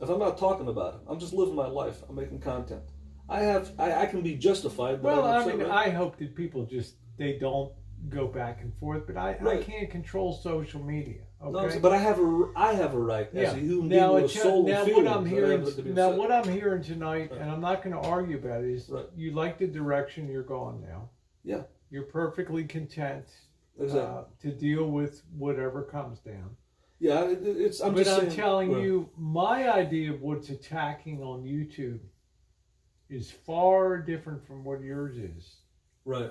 If I'm not talking about him, I'm just living my life. I'm making content. I can be justified. That
Well,
I'm
I
upset,
mean,
right?
I hope that people they don't go back and forth, but I
Right.
can't control social media.
No,
Okay.
but I have a right as a human being
Now,
with a soul
now
and
what
feelings.
I'm
that I
hearing,
have to be
now
upset.
what I'm hearing tonight, and I'm not going to argue about it, is
Right.
you like the direction you're going now.
Yeah.
You're perfectly content
Exactly.
to deal with whatever comes down.
Yeah, it's. I'm
But
just
I'm
saying,
telling
right.
you, my idea of what's attacking on YouTube is far different from what yours is.
Right.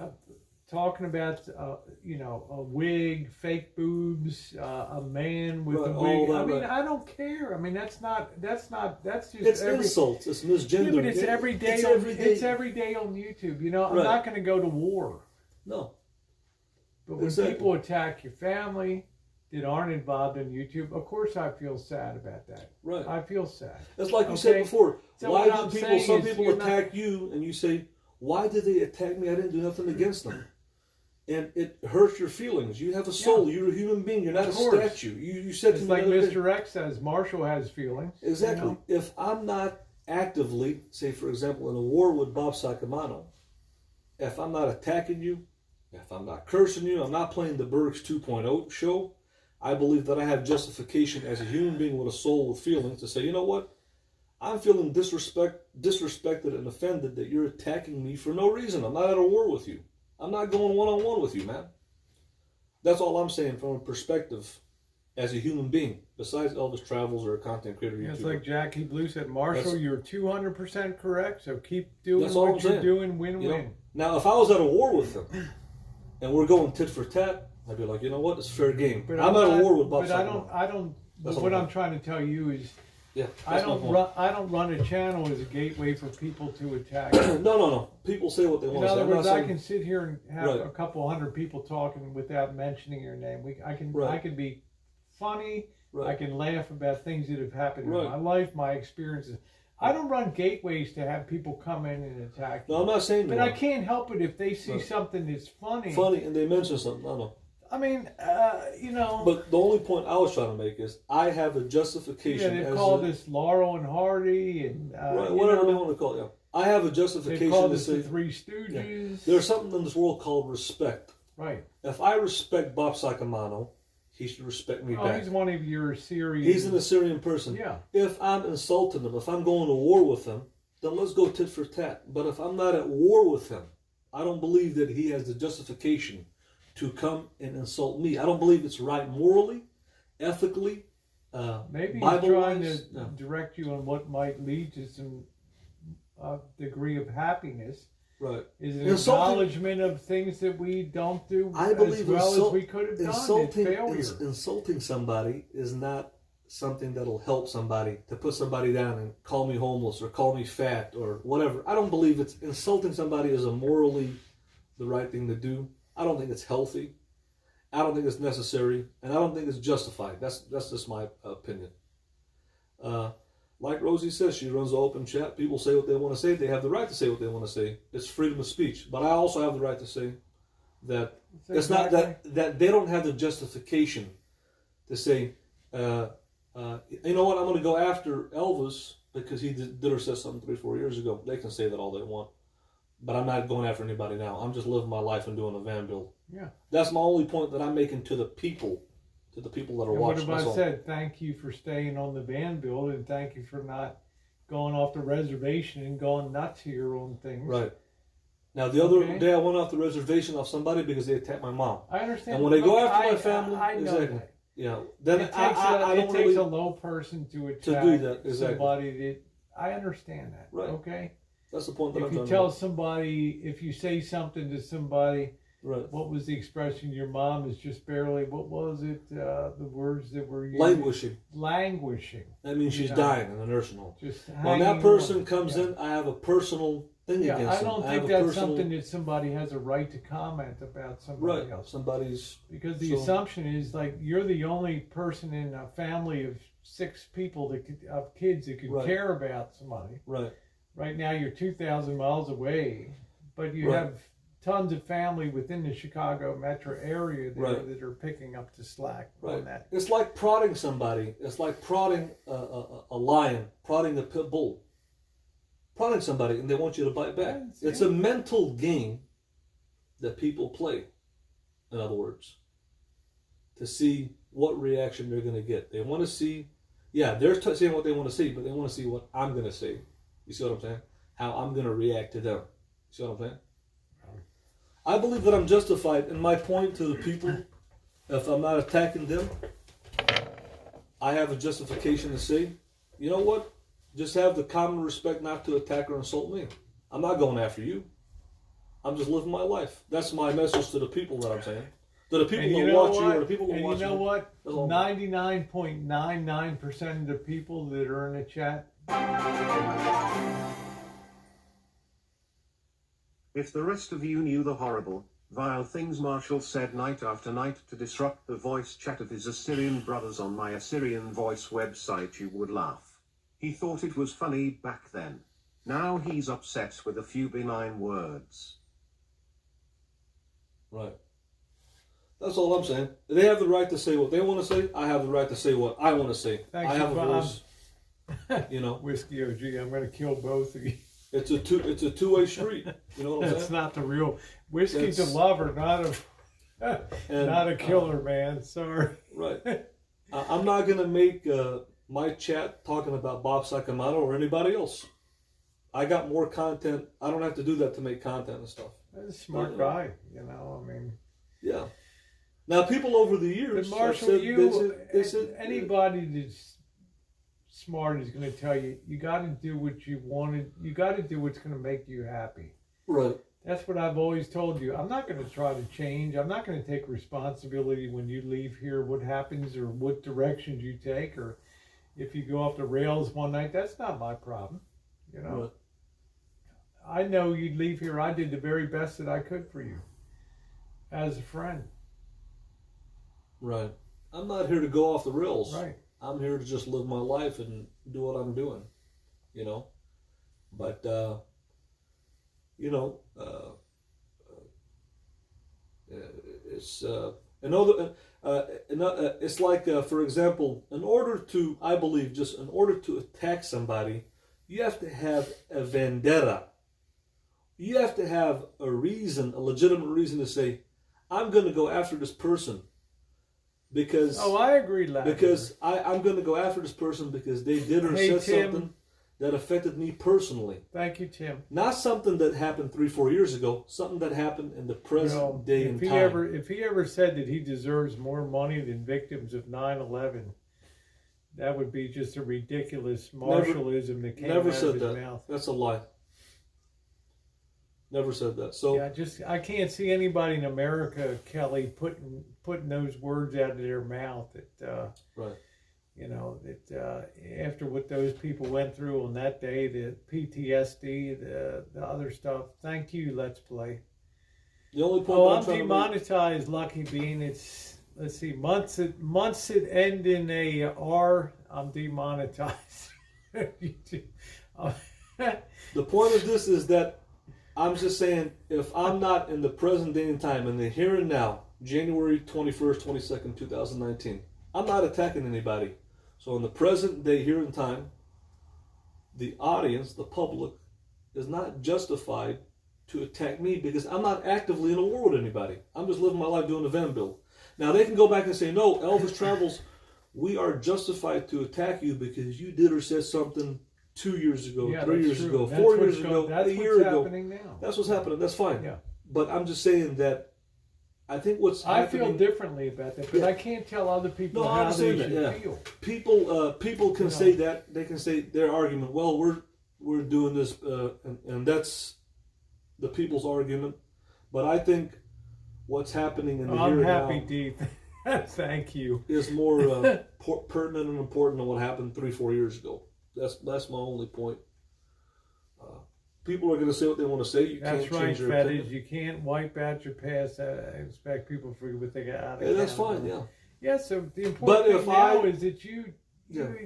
Talking about, a wig, fake boobs, a man with
Right,
a
all
wig.
that,
I mean,
right.
I don't care. I mean, that's just
It's insults. It's misgender.
Yeah, but it's every day.
It's
on,
every day.
It's every day on YouTube. You know, I'm
Right.
not going to go to war.
No.
But when
Exactly.
people attack your family, that aren't involved in YouTube, of course I feel sad about that.
Right.
I feel sad.
It's like you said
Okay.
before.
So
Why
what
do
I'm
people?
saying
Some
is
people
you're not-
attack you, and you say, "Why did they attack me? I didn't do nothing against them." And it hurts your feelings. You have a soul.
Yeah.
You're a human being. You're not
Of
a
course.
statue. You said
It's
to me
like
the other day-
Mr. X says, Marshall has feelings.
Exactly.
You know?
If I'm not actively, say for example, in a war with Bob Sacamano, if I'm not attacking you, if I'm not cursing you, I'm not playing the Bergs 2.0 show, I believe that I have justification as a human being with a soul with feelings to say, you know what? I'm feeling disrespected and offended that you're attacking me for no reason. I'm not at a war with you. I'm not going one-on-one with you, man. That's all I'm saying from a perspective as a human being, besides Elvis Travels or a content creator.
It's
YouTuber.
like Jackie Blue said, Marshall,
That's-
you're 200% correct, so keep doing
That's all
what
I'm
you're
saying.
doing, win-win.
You know? Now, if I was at a war with them and we're going tit for tat, I'd be like, you know what? It's fair game.
But
I'm at a war with Bob
But
Sacamano.
I don't.
That's
What
all
I'm trying to tell you is,
Yeah,
I
that's my
don't
point.
run. I don't run a channel as a gateway for people to attack.
No. People say what they
In
want to say.
other
I'm not
words, I
saying-
can sit here and have
Right.
a couple hundred people talking without mentioning your name. I
Right.
can be funny. I
Right.
can laugh about things that have happened
Right.
in my life, my experiences. I don't run gateways to have people come in and attack you.
No, I'm not saying
But
that.
I can't help it if they see
Right.
something that's funny.
Funny, and they mention something. No.
I mean, you know.
But the only point I was trying to make is I have a
Yeah,
justification.
they've
as
called
a,
us Laurel and Hardy, and
right,
you
whatever they
know,
want to call it. Yeah. I have a
they've
justification
called
to
us the
say
Three Stooges.
there's something in this world called respect.
Right.
If I respect Bob Sacamano, he should respect me
Oh,
back.
he's one of your Syrian.
He's an Assyrian person.
Yeah.
If I'm insulting him, if I'm going to war with him, then let's go tit for tat. But if I'm not at war with him, I don't believe that he has the justification to come and insult me. I don't believe it's right morally, ethically,
Maybe he's
Bible
trying
wise.
to direct you on what might lead to some degree of happiness.
Right.
Is an
Insulting-
acknowledgement of things that we don't do
I
as
believe
well as we could have done.
insulting,
It's failure.
insulting somebody is not something that'll help somebody to put somebody down and call me homeless or call me fat or whatever. I don't believe it's insulting somebody is a morally the right thing to do. I don't think it's healthy. I don't think it's necessary, and I don't think it's justified. That's just my opinion. Like Rosie says, she runs an open chat. People say what they want to say. They have the right to say what they want to say. It's freedom of speech. But I also have the right to say that it's not that they don't have the justification to say, you know what, I'm going to go after Elvis because he did or said something 3-4 years ago. They can say that all they want. But I'm not going after anybody now. I'm just living my life and doing a van build.
Yeah.
That's my only point that I'm making to the people that are
And what
watching.
have
That's
I
all.
said? Thank you for staying on the van build, and thank you for not going off the reservation and going nuts here on things.
Right. Now, the other
Okay.
day I went off the reservation off somebody because they attacked my mom.
I understand.
And when they go
Look,
after my family,
I know
exactly.
that.
Yeah. Then
It takes,
I
it
don't
takes
really.
a low person to attack
do that, exactly.
somebody that. I understand that.
Right.
Okay.
That's the point that
If
I'm
you
trying
tell
to
somebody, if you say something to somebody,
make. Right.
what was the expression? Your mom is just barely. What was it? The words that were used.
Languishing.
Languishing.
That means she's
Yeah.
dying in a nursing home.
Just
When
hanging
that person
on.
comes
Yeah.
in, I have a personal thing
Yeah,
against
I don't
them.
think
have a
that's
personal,
something that somebody has a right to comment about somebody
right.
else.
Somebody's
Because the
So-
assumption is like you're the only person in a family of 6 people of kids that could
Right.
care about somebody.
right.
Right now you're 2,000 miles away, but you
Right.
have tons of family within the Chicago metro area there
Right.
that are picking up the slack
Right.
on that.
It's like prodding somebody. It's like prodding a lion, prodding a pit bull. Prodding somebody and they want you to bite back.
Yes,
It's
yeah.
a mental game that people play, in other words, to see what reaction they're going to get. They want to see, they're saying what they want to see, but they want to see what I'm going to say. You see what I'm saying? How I'm going to react to them. You see what I'm saying? I believe that I'm justified in my point to the people. If I'm not attacking them, I have a justification to say, you know what? Just have the common respect not to attack or insult me. I'm not going after you. I'm just living my life. That's my message to the people that I'm saying. To the people
And you
that
know
watch you
what?
or the people that
And
watch
you know
me.
what?
That's all.
99.99% of the people that are in the chat.
If the rest of you knew the horrible, Vile things Marshall said night after night to disrupt the voice chat of his Assyrian brothers on my Assyrian voice website. You would laugh. He thought it was funny back then. Now he's upset with a few benign words.
Right. That's all I'm saying. They have the right to say what they want to say. I have the right to say what I want to say.
Thank
I
you,
have a
Bob.
voice. You know,
Whiskey OG, I'm going to kill both of you.
it's a two-way street. You know what I'm
That's
saying?
not the real. Whiskey's
That's-
a lover, not a
And,
not a killer, man. Sorry.
Right. I'm not gonna make my chat talking about Bob Sacamano or anybody else. I got more content. I don't have to do that to make content and stuff.
That's a smart guy, you know. I mean,
Yeah. Now, people over the years,
but
have
Marshall,
said, they said,
anybody that's smart is going to tell you, you got to do what you wanted. You got to do what's going to make you happy.
right,
That's what I've always told you. I'm not going to try to change. I'm not going to take responsibility when you leave here, what happens or what directions you take, or if you go off the rails one night. That's not my problem. You know,
right,
I know you'd leave here. I did the very best that I could for you as a friend.
right. I'm not here to go off the rails.
Right.
I'm here to just live my life and do what I'm doing, you know. But you know, it's another. It's like, for example, I believe, just in order to attack somebody, you have to have a vendetta. You have to have a reason, a legitimate reason to say, I'm going to go after this person. Because
I agree, Larry.
because I'm going to go after this person because they did or
Hey,
said
Tim.
something that affected me personally.
Thank you, Tim.
Not something that happened 3-4 years ago. Something that happened in the present
Well,
day and time.
if he ever said that he deserves more money than victims of 9/11, that would be just a ridiculous Marshallism that came
Never
out
said
of his
that.
mouth.
That's a lie. Never said that. So
Yeah, I can't see anybody in America, Kelly, putting those words out of their mouth. That
right.
you know that after what those people went through on that day, the PTSD, the other stuff. Thank you. Let's play.
The only point
Oh,
that
I'm
trying to make-
demonetized, Lucky Bean. It's let's see, months that end in a R. I'm demonetized.
The point of this is that I'm just saying, if I'm not in the present day and time, in the here and now, January 21st, 22nd, 2019, I'm not attacking anybody. So in the present day, here and time, the audience, the public, is not justified to attack me because I'm not actively in a war with anybody. I'm just living my life doing the van build. Now they can go back and say, no, Elvis Travels, we are justified to attack you because you did or said something 2 years ago,
Yeah,
3
that's
years
true.
ago,
That's
4
what's
years ago,
that's
a year
what's
ago.
happening now.
That's what's happening. That's fine.
Yeah.
But I'm just saying that I think what's
I
happening,
feel differently about that, but
Yeah.
I can't tell other people
No, I
how they
understand
should
that, yeah.
feel.
people can
You know.
say that. They can say their argument. Well, we're doing this, and that's the people's argument. But I think what's happening in the
I'm
here
happy,
and
Dee. Thank you.
now is more pertinent and important than what happened 3-4 years ago. That's my only point. People are going to say what they want to say. You
That's
can't
right,
change their
Fetish.
opinion.
You can't wipe out your past and expect people to forget what they got out of
Yeah, that's
account.
fine. Yeah.
Yeah, so the important
But
thing
if
now
I-
is that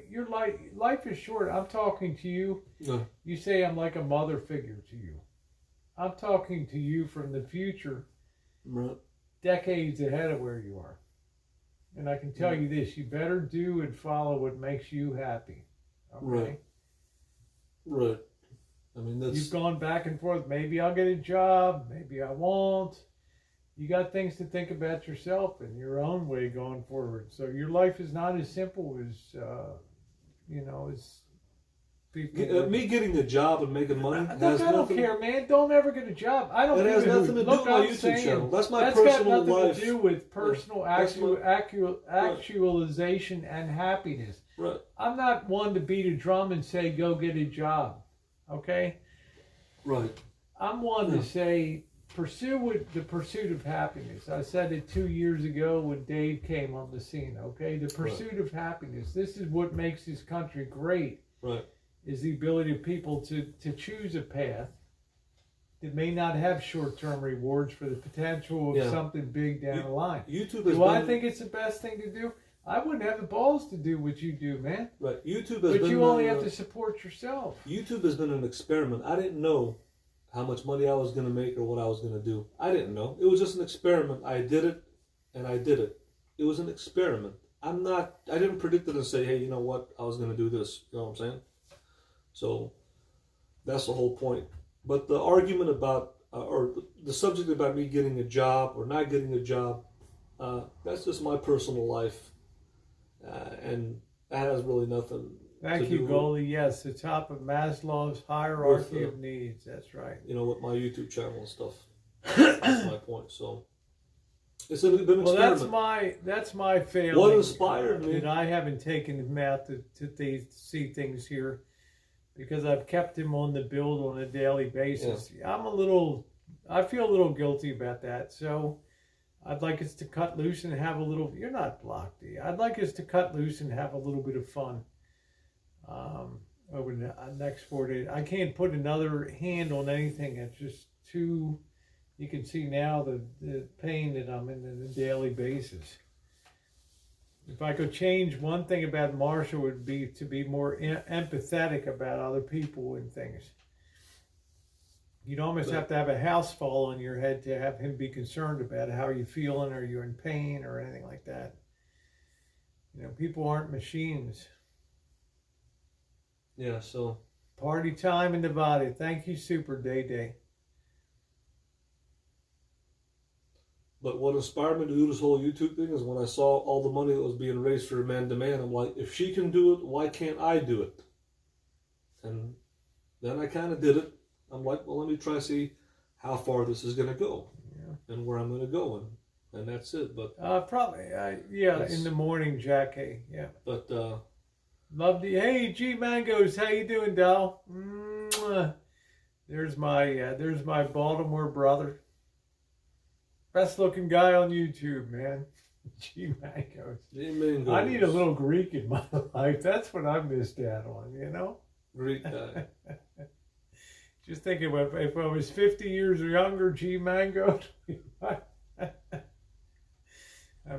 your life is short. I'm talking to you.
Yeah.
You say I'm like a mother figure to you. I'm talking to you from the future,
Right.
decades ahead of where you are. And I can tell you this, you better do and follow what makes you happy. Okay?
Right. Right. I mean, that's
You've gone back and forth. Maybe I'll get a job. Maybe I won't. You got things to think about yourself and your own way going forward. So your life is not as simple as, as people.
me getting a job and making money
Look,
has
I don't
nothing.
care, man. Don't ever get a job. I don't
It has
give a
nothing to
hoot.
do
Look,
with my
I'm
YouTube
saying,
channel. That's my
that's
personal
got nothing
life.
to do with personal
That's
actualization and happiness.
Right.
I'm not one to beat a drum and say, go get a job. Okay?
Right.
I'm one to say, pursue the pursuit of happiness. I said it 2 years ago when Dave came on the scene, okay? The pursuit of happiness. This is what makes this country great,
Right.
is the ability of people to choose a path it may not have short-term rewards for the potential of
Yeah.
something big down the line.
YouTube has
Do I
been,
think it's the best thing to do? I wouldn't have the balls to do what you do, man.
right. YouTube has
But
been
you only have
uh,
to support yourself.
YouTube has been an experiment. I didn't know how much money I was going to make or what I was going to do. I didn't know. It was just an experiment. I did it, and I did it. It was an experiment. I didn't predict it and say, hey, you know what? I was going to do this. You know what I'm saying? So that's the whole point. But the argument about, or the subject about me getting a job or not getting a job, that's just my personal life. And that has really nothing
Thank
to
you,
do
Goldie. Yes, the top of Maslow's hierarchy
With,
of needs. That's right.
with my YouTube channel and stuff. That's my point. So it's been an
Well,
experiment.
that's my failing.
What inspired me?
That I haven't taken him out to see things here, because I've kept him on the build on a daily basis. I feel a little guilty about that. So I'd like us to cut loose and have a little. You're not blocked, D. I'd like us to cut loose and have a little bit of fun. Over the next 4 days, I can't put another hand on anything. It's just too. You can see now the pain that I'm in on a daily basis. If I could change one thing about Marshall, it would be to be more empathetic about other people and things. You'd almost have to have a house fall on your head to have him be concerned about how you're feeling, or you're in pain, or anything like that. You know, people aren't machines.
Yeah, so
Party time in Nevada. Thank you, Super Day Day.
but what inspired me to do this whole YouTube thing is when I saw all the money that was being raised for Amanda Man, I'm like, if she can do it, why can't I do it? And then I kind of did it. I'm like, well, let me try to see how far this is going to go, and where I'm going to go, and that's it. But
Probably, in the morning, Jack. Hey, yeah.
But
Love the hey G Mangoes, how you doing, doll? Mwah. There's my Baltimore brother, best looking guy on YouTube, man. G Mangoes.
G-Mangoes.
I need a little Greek in my life. That's what I missed out on, you know.
Greek guy.
Just thinking, if I was 50 years or younger, G Mango.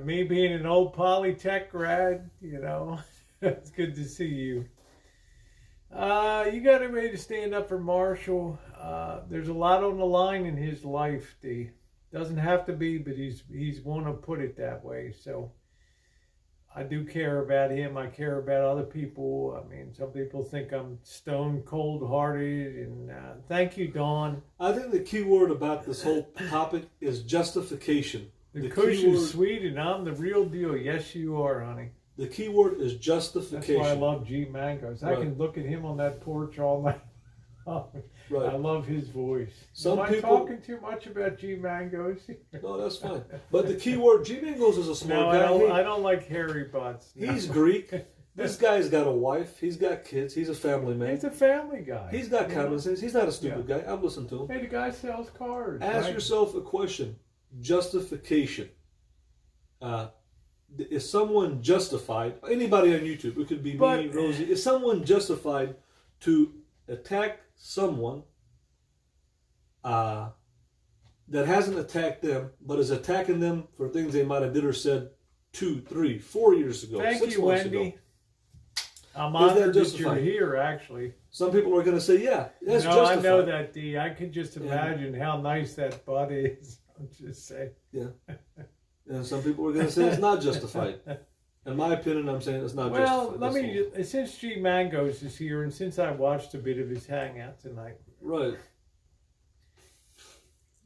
Me being an old Polytech grad, you know. It's good to see you. You got it ready to stand up for Marshall. There's a lot on the line in his life, D. Doesn't have to be, but he's want to put it that way. So I do care about him. I care about other people. I mean, some people think I'm stone cold hearted. And thank you, Dawn.
I think the key word about this whole topic is justification.
The kush is sweet, and I'm the real deal. Yes, you are, honey.
The key word is justification.
That's why I love G Mangoes. I can look at him on that porch all night long.
Right.
I love his voice.
Some
Am I
people
talking too much about G Mangoes?
No, that's fine. But the key word, G-Mangoes is a smart guy.
I don't like hairy butts. No.
He's Greek. This guy's got a wife. He's got kids. He's a family man.
He's a family guy.
He's got common sense. He's not a stupid guy. I've listened to him.
Hey, the guy sells cars.
Ask
right?
yourself a question. Justification. Is someone justified, anybody on YouTube, it could be me, Rosie, is someone justified to attack someone that hasn't attacked them, but is attacking them for things they might have did or said 2, 3, 4 years ago,
Thank
6
you,
months
Wendy.
ago?
I'm
Is that
honored that you're
justified?
here, actually.
Some people are going to say, yeah, that's
no,
justified.
I know that, D. I could just imagine how nice that butt is. I'm just saying.
Yeah. And some people are going to say it's not justified. In my opinion, I'm saying it's not justified.
Well, since G Mangoes is here, and since I watched a bit of his hangout tonight,
right.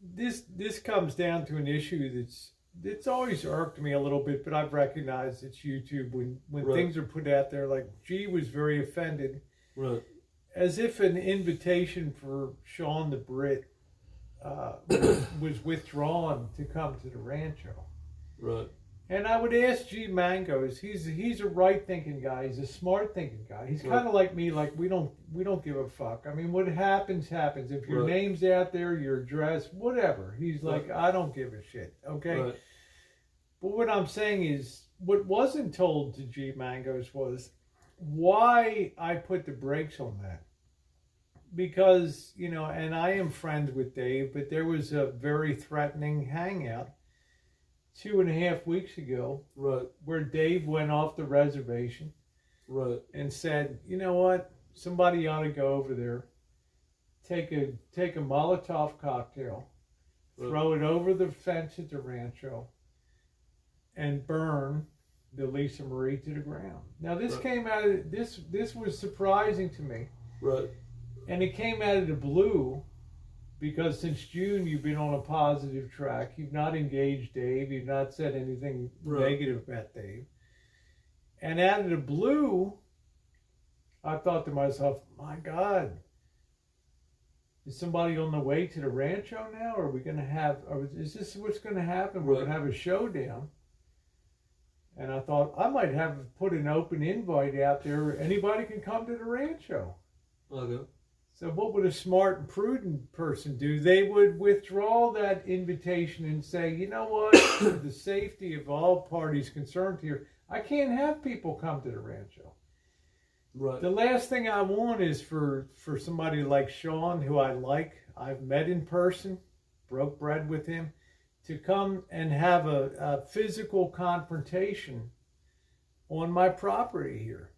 This comes down to an issue that's always irked me a little bit, but I've recognized it's YouTube when
Right.
things are put out there. Like G was very offended,
Right.
as if an invitation for Sean the Brit was withdrawn to come to the Rancho.
Right.
And I would ask G Mangoes. He's a right thinking guy. He's a smart thinking guy. He's
Right.
kind of like me. Like we don't give a fuck. I mean, what happens happens. If your
Right.
name's out there, your address, whatever. He's like,
Right.
I don't give a shit. Okay.
Right.
But what I'm saying is, what wasn't told to G Mangoes was why I put the brakes on that. because, you know, and I am friends with Dave, but there was a very threatening hangout 2.5 weeks ago
Right.
where Dave went off the reservation
Right.
and said, you know what, somebody ought to go over there, take a Molotov cocktail, throw it over the fence at the rancho, and burn the Lisa Marie to the ground. Now this came out of this was surprising to me,
Right.
and it came out of the blue because since June you've been on a positive track. You've not engaged Dave. You've not said anything negative about Dave. And out of the blue, I thought to myself, my God, is somebody on the way to the rancho now? Are we going to have, is this what's going to happen? We're going to have a showdown. And I thought I might have put an open invite out there. Anybody can come to the rancho.
Okay.
So what would a smart and prudent person do? They would withdraw that invitation and say, you know what, for the safety of all parties concerned here, I can't have people come to the rancho.
Right.
The last thing I want is for somebody like Sean, who I like, I've met in person, broke bread with him, to come and have a physical confrontation on my property here.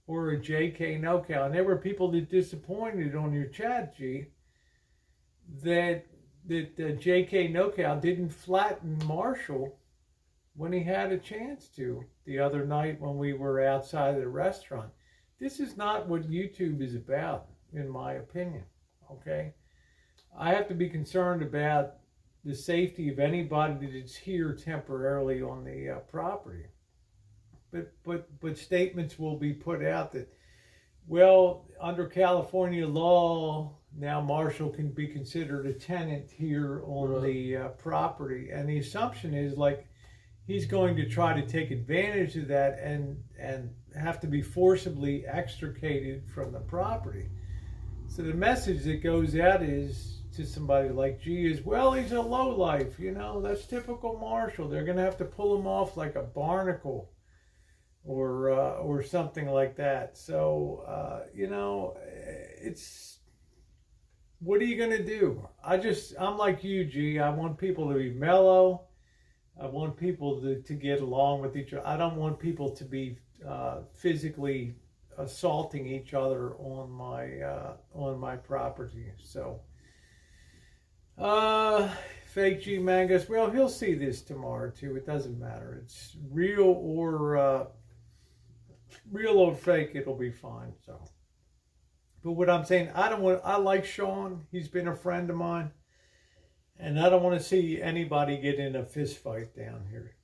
Or a JK NoCal. And there were people that disappointed on your chat, G, that JK NoCal didn't flatten Marshall when he had a chance to the other night when we were outside of the restaurant. This is not what YouTube is about, in my opinion, okay? I have to be concerned about the safety of anybody that's here temporarily on the property. But statements will be put out that, well, under California law, now Marshall can be considered a tenant here on the property. And the assumption is like he's going to try to take advantage of that and have to be forcibly extricated from the property. So the message that goes out is to somebody like G is, well, he's a lowlife, you know, that's typical Marshall. They're going to have to pull him off like a barnacle or something like that. So, you know, it's, what are you going to do? I'm like you, G. I want people to be mellow. I want people to get along with each other. I don't want people to be physically assaulting each other on my property. So, fake G Mangus, well, he'll see this tomorrow too. It doesn't matter. It's real or fake, it'll be fine. So, but what I'm saying, I like Sean. He's been a friend of mine, and I don't want to see anybody get in a fist fight down here.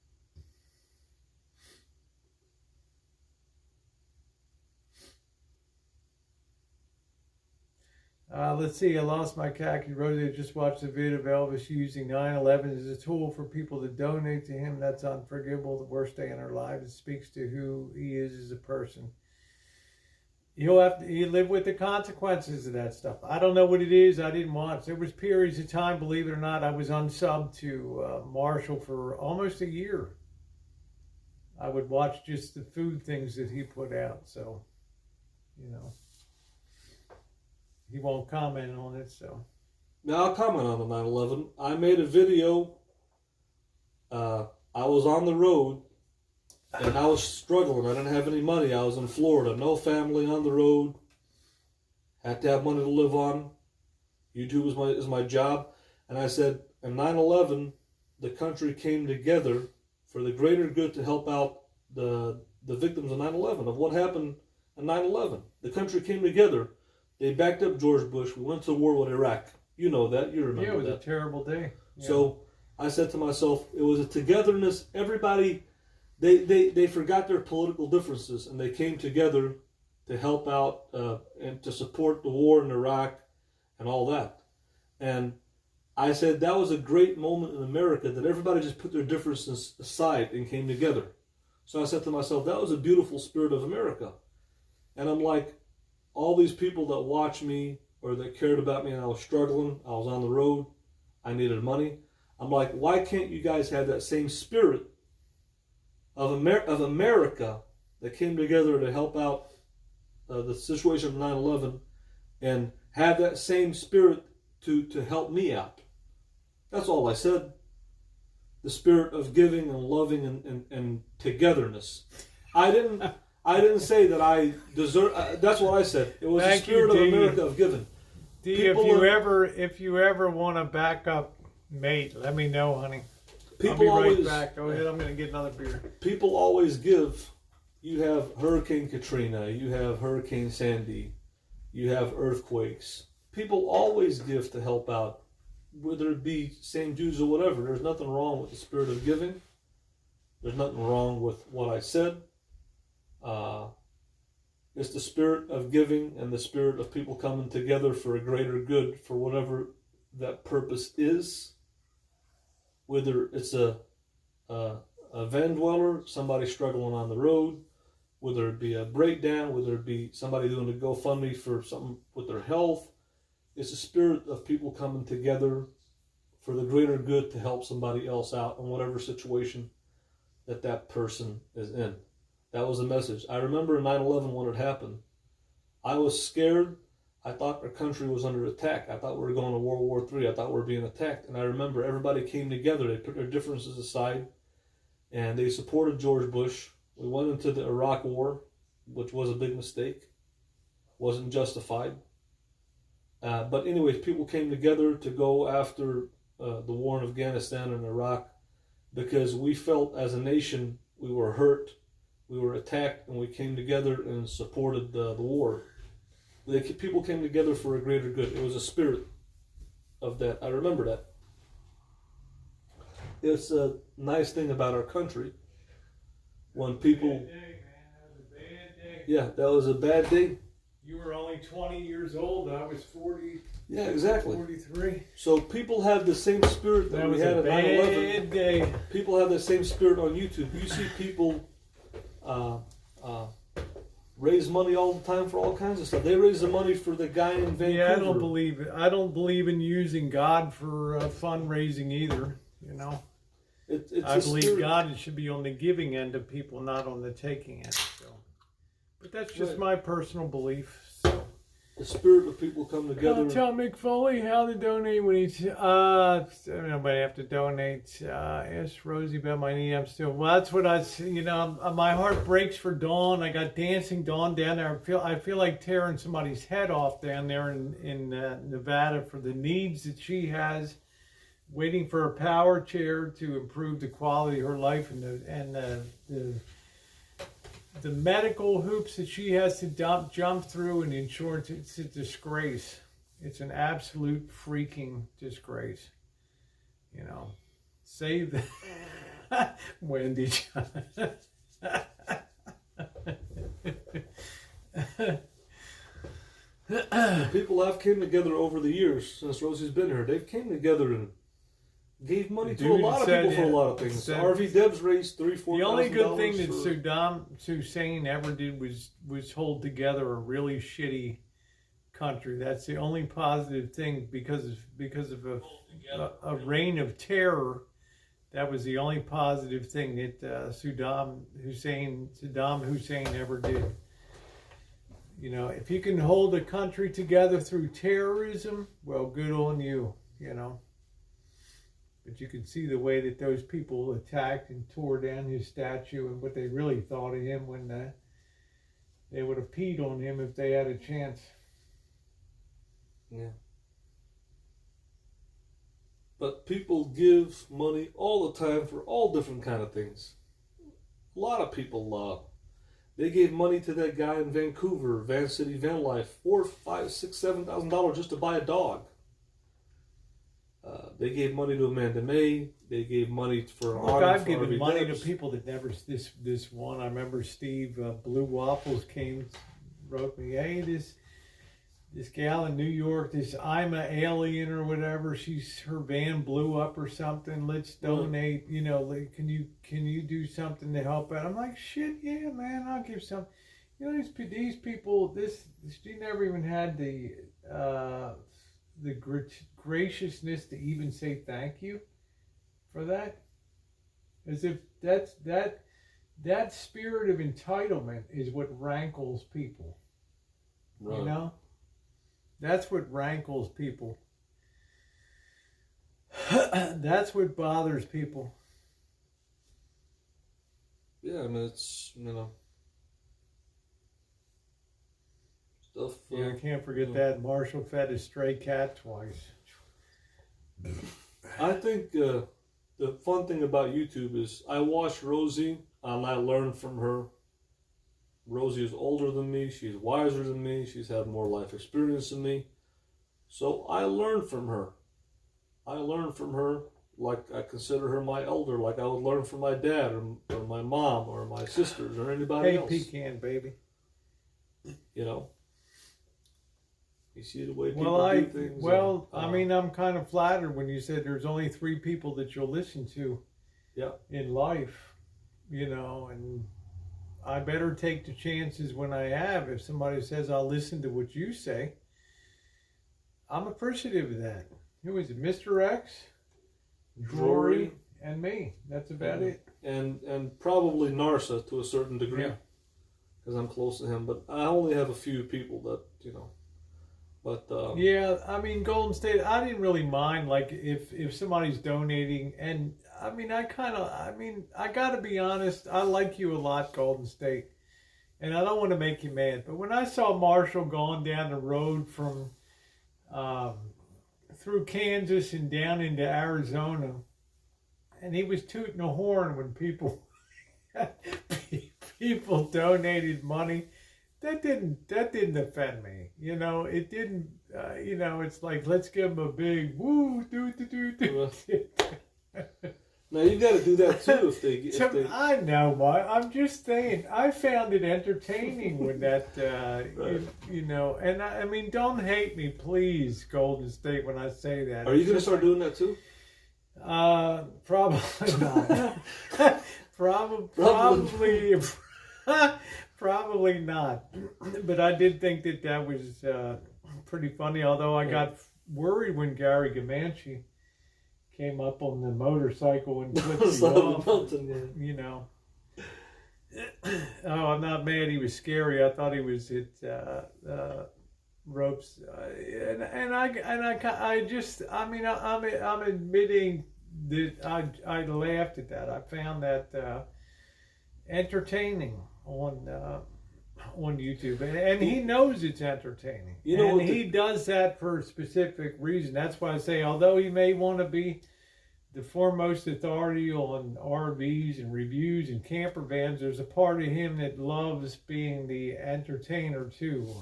Let's see, I lost my khaki. Rosie just watched the video of Elvis using 9/11 as a tool for people to donate to him. That's unforgivable. The worst day in our lives. It speaks to who he is as a person. He'll live with the consequences of that stuff. I don't know what it is. I didn't watch. There was periods of time, believe it or not, I was unsubbed to Marshall for almost a year. I would watch just the food things that he put out. So, you know. He won't comment on it, so.
Now I'll comment on the 9/11. I made a video. I was on the road, and I was struggling. I didn't have any money. I was in Florida. No family on the road. Had to have money to live on. YouTube is my job. And I said, in 9/11, the country came together for the greater good to help out the victims of 9/11, of what happened in 9/11. The country came together. They backed up George Bush. We went to war with Iraq. You know that. You remember that.
Yeah, it was a terrible day. Yeah.
So I said to myself, it was a togetherness. Everybody, they forgot their political differences, and they came together to help out and to support the war in Iraq and all that. And I said that was a great moment in America, that everybody just put their differences aside and came together. So I said to myself, that was a beautiful spirit of America. And I'm like, all these people that watch me or that cared about me, and I was struggling, I was on the road, I needed money. I'm like, why can't you guys have that same spirit of America that came together to help out the situation of 9/11 and have that same spirit to help me out. That's all I said. The spirit of giving and loving and togetherness. I didn't say that I deserve. That's what I said. It was
Thank
the spirit
you,
of
Dee.
America of giving.
Dee,
People
if you ever want a backup mate, let me know, honey. I'll
People
be right
always
back. Go ahead. I'm going to get another beer.
people always give. You have Hurricane Katrina. You have Hurricane Sandy. You have earthquakes. People always give to help out, whether it be St. Jude's or whatever. There's nothing wrong with the spirit of giving. There's nothing wrong with what I said. It's the spirit of giving and the spirit of people coming together for a greater good, for whatever that purpose is. Whether it's a van dweller, somebody struggling on the road, whether it be a breakdown, whether it be somebody doing a GoFundMe for something with their health. It's the spirit of people coming together for the greater good to help somebody else out in whatever situation that person is in. That was the message. I remember 9/11 when it happened. I was scared. I thought our country was under attack. I thought we were going to World War III. I thought we were being attacked. And I remember everybody came together. They put their differences aside and they supported George Bush. We went into the Iraq War, which was a big mistake. Wasn't justified. But anyways, people came together to go after the war in Afghanistan and Iraq because we felt as a nation we were hurt, we were attacked, and we came together and supported the war. People came together for a greater good. It was a spirit of that. I remember that. It's a nice thing about our country when people...
Bad day, man. That was a bad day.
Yeah, that was a bad day.
You were only 20 years old. I was 40.
Yeah, exactly.
43.
So people have the same spirit that
That
we
was
had
a
at 9/11.
bad day.
People have the same spirit on YouTube. You see people raise money all the time for all kinds of stuff. They raise the money for the guy in Vancouver.
Yeah, I don't believe it. I don't believe in using God for fundraising either. You know,
It's
I
a
believe
spirit.
God should be on the giving end of people, not on the taking end. So, but that's just
Right.
my personal belief. So.
The spirit of people come together.
Tell Mick Foley how to donate when he's nobody have to donate. Ask Rosie about my knee. I'm still that's what my heart breaks for Dawn. I got Dancing Dawn down there. I feel like tearing somebody's head off down there in Nevada for the needs that she has, waiting for a power chair to improve the quality of her life and the medical hoops that she has to jump through, and the insurance. It's a disgrace. It's an absolute freaking disgrace. You know, save the Wendy.
People have came together over the years since Rosie's been here. They've came together and gave money to a
Dude
lot of
said,
people for a
yeah,
lot of things.
said-
RV Debs raised $3,000-4,000.
The only good thing that
for-
Saddam Hussein ever did was hold together a really shitty country. That's the only positive thing because of a reign of terror. That was the only positive thing that Saddam Hussein ever did. You know, if you can hold a country together through terrorism, well, good on you. You know. But you can see the way that those people attacked and tore down his statue and what they really thought of him when they would have peed on him if they had a chance.
Yeah. But people give money all the time for all different kind of things. A lot of people they gave money to that guy in Vancouver, Van City Van Life, $4,000, $5,000, $6,000, $7,000 just to buy a dog. They gave money to Amanda May. They gave money for an
Look,
honor
I've
for
given
RV
money to
Debs.
people that never this one. I remember Steve Blue Waffles wrote me, hey, this gal in New York, this I'm a alien or whatever. Her van blew up or something. Let's donate. You know, can you do something to help out? I'm like, shit, yeah, man, I'll give some. You know, these people. She never even had the graciousness to even say thank you for that. As if that spirit of entitlement is what rankles people.
Right.
You know? That's what rankles people. That's what bothers people.
Yeah, I mean, it's, stuff.
Yeah, I can't forget that Marshall fed a stray cat twice.
I think the fun thing about YouTube is I watch Rosie and I learn from her. Rosie is older than me. She's wiser than me. She's had more life experience than me. So I learn from her. I learn from her like I consider her my elder, like I would learn from my dad or my mom or my sisters or anybody else.
Hey, pecan baby.
You know? You see the way people do things?
I mean, I'm kind of flattered when you said there's only 3 people that you'll listen to in life, and I better take the chances when I have. If somebody says I'll listen to what you say, I'm appreciative of that. Who is it? Mr. X, Drury, and me. That's about it.
And probably Narsa to a certain degree, because I'm close to him. But I only have a few people that, But
yeah, I mean, Golden State, I didn't really mind, like, if somebody's donating. And, I mean, I got to be honest, I like you a lot, Golden State. And I don't want to make you mad. But when I saw Marshall going down the road from through Kansas and down into Arizona, and he was tooting a horn when people donated money, that didn't offend me. It didn't. It's like, let's give him a big woo, do.
Now you got to do that too if they.
I know, but I'm just saying. I found it entertaining when that,
Right.
And I mean, don't hate me, please, Golden State, when I say that.
Are you going to start doing that too?
Probably not. Probably not. But I did think that was pretty funny. Although I got worried when Gary Gamanchi came up on the motorcycle and flipped me off. Oh, I'm not mad. He was scary. I thought he was at ropes, I'm admitting that I laughed at that. I found that entertaining on YouTube, and he knows it's entertaining. He does that for a specific reason. That's why I say, although he may want to be the foremost authority on RVs and reviews and camper vans, there's a part of him that loves being the entertainer too,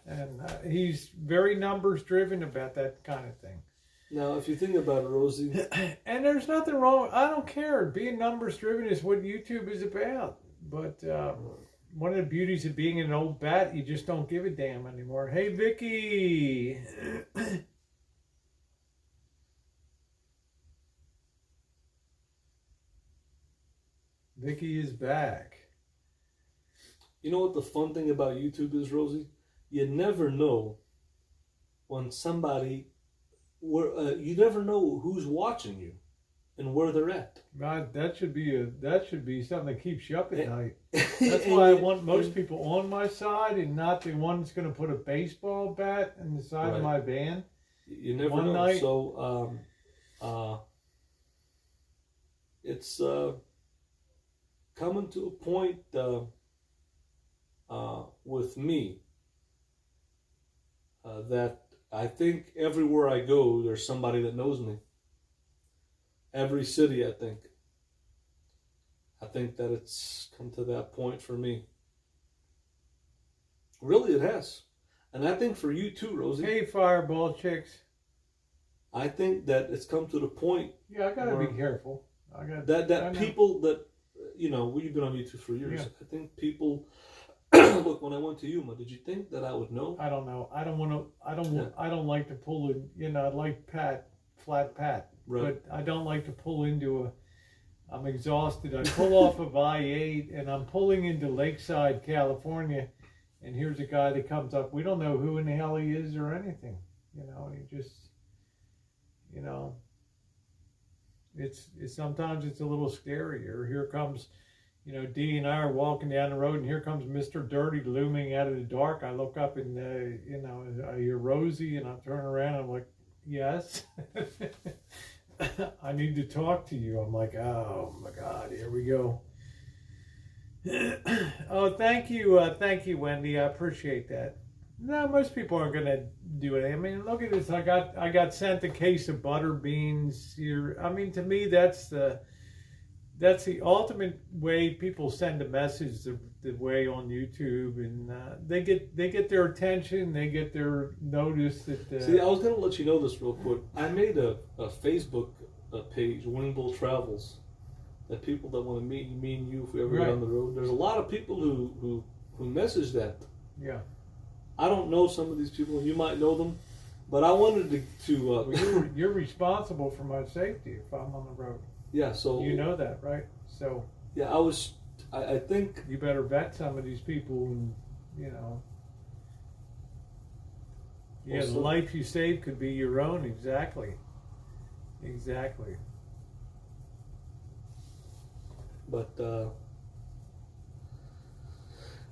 and he's very numbers driven about that kind of thing.
Now, if you think about it, Rosie,
and there's nothing wrong. I don't care. Being numbers driven is what YouTube is about. But one of the beauties of being an old bat, you just don't give a damn anymore. Hey, Vicky. Vicky is back.
You know what the fun thing about YouTube is, Rosie? You never know when somebody, you never know who's watching you and where they're at.
God, that should be something that keeps you up at night. That's why I want most people on my side and not the one that's going to put a baseball bat in the side of my van.
You never
one
know.
Night.
So it's coming to a point with me that I think everywhere I go, there's somebody that knows me. Every city, I think that it's come to that point for me. Really, it has. And I think for you too, Rosie.
Hey, Fireball Chicks.
I think that it's come to the point.
Yeah, I gotta be careful.
People that, we've been on YouTube for years. Yeah. I think people, look, when I went to Yuma, did you think that I would know?
I don't know. I don't like to pull in, I like flat Pat. Right. But I don't like to pull into I'm exhausted. I pull off of I-8 and I'm pulling into Lakeside, California, and here's a guy that comes up. We don't know who in the hell he is or anything. He just, it's sometimes it's a little scary. Or here comes, you know, Dee and I are walking down the road, and here comes Mr. Dirty looming out of the dark. I look up and, you know, I hear Rosie, and I turn around. I'm like, yes. I need to talk to you. I'm like, oh my God, here we go. Oh, thank you, Wendy. I appreciate that. No, most people aren't gonna do it. I mean, look at this. I got sent a case of butter beans here. I mean, to me, that's the ultimate way people send a message. The way on YouTube, and they get their attention. They get their notice. That
See, I was gonna let you know this real quick. I made a Facebook page, Winning Bull Travels. That people that want to meet me and you if we ever get on the road. There's a lot of people who message that.
Yeah.
I don't know some of these people. You might know them, but I wanted to
well, you're responsible for my safety if I'm on the road.
Yeah. So
you know that, right? So
yeah, I think
you better vet some of these people, and you know. Yeah, the life you save could be your own. Exactly.
But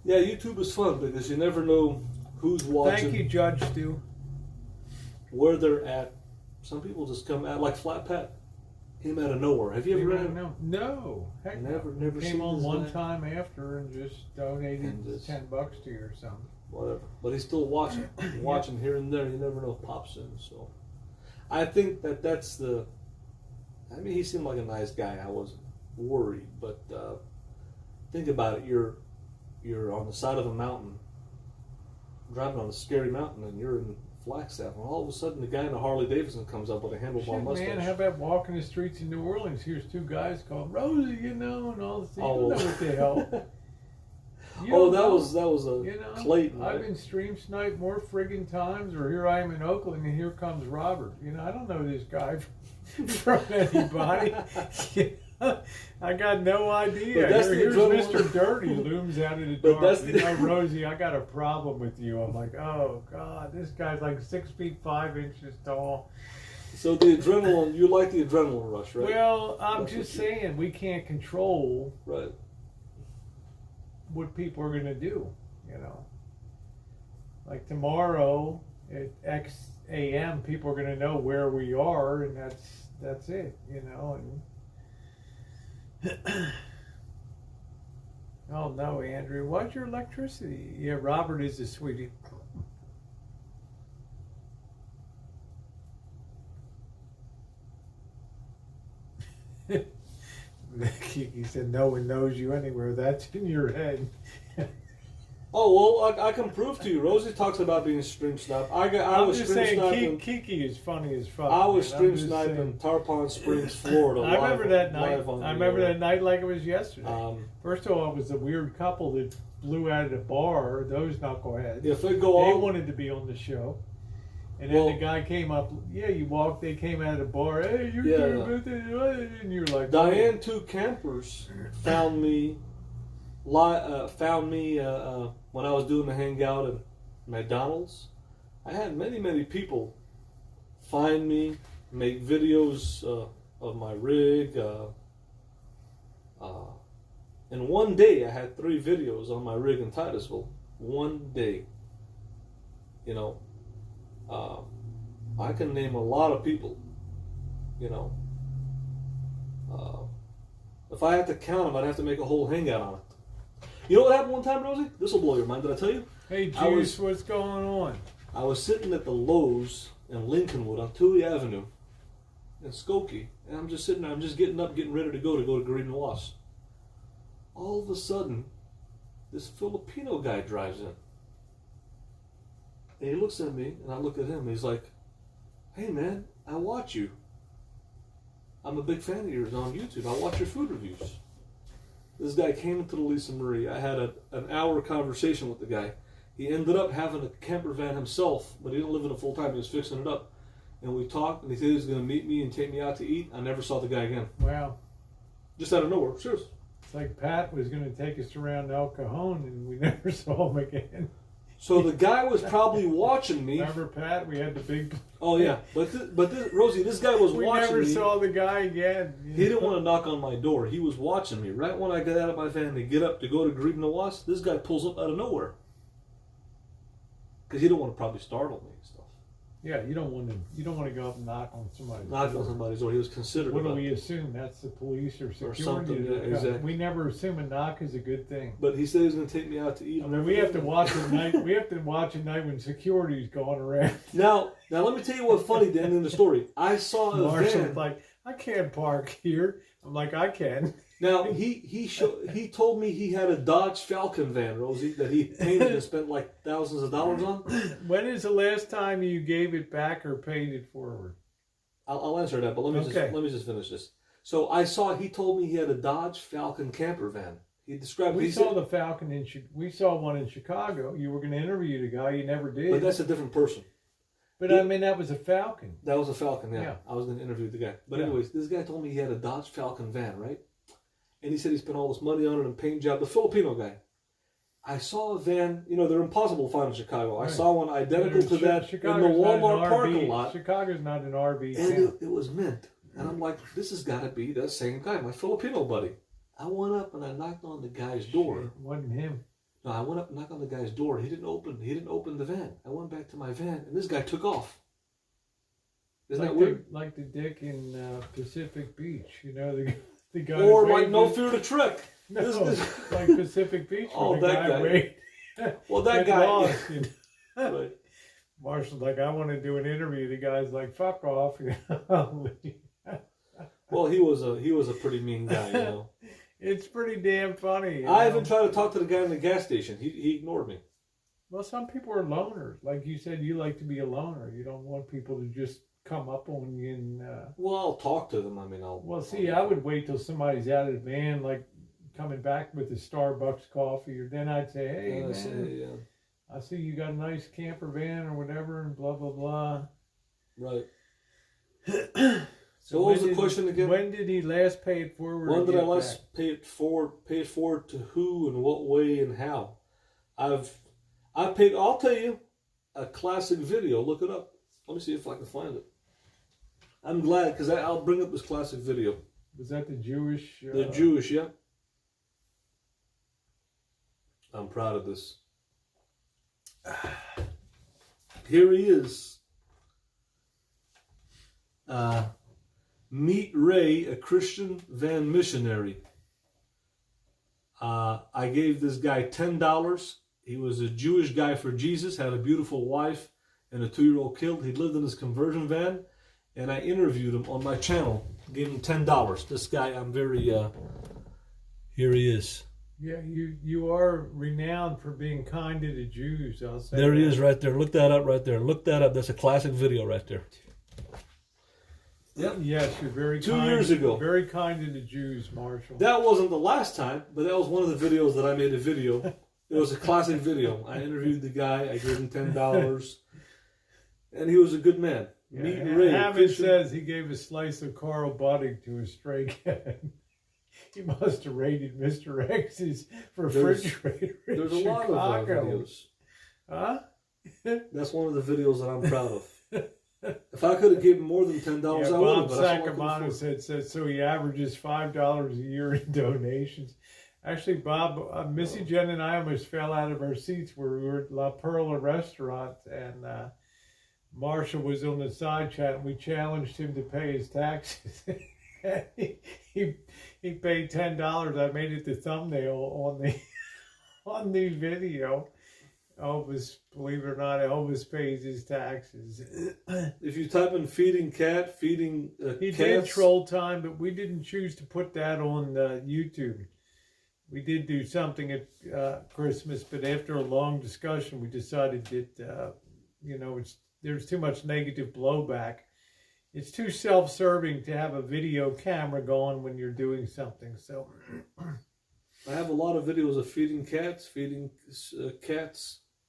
yeah, YouTube is fun because you never know who's watching.
Thank you, Judge Stu.
Where they're at. Some people just come out like Flat Pat. Came out of nowhere. Have you ever read him?
No. Heck
Never
Came
seen
on
this
one
guy?
time after and just donated $10 to you or something.
Whatever. But he's still watching here and there. You never know if pops in. So I think that's the. I mean, he seemed like a nice guy. I wasn't worried, but think about it. You're on the side of a mountain, driving on a scary mountain, and you're in Flagstaff, and all of a sudden the guy in a Harley Davidson comes up with a handlebar mustache.
Man, how about walking the streets in New Orleans? Here's two guys called Rosie, you know, and all this. You
Oh.
don't know what the hell.
Oh, that was a
you know,
Clayton.
I've
Right?
been stream sniped more friggin' times, or here I am in Oakland, and here comes Robert. You know, I don't know this guy from anybody. I got no idea.
But that's
Here's
the
Mr. Dirty looms out of the
But
dark.
that's
You
the-
know, Rosie, I got a problem with you. I'm like, oh God, this guy's like 6 feet 5 inches tall.
So the adrenaline, you like the adrenaline rush, right?
Well, I'm
That's
just
what you-
saying we can't control
Right.
what people are going to do, you know. Like tomorrow at X AM, people are going to know where we are, and that's it, you know. And oh no, Andrew, why's your electricity? Yeah, Robert is a sweetie. Kiki said, "No one knows you anywhere. That's in your head."
Oh well, I can prove to you. Rosie talks about being stream sniped. I
I'm
was
just
stream
saying,
sniping.
Kiki is funny as fuck.
I was
man. I'm
stream
just
sniping
saying.
Tarpon Springs, Florida.
I remember that night.
live on
I
the
remember
air.
that night like it was yesterday.
First
First of all, it was a weird couple that flew out of the bar. Those knuckleheads.
if it
They
go on,
wanted to be on the show. And then
Well-
the guy came up. Yeah, you walked. They came out of the bar. Hey, you're
Yeah.
doing this," and you're like,
Diane Two Campers found me. Found me when I was doing the hangout at McDonald's. I had many people find me, make videos of my rig. In one day, I had 3 videos on my rig in Titusville. One day. You know, I can name a lot of people. You know, if I had to count them, I'd have to make a whole hangout on it. You know what happened one time, Rosie? This will blow your mind. Did I tell you?
"Hey,
I was-
Juice, what's going on?"
I was sitting at the Lowe's in Lincolnwood on Toohey Avenue in Skokie, and I'm just sitting there. I'm just getting up, getting ready to go to Green Loss. All of a sudden, this Filipino guy drives in. And he looks at me, and I look at him, and he's like, "Hey, man, I watch you. I'm a big fan of yours on YouTube. I watch your food reviews." This guy came into the Lisa Marie. I had an hour conversation with the guy. He ended up having a camper van himself, but he didn't live in it full time. He was fixing it up. And we talked, and he said he was going to meet me and take me out to eat. I never saw the guy again.
Wow.
Just out of nowhere. Serious.
It's like Pat was going to take us around El Cajon, and we never saw him again.
So the guy was probably watching me.
Remember, Pat? We had the big.
Oh yeah, but Rosie, this guy was
We
watching
never
me.
saw the guy again.
He didn't want to knock on my door. He was watching me. Right when I got out of my van to get up to go to greet Nawaz, this guy pulls up out of nowhere. Because he didn't want to probably startle me and stuff.
Yeah, you don't want to. You don't want to go up and knock on somebody's
Knock
door.
on somebody's door. He was considerate.
What do
about
we
it.
assume? That's the police or security.
something, yeah, exactly.
We never assume a knock is a good thing.
But he said he was going to take me out to eat.
I mean, we have to watch at night. We have to watch at night when security's going around.
Now, let me tell you what funny, Dan, in the story. I saw a
Marshall's
van.
like, I can't park here. I'm like, I can.
Now he told me he had a Dodge Falcon van, Rosie, that he painted and spent like thousands of dollars on.
When is the last time you gave it back or paid it forward?
I'll answer that, but let me just finish this. So he told me he had a Dodge Falcon camper van. He described.
We saw the Falcon we saw one in Chicago. You were going to interview the guy. You never did.
But that's a different person.
But I mean, that was a Falcon.
That was a Falcon, yeah.
Yeah.
I was going to interview the guy. But
Yeah.
anyways, this guy told me he had a Dodge Falcon van, right? And he said he spent all this money on it and paint job. The Filipino guy. I saw a van, they're impossible to find in Chicago.
Right.
I saw one identical to that in the Walmart parking lot.
Chicago's not an RV
And
town.
it was mint. And I'm like, this has got to be that same guy, my Filipino buddy. I went up and I knocked on the guy's door.
It wasn't him.
No, I went up and knocked on the guy's door. He didn't open the van. I went back to my van and this guy took off. Isn't that weird?
Like the dick in Pacific Beach, the guy.
Or
that
like
waved
No
his-
Fear to Trek.
No,
This-
like Pacific Beach.
Oh,
where the
that guy.
waved-
Well, that
get
guy.
lost,
Right.
Marshall's like, I want to do an interview. The guy's like, fuck off.
Well, he was a pretty mean guy,
It's pretty damn funny.
I even tried to talk to the guy in the gas station. He ignored me.
Well, some people are loners. Like you said, you like to be a loner. You don't want people to just come up on you and.
Well, I'll talk to them. I mean,
Well, see, I would wait till somebody's out of the van, like coming back with a Starbucks coffee, or then I'd say, hey, man, I see you got a nice camper van or whatever, and blah, blah, blah.
Right. So what was the question again?
When did he last pay it forward?
When
and
did I
get
last
back?
pay it forward to who and what way and how? I'll tell you, a classic video. Look it up. Let me see if I can find it. I'm glad because I'll bring up this classic video.
Was that the Jewish?
The Jewish, yeah. I'm proud of this. Here he is. Meet Ray, a Christian van missionary. I gave this guy $10. He was a Jewish guy for Jesus, had a beautiful wife and a 2-year-old kid. He lived in his conversion van, and I interviewed him on my channel. Gave him $10. This guy, I'm very. Here he is.
Yeah, you are renowned for being kind to the Jews. I'll say.
There he
that.
is, right there. Look that up, right there. Look that up. That's a classic video, right there. Yep.
Yes, you're very
2
kind.
years ago.
Very kind to the Jews, Marshall.
That wasn't the last time, but that was one of the videos that I made a video. It was a classic video. I interviewed the guy. I gave him $10, and he was a good man.
Yeah,
Meet Ray.
Hammond
Christian-
says he gave a slice of Carl Buddig to a stray cat. He must have raided Mr. X's refrigerator in
There's a lot of
Chicago.
videos.
Huh?
That's one of the videos that I'm proud of. If I could have given more than $10,
Yeah,
I would
Bob
have. But that's all I could
Sacamano
afford.
said so he averages $5 a year in donations. Actually, Bob, Missy Jen and I almost fell out of our seats where we were at La Perla restaurant, and Marshall was on the side chat, and we challenged him to pay his taxes. he paid $10. I made it the thumbnail on the video. Elvis, believe it or not, Elvis pays his taxes.
If you type in feeding cat, feeding
He
cats,
did Troll Time, but we didn't choose to put that on YouTube. We did do something at Christmas, but after a long discussion, we decided that there's too much negative blowback. It's too self-serving to have a video camera going when you're doing something. So
I have a lot of videos of feeding cats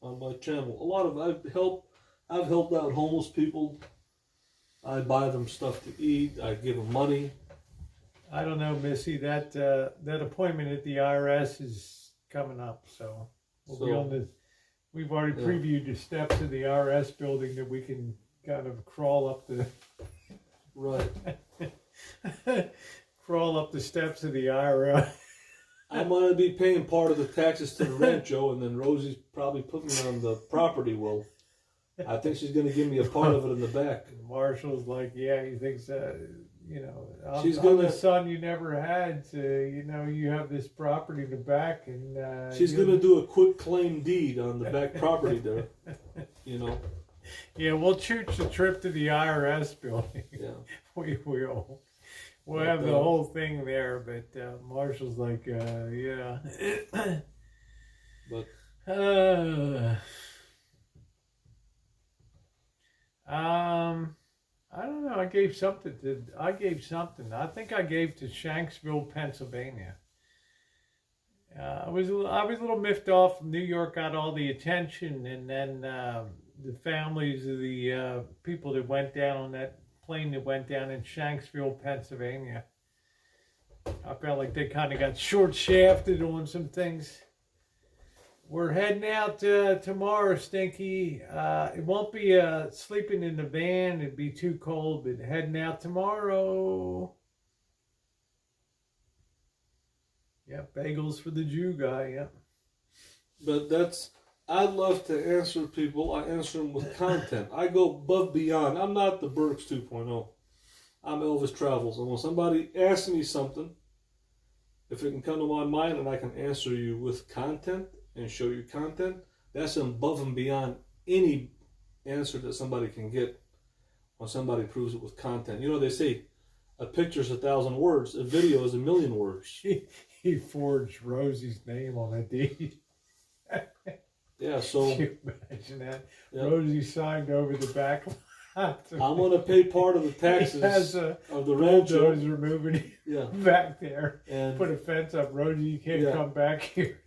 on my channel. A lot of I've helped out homeless people. I buy them stuff to eat. I give them money.
I don't know, Missy. That appointment at the IRS is coming up, so we'll be on the We've already
Yeah.
previewed the steps of the IRS building that we can kind of crawl up the
Right.
crawl up the steps of the IRS.
I'm gonna be paying part of the taxes to the rancho, and then Rosie's probably putting me on the property will. I think she's gonna give me a part of it in the back.
Marshall's like, yeah, he thinks, you know, I'm,
She's
I'm
gonna-
the son you never had. So, you know, you have this property in the back, and
She's
you'll-
gonna do a quick claim deed on the back property there. You know.
Yeah, we'll chooch the trip to the IRS building.
Yeah.
We will. We'll
But,
have the whole thing there, but Marshall's like, yeah.
But
I don't know. I gave something. I think I gave to Shanksville, Pennsylvania. I was a little miffed off. New York got all the attention, and then the families of the people that went down on that plane that went down in Shanksville, Pennsylvania. I felt like they kind of got short shafted on some things. We're heading out tomorrow, Stinky. It won't be sleeping in the van. It'd be too cold, but heading out tomorrow. Yeah, bagels for the Jew guy, yeah.
But I love to answer people. I answer them with content. I go above beyond. I'm not the Burks 2.0. I'm Elvis Travels. And when somebody asks me something, if it can come to my mind and I can answer you with content and show you content, that's above and beyond any answer that somebody can get when somebody proves it with content. You know, they say a picture's 1,000 words, a video is 1,000,000 words.
He forged Rosie's name on a deed.
Yeah, so
Can you imagine that?
Yeah.
Rosie signed over the back lot.
I'm going to pay part of the
He has
taxes
a
of the rancho.
bulldozer moving
Yeah,
back there.
and
Put a fence up. Rosie, you can't
Yeah.
come back here.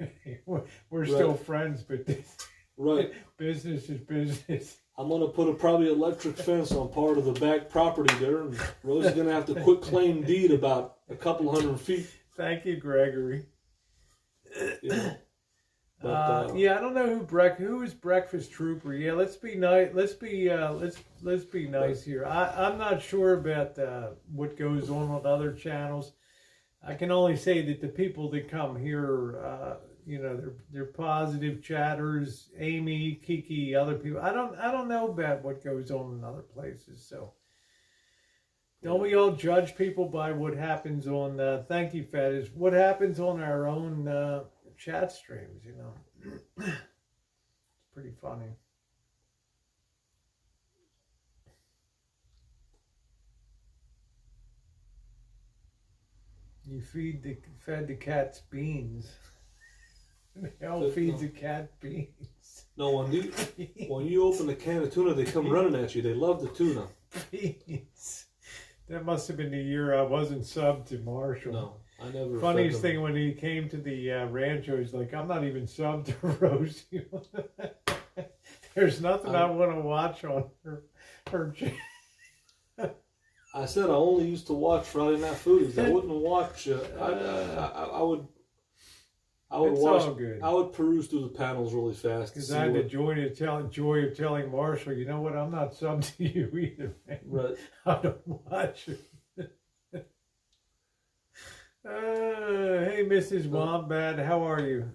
We're still friends, but this
right.
business is business.
I'm gonna put a probably electric fence on part of the back property there, and Rosie's gonna have to quit claim deed about a couple 100 feet.
Thank you, Gregory.
You know. But,
Yeah, I don't know who is Breakfast Trooper. Yeah, let's be nice. Let's be nice here. I'm not sure about what goes on other channels. I can only say that the people that come here, you know, they're positive chatters. Amy, Kiki, other people. I don't know about what goes on in other places. So don't we all judge people by what happens on? Thank you, Fetish. What happens on our own chat streams? You know, it's pretty funny. You fed the cats beans. The hell feeds a cat beans?
no, when you open a can of tuna, they come running at you. They love the tuna.
Beans. That must have been the year I wasn't subbed to Marshall.
No, I never.
Funniest
fed them.
thing when he came to the rancho, he's like, "I'm not even subbed to Rosie. There's nothing I want to watch on her channel."
I said I only used to watch Friday Night Foodies. I wouldn't watch. I would
It's
watch.
all good.
I would peruse through the panels really fast.
Because
see
I had the
what-
joy of telling Marshall, you know what, I'm not subbed to you either, man.
Right.
I don't watch it. Hey, Mrs. Wombat, how are you?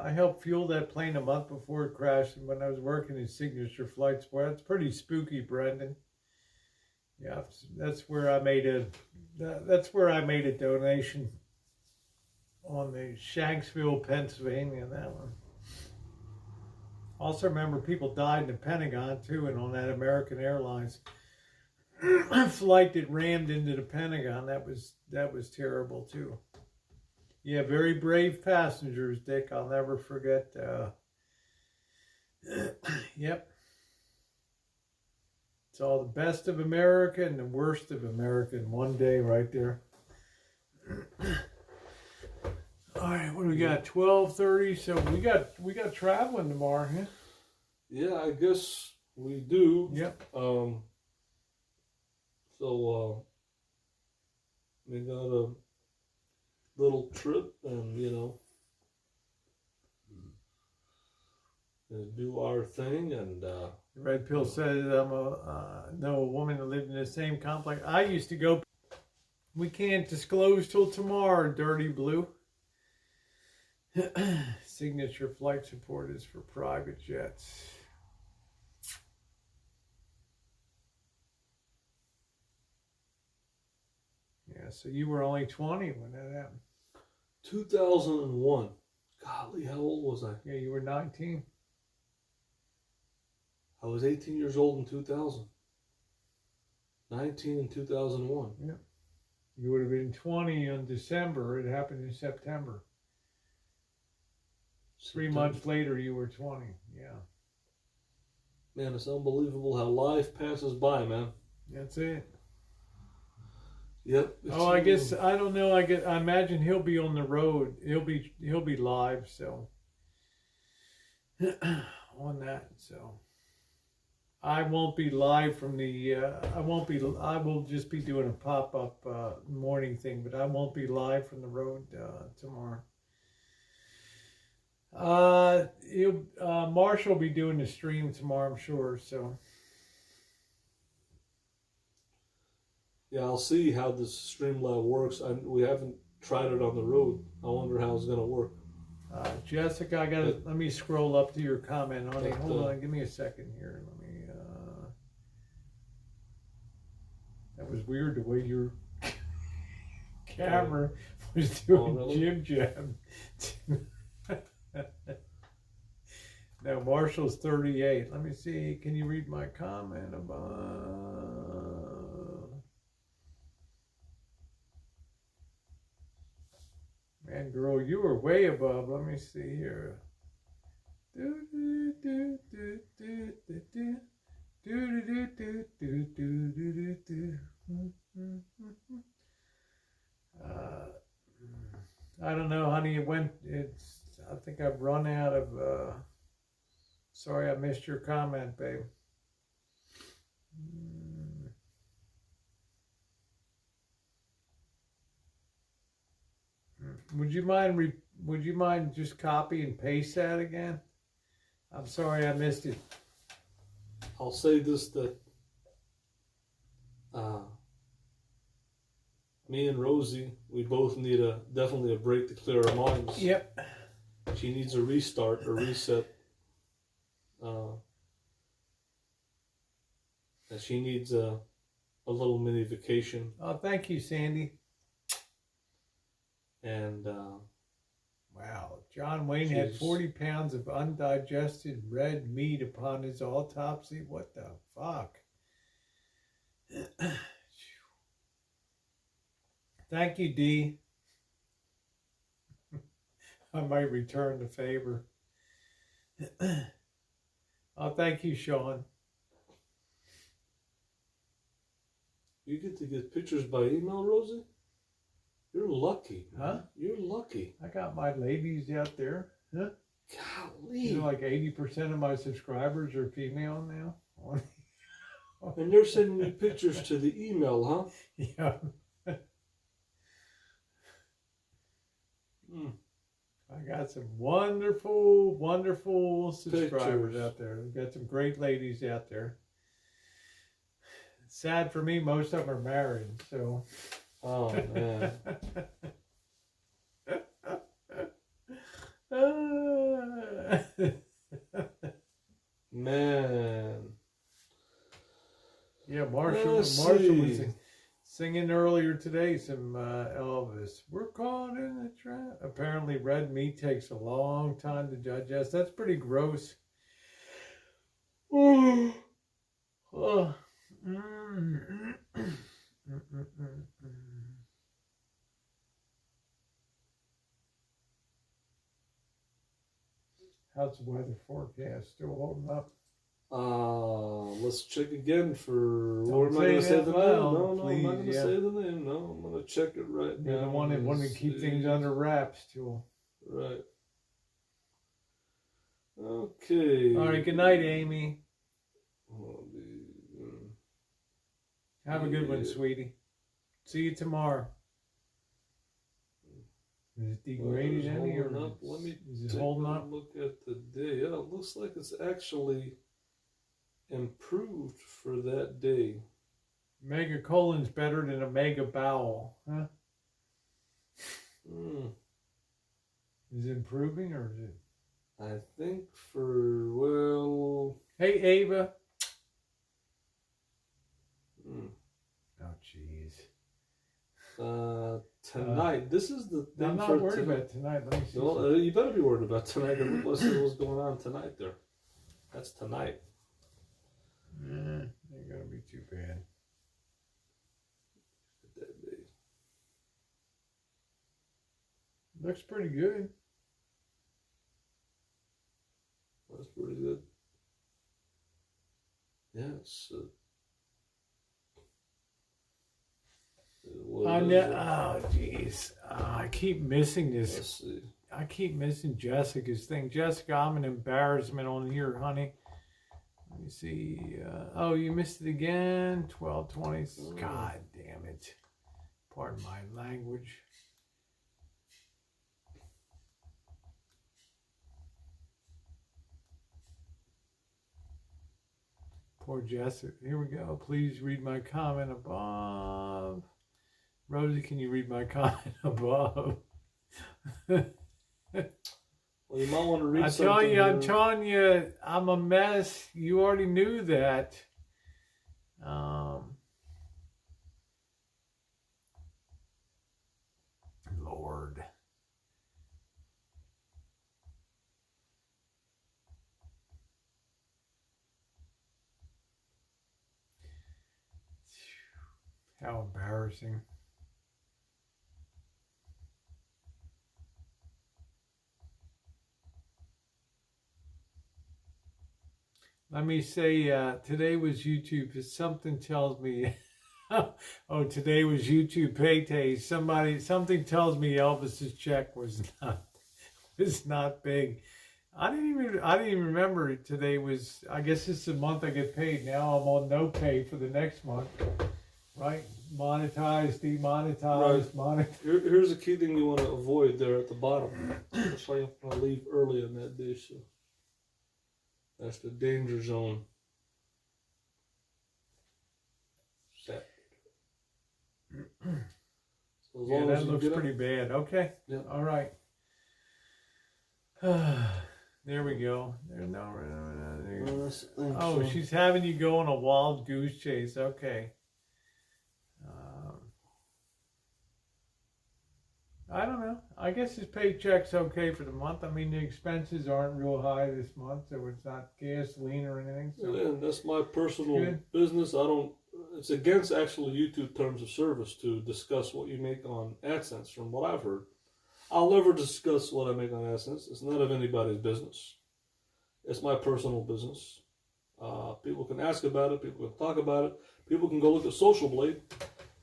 I helped fuel that plane a month before it crashed, and when I was working in Signature Flights, boy, that's pretty spooky, Brendan. Yeah, that's where I made a donation on the Shanksville, Pennsylvania. That one. Also remember people died in the Pentagon too, and on that American Airlines flight that rammed into the Pentagon, that was terrible too. Yeah, very brave passengers, Dick. I'll never forget. Yep. It's all the best of America and the worst of America in one day right there. All right, what do we got? 12:30. So we got traveling tomorrow, huh?
Yeah, I guess we do.
Yep.
So we got a little trip, and do our thing, and
Red Pill says I'm know a woman that lived in the same complex. I used to go. We can't disclose till tomorrow, Dirty Blue. Signature flight support is for private jets. Yeah, so you were only 20 when that happened.
2001. Golly, how old was I?
Yeah, you were 19.
I was 18 years old in 2000. 19 in 2001.
Yeah. You would have been 20 in December. It happened in September. 3 months later, you were 20. Yeah.
Man, it's unbelievable how life passes by, man.
That's it.
Yep.
Oh, I guess I don't know. I imagine he'll be on the road. He'll be live. So on that. So I won't be live from the. I will just be doing a pop-up morning thing, but I won't be live from the road tomorrow. Marshall will be doing the stream tomorrow, I'm sure. So.
Yeah, I'll see how this Streamlab works. We haven't tried it on the road. I wonder how it's gonna work.
Jessica, let me scroll up to your comment, honey. Hold on, give me a second here. Let me. That was weird the way your camera was doing jib jab. Now Marshall's 38. Let me see. Can you read my comment above? Man, girl, you were way above. Let me see here. I don't know, honey. I think I've run out of. Sorry, I missed your comment, babe. Would you mind just copy and paste that again? I'm sorry I missed it.
I'll say this, that me and Rosie, we both need definitely a break to clear our minds.
Yep.
She needs a restart, a reset. And she needs a little mini vacation.
Oh, thank you, Sandy.
And
wow, John Wayne had 40 pounds of undigested red meat upon his autopsy. What the fuck? Thank you, D. I might return the favor. Oh, thank you, Sean.
You get to get pictures by email, Rosie? You're lucky.
Huh?
You're lucky.
I got my ladies out there. Huh?
Golly.
You know, like 80% of my subscribers are female now.
And they're sending you pictures to the email, huh?
Yeah. I got some wonderful, wonderful subscribers
pictures
out there. We've got some great ladies out there. Sad for me, most of them are married, so.
Oh, man. Man.
Yeah, Marshall was singing earlier today some Elvis. We're caught in the trap. Apparently red meat takes a long time to digest. That's pretty gross. Oh. Oh. How's the weather forecast? Still holding up?
Let's check again for.
Don't
Or am I going to say the name? No,
please,
I'm not going to
yeah.
say the name. No, I'm going to check it right now.
You're the one that wanted to keep things under wraps, too.
Right. Okay.
All right, good night, Amy. Have a good one, sweetie. See you tomorrow. Is it degraded any, or
Let me
is it holding up?
look at the day. Yeah, it looks like it's actually improved for that day.
Mega colon's better than a mega bowel, huh? Is it improving, or is it?
I think well.
Hey, Ava. Oh, jeez.
Tonight. This is the thing
I'm not
for
worried about tonight. Let me see.
Well, you better be worried about tonight. Let's see what's going on tonight there. That's tonight.
Ain't gonna be too bad.
That day.
Looks pretty good.
That's pretty good. Yes.
Oh, jeez. I keep missing this.
Let's see.
I keep missing Jessica's thing. Jessica, I'm an embarrassment on here, honey. Let me see. Oh, you missed it again. 12:20. God damn it. Pardon my language. Poor Jessica. Here we go. Please read my comment above. Rosie, can you read my comment above?
Well, you might want to read
I'm
something.
telling you, I'm a mess. You already knew that. Lord. How embarrassing. Let me say, today was YouTube. Something tells me, oh, today was YouTube payday. Something tells me Elvis's check was not big. I didn't even remember today was. I guess it's the month I get paid. Now I'm on no pay for the next month, right? Monetized, demonetized,
Right. Here's a key thing you want to avoid there at the bottom. So you want to leave early on that day. So that's the danger zone. Set. So as long
that
as you
looks
get
pretty bad. Okay.
Yeah.
All right. There we go. There's no. Oh, she's having you go on a wild goose chase. Okay. I don't know. I guess his paycheck's okay for the month. I mean, the expenses aren't real high this month, so it's not gasoline or anything. So
And that's my personal business. It's against actually YouTube terms of service to discuss what you make on AdSense from what I've heard. I'll never discuss what I make on AdSense. It's none of anybody's business. It's my personal business. People can ask about it. People can talk about it. People can go look at Social Blade.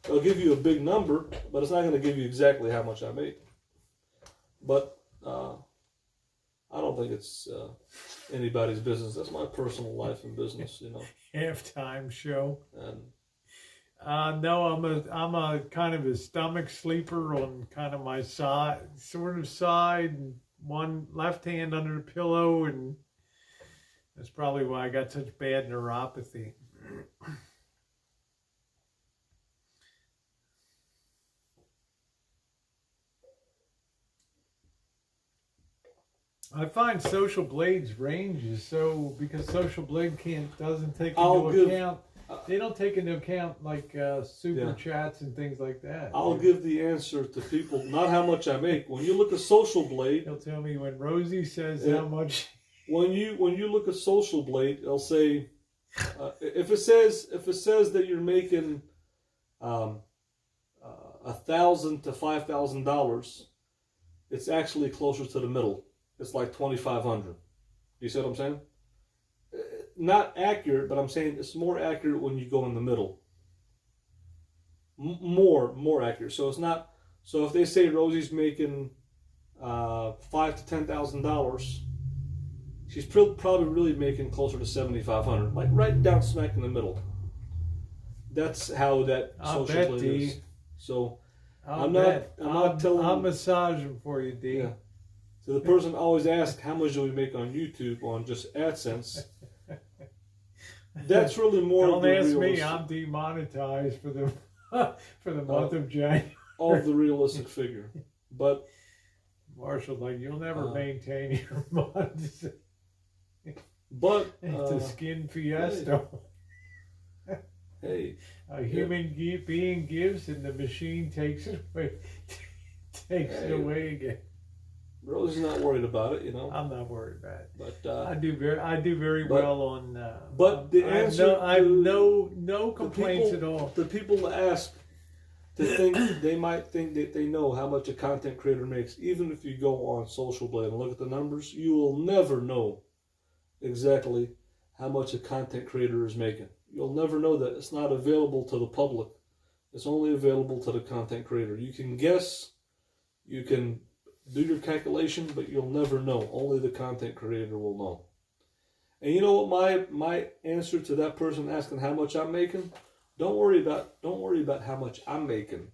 They'll give you a big number, but it's not going to give you exactly how much I make. But I don't think it's anybody's business. That's my personal life and business, you know.
Halftime show.
And
no, I'm a kind of a stomach sleeper on kind of my side, and one left hand under the pillow, and that's probably why I got such bad neuropathy. I find Social Blade's range is so, because Social Blade doesn't take into account. They don't take into account like super chats and things like that.
I'll give the answer to people, not how much I make. When you look at Social Blade,
he'll tell me when Rosie says how much.
When you look at Social Blade, it'll say if it says that you're making $1,000 to $5,000, it's actually closer to the middle. It's like 2,500. You see what I'm saying? Not accurate, but I'm saying it's more accurate when you go in the middle. More accurate. So it's not. So if they say Rosie's making $5,000 to $10,000, she's probably really making closer to 7,500, like right down smack in the middle. that's how that
I'll
social
bet,
blade
D.
is. So
I'll
I'm not-
bet.
I'm not telling-
I'll massage them for you, D.
yeah. So the person always asks, how much do we make on YouTube on just AdSense? That's really more
Don't
of the
ask me.
realistic,
I'm demonetized for the for the month of January.
of the realistic figure. But
Marshall, like you'll never maintain your months.
but
It's a skin fiesta.
hey,
A human being gives, and the machine takes it away. Takes it
Hey.
away again.
Rosie's not worried about it, you know.
I'm not worried about it.
But
I do very
but-
well on.
but the
I have
answer
no, I have
to
no complaints at all.
The people that ask to think they might think that they know how much a content creator makes. Even if you go on Social Blade and look at the numbers, you will never know exactly how much a content creator is making. You'll never know that. It's not available to the public. It's only available to the content creator. You can guess, you can do your calculation, but you'll never know. Only the content creator will know. And you know what my answer to that person asking how much I'm making? Don't worry about how much I'm making.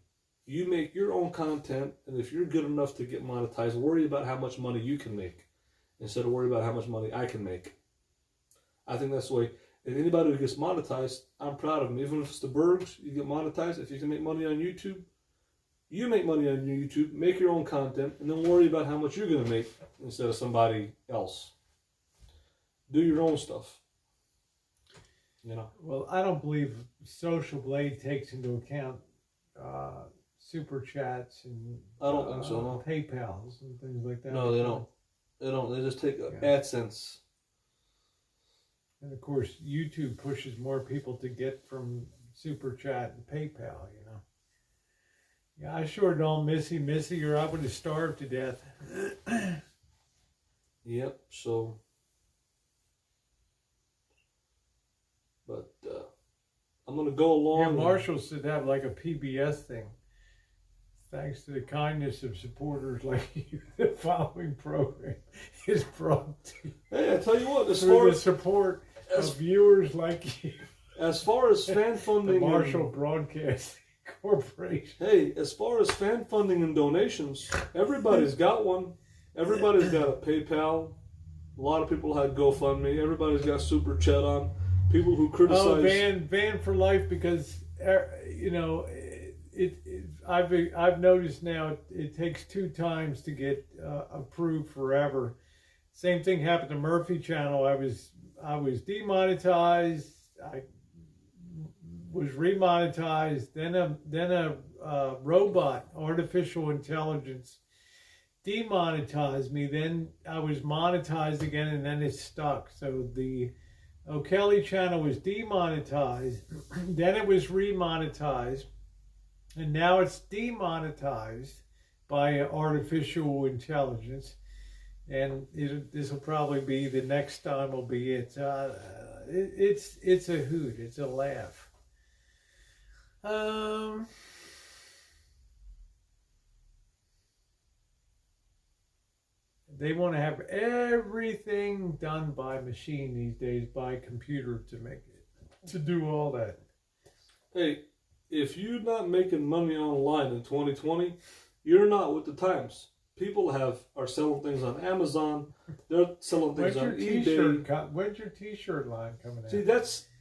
You make your own content, and if you're good enough to get monetized, worry about how much money you can make instead of worry about how much money I can make. I think that's the way. And anybody who gets monetized, I'm proud of them. Even if it's the Bergs, you get monetized. If you can make money on YouTube, you make money on YouTube, make your own content, and then worry about how much you're going to make instead of somebody else. Do your own stuff. You know.
Well, I don't believe Social Blade takes into account super chats and
I don't think so, no.
PayPals and things like that.
No, they don't. They don't. They just take
Yeah.
AdSense.
And of course, YouTube pushes more people to get from super chat and PayPal. You know. Yeah, I sure don't, Missy, or I would have starved to death.
Yep. So, but I'm gonna go along.
Yeah,
and-
Marshall should have like a PBS thing. Thanks to the kindness of supporters like you, the following program is brought to you
Hey, I tell you what. As
through
far
the
as
support of viewers like you,
fan
the
funding,
Marshall Broadcasting Corporation.
hey, as far as fan funding and donations, everybody's got one. Everybody's got a PayPal. A lot of people had GoFundMe. Everybody's got Super Chat on. People who criticize.
Oh, Van for life, because you know I've noticed now it takes 2 times to get approved forever. Same thing happened to Murphy Channel. I was demonetized. I was remonetized. Then a robot, artificial intelligence, demonetized me. Then I was monetized again, and then it stuck. So the O'Kelly channel was demonetized. Then it was remonetized. And now it's demonetized by artificial intelligence. And this will probably be the next time will be it's a hoot. It's a laugh. They want to have everything done by machine these days, by computer to do all that.
Hey, if you're not making money online in 2020, you're not with the times. People are selling things on Amazon. They're selling things on eBay.
When's your T-shirt line coming out?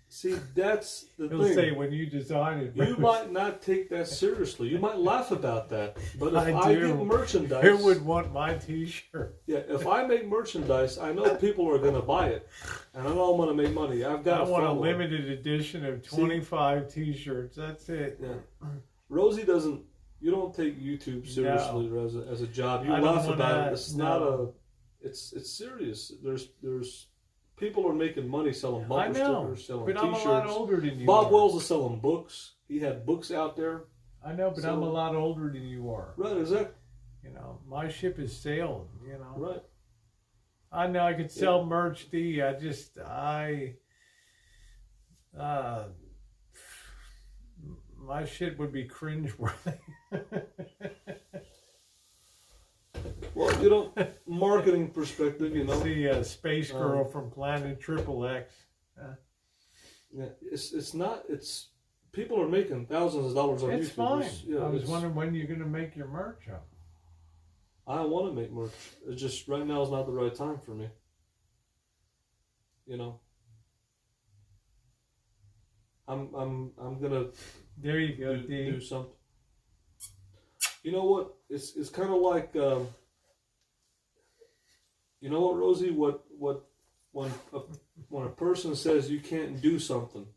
See, that's the
It'll
thing.
say when you design it.
You might not take that seriously. You might laugh about that. But if
I
I
do.
get merchandise,
Who would want my T-shirt?
yeah, if I make merchandise, I know people are going to buy it, and I know I'm going to make money. I've got
I
a
want a
following.
limited edition of 25 T-shirts. That's it.
Yeah. Rosie doesn't. You don't take YouTube seriously as a job. You
I don't
laugh about
wanna-
it. It's
no.
not a. It's serious. There's people are making money selling
I
bumper
know,
stickers, selling
but I'm
T-shirts.
a lot older than you
Bob
are.
Wells is selling books. He had books out there.
I know, but I'm a lot older than you are.
Right, exactly.
You know, my ship has sailed. You know,
Right.
I know I could sell merch. My shit would be cringeworthy.
Well, you know, marketing perspective, you know.
The space girl from Planet Triple X.
Yeah, it's not. It's people are making thousands of dollars on
It's
YouTube.
fine. I was wondering when you're going to make your merch up.
I want to make merch. It's just right now is not the right time for me. You know. I'm gonna
There you go,
do
D.
something. You know what? It's kind of like you know what, Rosie? What when a person says you can't do something,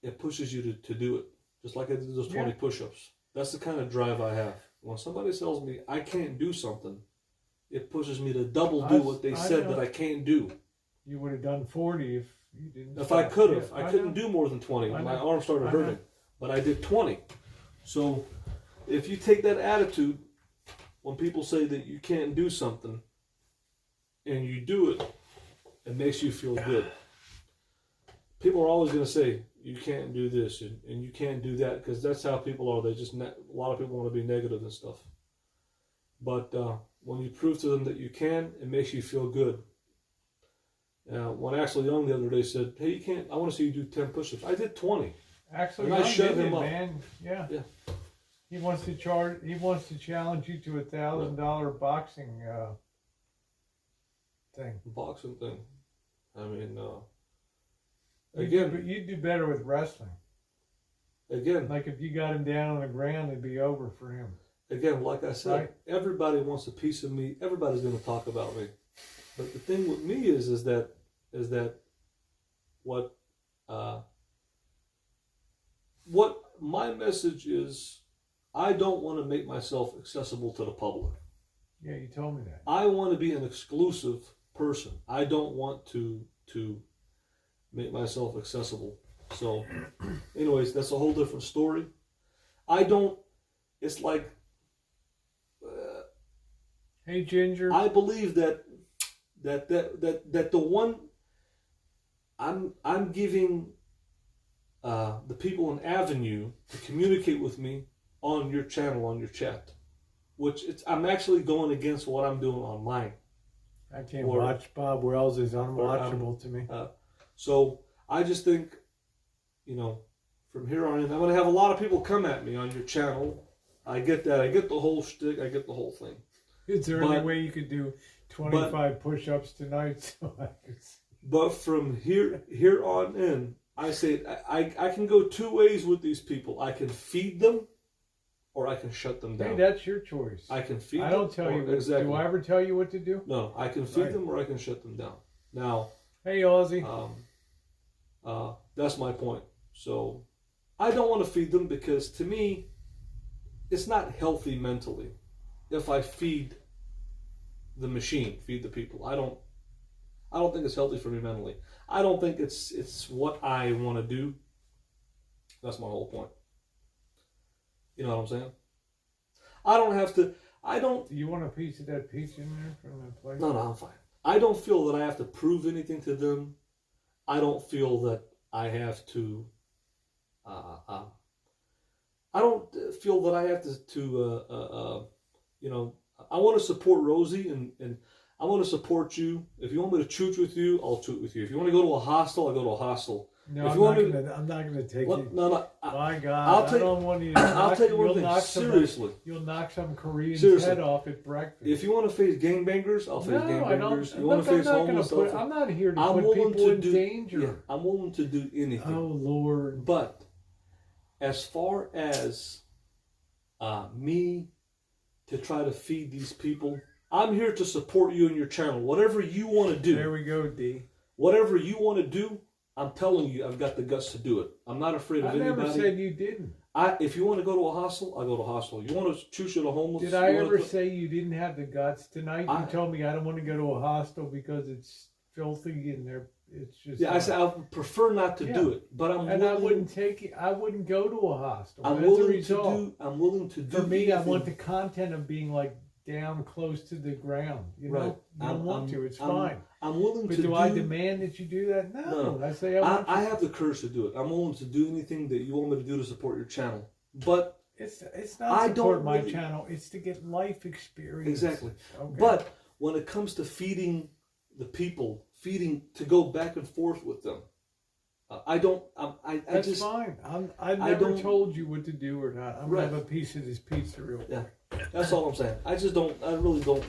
it pushes you to do it. Just like I did those 20 push-ups. That's the kind of drive I have. When somebody tells me I can't do something, it pushes me to double do what they said that I can't do.
You would have done 40 if you didn't.
If I could have,
Yeah,
I couldn't do more than 20.
I
My
know.
arm started
I know.
hurting, but I did 20. So, if you take that attitude, when people say that you can't do something, and you do it, it makes you feel good. People are always going to say you can't do this and you can't do that because that's how people are. They just a lot of people want to be negative and stuff. But when you prove to them that you can, it makes you feel good. When Axel Young the other day said, "Hey, you can't. I want to see you do 10 push-ups." I did 20.
Actually,
And I shut him up.
man. Yeah.
Yeah.
He wants to charge. He wants to challenge you to $1,000 boxing thing.
Boxing thing. I mean,
But you'd do better with wrestling.
again,
Like if you got him down on the ground, it'd be over for him.
like I said,
Right.
everybody wants a piece of me. Everybody's going to talk about me. But the thing with me is that what my message is, I don't want to make myself accessible to the public.
Yeah, you told me that.
I want to be an exclusive person. I don't want to make myself accessible. So, anyways, that's a whole different story. It's like,
Hey, Ginger.
I believe that the one I'm giving the people an avenue to communicate with me on your channel, on your chat, which I'm actually going against what I'm doing online.
I can't watch Bob Wells. Is unwatchable to me.
So I just think, from here on in, I'm going to have a lot of people come at me on your channel. I get that. I get the whole shtick. I get the whole thing.
Is there any way you could do 25 push-ups tonight? So I could see?
But from here on in, I say I can go two ways with these people. I can feed them, or I can shut them down.
Hey, that's your choice.
I can feed them.
I don't tell you what
exactly.
Do I ever tell you what to do?
No, I can feed them or I can shut them down. Now,
Hey, Ozzy.
that's my point. So, I don't want to feed them because to me, it's not healthy mentally if I feed the machine, feed the people. I don't think it's healthy for me mentally. I don't think it's what I want to do. That's my whole point. You know what I'm saying? I don't have to.
Do you want a piece of that peach in there from the plate?
No, I'm fine. I don't feel that I have to prove anything to them. I don't feel that I have to. I don't feel that I have to I want to support Rosie and I want to support you. If you want me to choot with you, I'll choot with you. If you want to go to a hostel, I'll go to a hostel.
No,
if
I'm not going to take you.
No.
My God, I don't want you to.
I'll tell you one thing. Seriously.
You'll knock some Korean's
Seriously.
head off at breakfast.
If you want to face gangbangers, I'll face gangbangers. You want to face homeless?
I'm not here to put people in danger.
Yeah, I'm willing to do anything.
Oh, Lord.
But as far as me to try to feed these people, I'm here to support you and your channel. Whatever you want to do.
There we go, D.
Whatever you want to do, I'm telling you, I've got the guts to do it. I'm not afraid of anybody.
I never said you didn't.
If you want to go to a hostel, I'll go to a hostel. You want to choose at a homeless?
Did I ever say you didn't have the guts? Tonight you told me I don't want to go to a hostel because it's filthy and it's just.
Yeah, I said I prefer not to do it, but I'm.
And
willing,
I wouldn't take it. I wouldn't go to a hostel.
I'm
As
willing
a result,
to do. I'm willing to do.
For me, I
anything.
want the content of being like down close to the ground. You know,
Right.
you don't want to. It's fine.
I'm willing
But
to.
do I demand that you do that? No.
No.
I say I
I have the courage to do it. I'm willing to do anything that you want me to do to support your channel. But
It's not
I
to support
don't
my
really-
channel. It's to get life experience.
exactly.
Okay.
But when it comes to feeding the people, to go back and forth with them, I don't. I
That's
just.
fine. I
I
never
don't-
told you what to do or not. I'm
Right.
gonna have a piece of this pizza real quick.
Yeah, that's all I'm saying. I just don't. I really don't.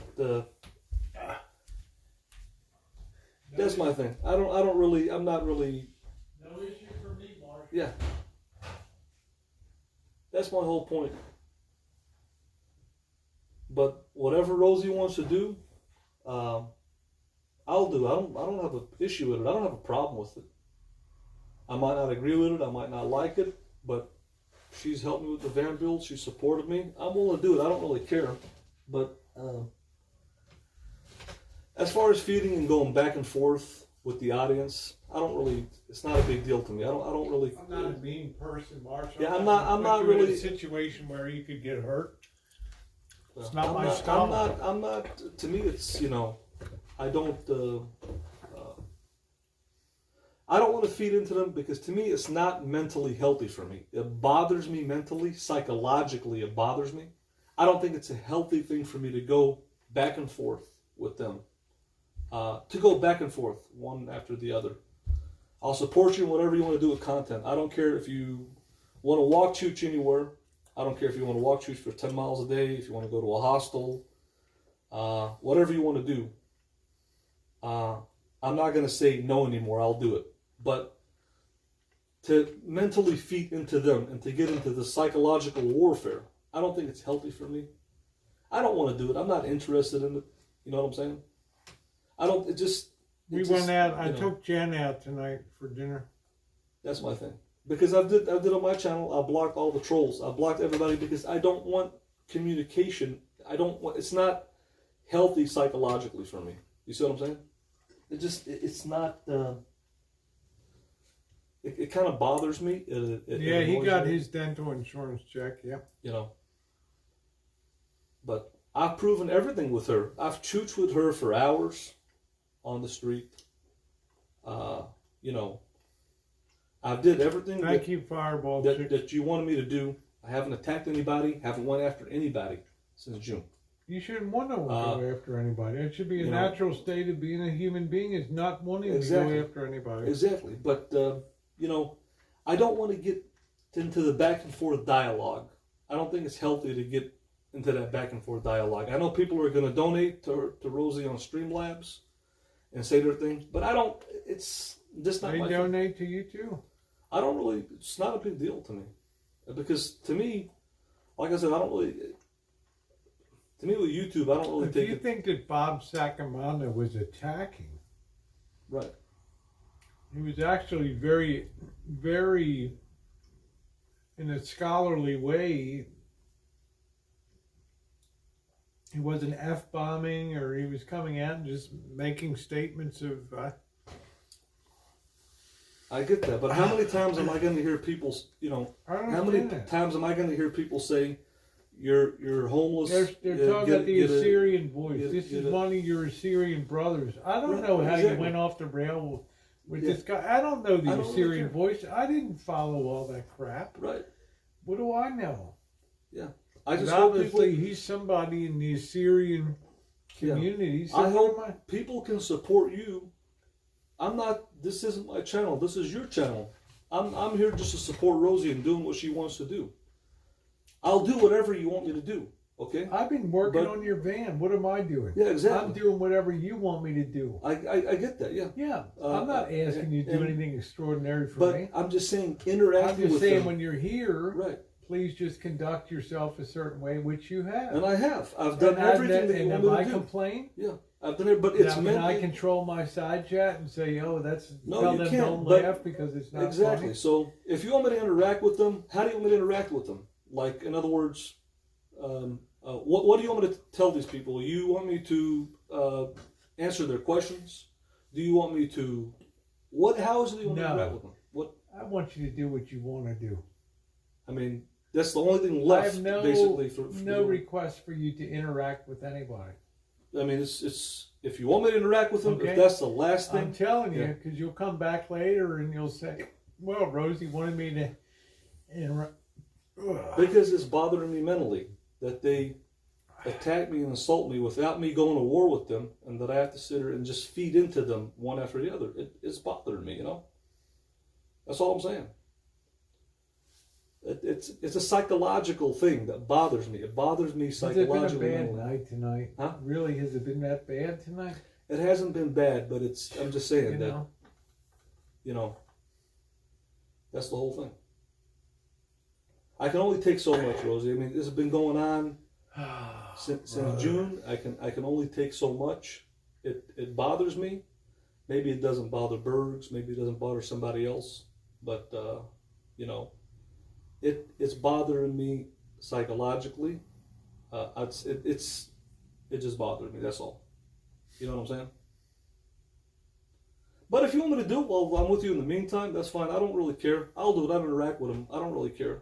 That's my thing. I don't really. I'm not really.
No issue for me, Mark.
Yeah. That's my whole point. But whatever Rosie wants to do, I'll do. I don't have an issue with it. I don't have a problem with it. I might not agree with it. I might not like it, but she's helped me with the van build. She supported me. I'm willing to do it. I don't really care. But as far as feeding and going back and forth with the audience, I don't really. It's not a big deal to me. I don't really.
I'm not a mean person, Mark.
Yeah, I'm
gonna
not
put you in
really-
a situation where you could get hurt. It's
I'm
not my style.
I'm not. To me, it's I don't. I don't want to feed into them because to me, it's not mentally healthy for me. It bothers me mentally, psychologically. It bothers me. I don't think it's a healthy thing for me to go back and forth with them. To go back and forth one after the other. I'll support you in whatever you want to do with content. I don't care if you want to walk chooch anywhere. I don't care if you want to walk chooch for 10 miles a day, if you want to go to a hostel, whatever you want to do. I'm not going to say no anymore. I'll do it. But to mentally feed into them and to get into the psychological warfare, I don't think it's healthy for me. I don't want to do it. I'm not interested in it. You know what I'm saying? I don't.
We went out. I took Jen out tonight for dinner.
That's my thing. Because I did on my channel. I blocked all the trolls. I blocked everybody because I don't want communication. I don't want. It's not healthy psychologically for me. You see what I'm saying? It's not. It kind of bothers me.
Yeah, he got his dental insurance check. Yeah.
But I've proven everything with her. I've chooched with her for hours on the street. I did everything
Thank you, Fireball.
that you wanted me to do. I haven't attacked anybody. Haven't went after anybody since June.
You shouldn't want to go after anybody. It should be a natural state of being a human being, is not wanting to go after anybody.
Exactly. But, I don't want to get into the back and forth dialogue. I don't think it's healthy to get into that back and forth dialogue. I know people are going to donate to Rosie on Streamlabs and say their thing, but I don't, it's just not
They
my thing.
donate to you too.
I don't really, it's not a big deal to me. Because to me, like I said, I don't really, to me with YouTube, I don't really
If
take
you
it.
think that Bob Sacamanda was attacking,
Right.
he was actually very, very, in a scholarly way, he wasn't F-bombing or he was coming out and just making statements of,
I get that, but how many times am I going to hear people,
I don't
how many
understand that.
times am I going to hear people say, you're homeless?
They're
get-
talking
get-
about the
get a-
Assyrian voice.
get-
This
get
is
a-
one of your Assyrian brothers. I don't
Right,
know how you
exactly.
went off the rail with
Yeah.
this guy. I don't know the
I don't really
Assyrian
care.
voice. I didn't follow all that crap.
Right.
What do I know?
Yeah. I just
But
hope
obviously,
people,
he's somebody in the Assyrian community. So
I
what
hope
am I?
people can support you. This isn't my channel. This is your channel. I'm here just to support Rosie and doing what she wants to do. I'll do whatever you want me to do. Okay?
I've been working
But-
on your van. What am I doing?
Yeah, exactly.
I'm doing whatever you want me to do.
I get that, yeah.
Yeah, I'm not asking you to do
and-
anything extraordinary for
But
me.
I'm just saying,
I'm
interacting
just
with
saying
them.
when you're here,
Right.
please just conduct yourself a certain way, which you have.
And I have. I've done everything that you want
and
me
if I
to do.
complain,
Yeah. I've done it, but it's
can
meant
I
to-
control my side chat and say, "Oh, that's
No,
tell
you
them
can't,
don't
but-
laugh because it's not
Exactly.
funny."
So if you want me to interact with them, how do you want me to interact with them? Like, in other words, what do you want me to tell these people? You want me to answer their questions? Do you want me to? How is it you want me to
No.
interact with them? What?
I want you to do what you want to do.
I mean, that's the only thing
I
left,
have no
basically.
no request for you to interact with anybody.
I mean, it's if you want me to interact with them,
Okay.
if that's the last
I'm
thing,
telling you,
Yeah.
because you'll come back later and you'll say, "Well, Rosie wanted me to interact."
because it's bothering me mentally that they attack me and insult me without me going to war with them, and that I have to sit there and just feed into them one after the other. It's bothering me, That's all I'm saying. It's a psychological thing that bothers me. It bothers me psychologically.
Has it been a bad night tonight?
Huh?
Really, has it been that bad tonight?
It hasn't been bad, but I'm just saying that,
know?
That's the whole thing. I can only take so much, Rosie. I mean, this has been going on since June. I can only take so much. It bothers me. Maybe it doesn't bother Bergs. Maybe it doesn't bother somebody else. But it's bothering me psychologically. It just bothers me. That's all. You know what I'm saying? But if you want me to do it, well, I'm with you in the meantime. That's fine. I don't really care. I'll do it. I'll interact with them. I don't really care.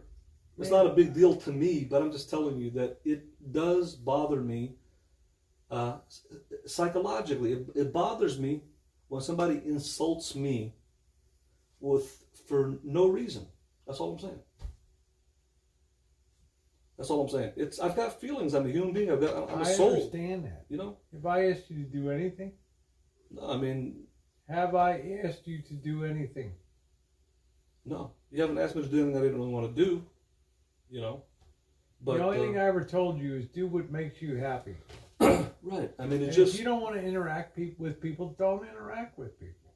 It's not a big deal to me, but I'm just telling you that it does bother me psychologically. It bothers me when somebody insults me for no reason. That's all I'm saying. That's all I'm saying. I've got feelings. I'm a human being. I'm a soul.
I understand that.
You know?
Have I asked you to do anything?
No, I mean...
Have I asked you to do anything?
No. You haven't asked me to do anything I didn't really want to do. You know? But,
the only thing I ever told you is do what makes you happy.
Right. I mean,
If you don't want to interact with people, don't interact with people.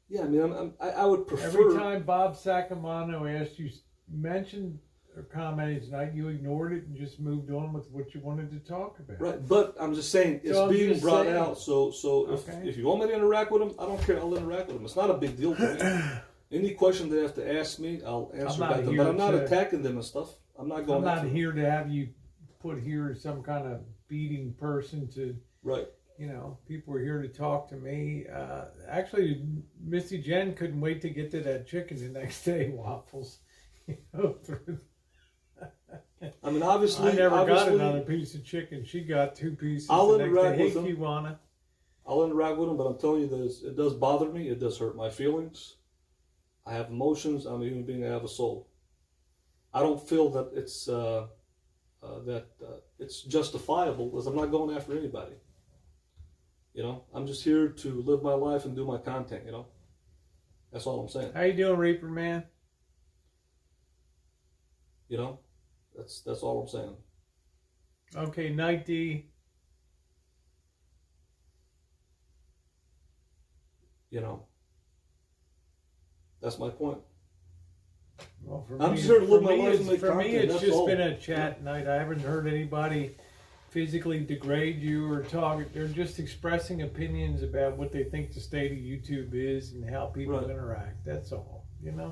Yeah, I mean, I would prefer...
Every time Bob Sacamano asked you, mentioned or commented tonight, you ignored it and just moved on with what you wanted to talk about.
Right, but I'm just saying, it's being brought out, so if you want me to interact with them, I don't care, I'll interact with them. It's not a big deal to me. Any question they have to ask me, I'll answer back them. But I'm not attacking them and stuff. I'm not going
I'm not here to have you put here some kind of beating person to...
Right.
People are here to talk to me. Actually, Missy Jen couldn't wait to get to that chicken the next day, Waffles.
I mean, obviously...
I never got another piece of chicken. She got 2 pieces.
I'll
the next
interact
day.
with
Hey,
them.
Kiwana.
I'll interact with them, but I'm telling you that it does bother me. It does hurt my feelings. I have emotions. I'm a human being. I have a soul. I don't feel that it's justifiable because I'm not going after anybody. I'm just here to live my life and do my content. That's all I'm saying.
How you doing, Reaper Man?
That's all I'm saying.
Okay, Night D.
That's my point.
Well,
I'm just here to live my life and make content.
For me, it's
that's
just
all.
been a chat night. I haven't heard anybody physically degrade you or talk. They're just expressing opinions about what they think the state of YouTube is and how people interact. That's all.
Yeah,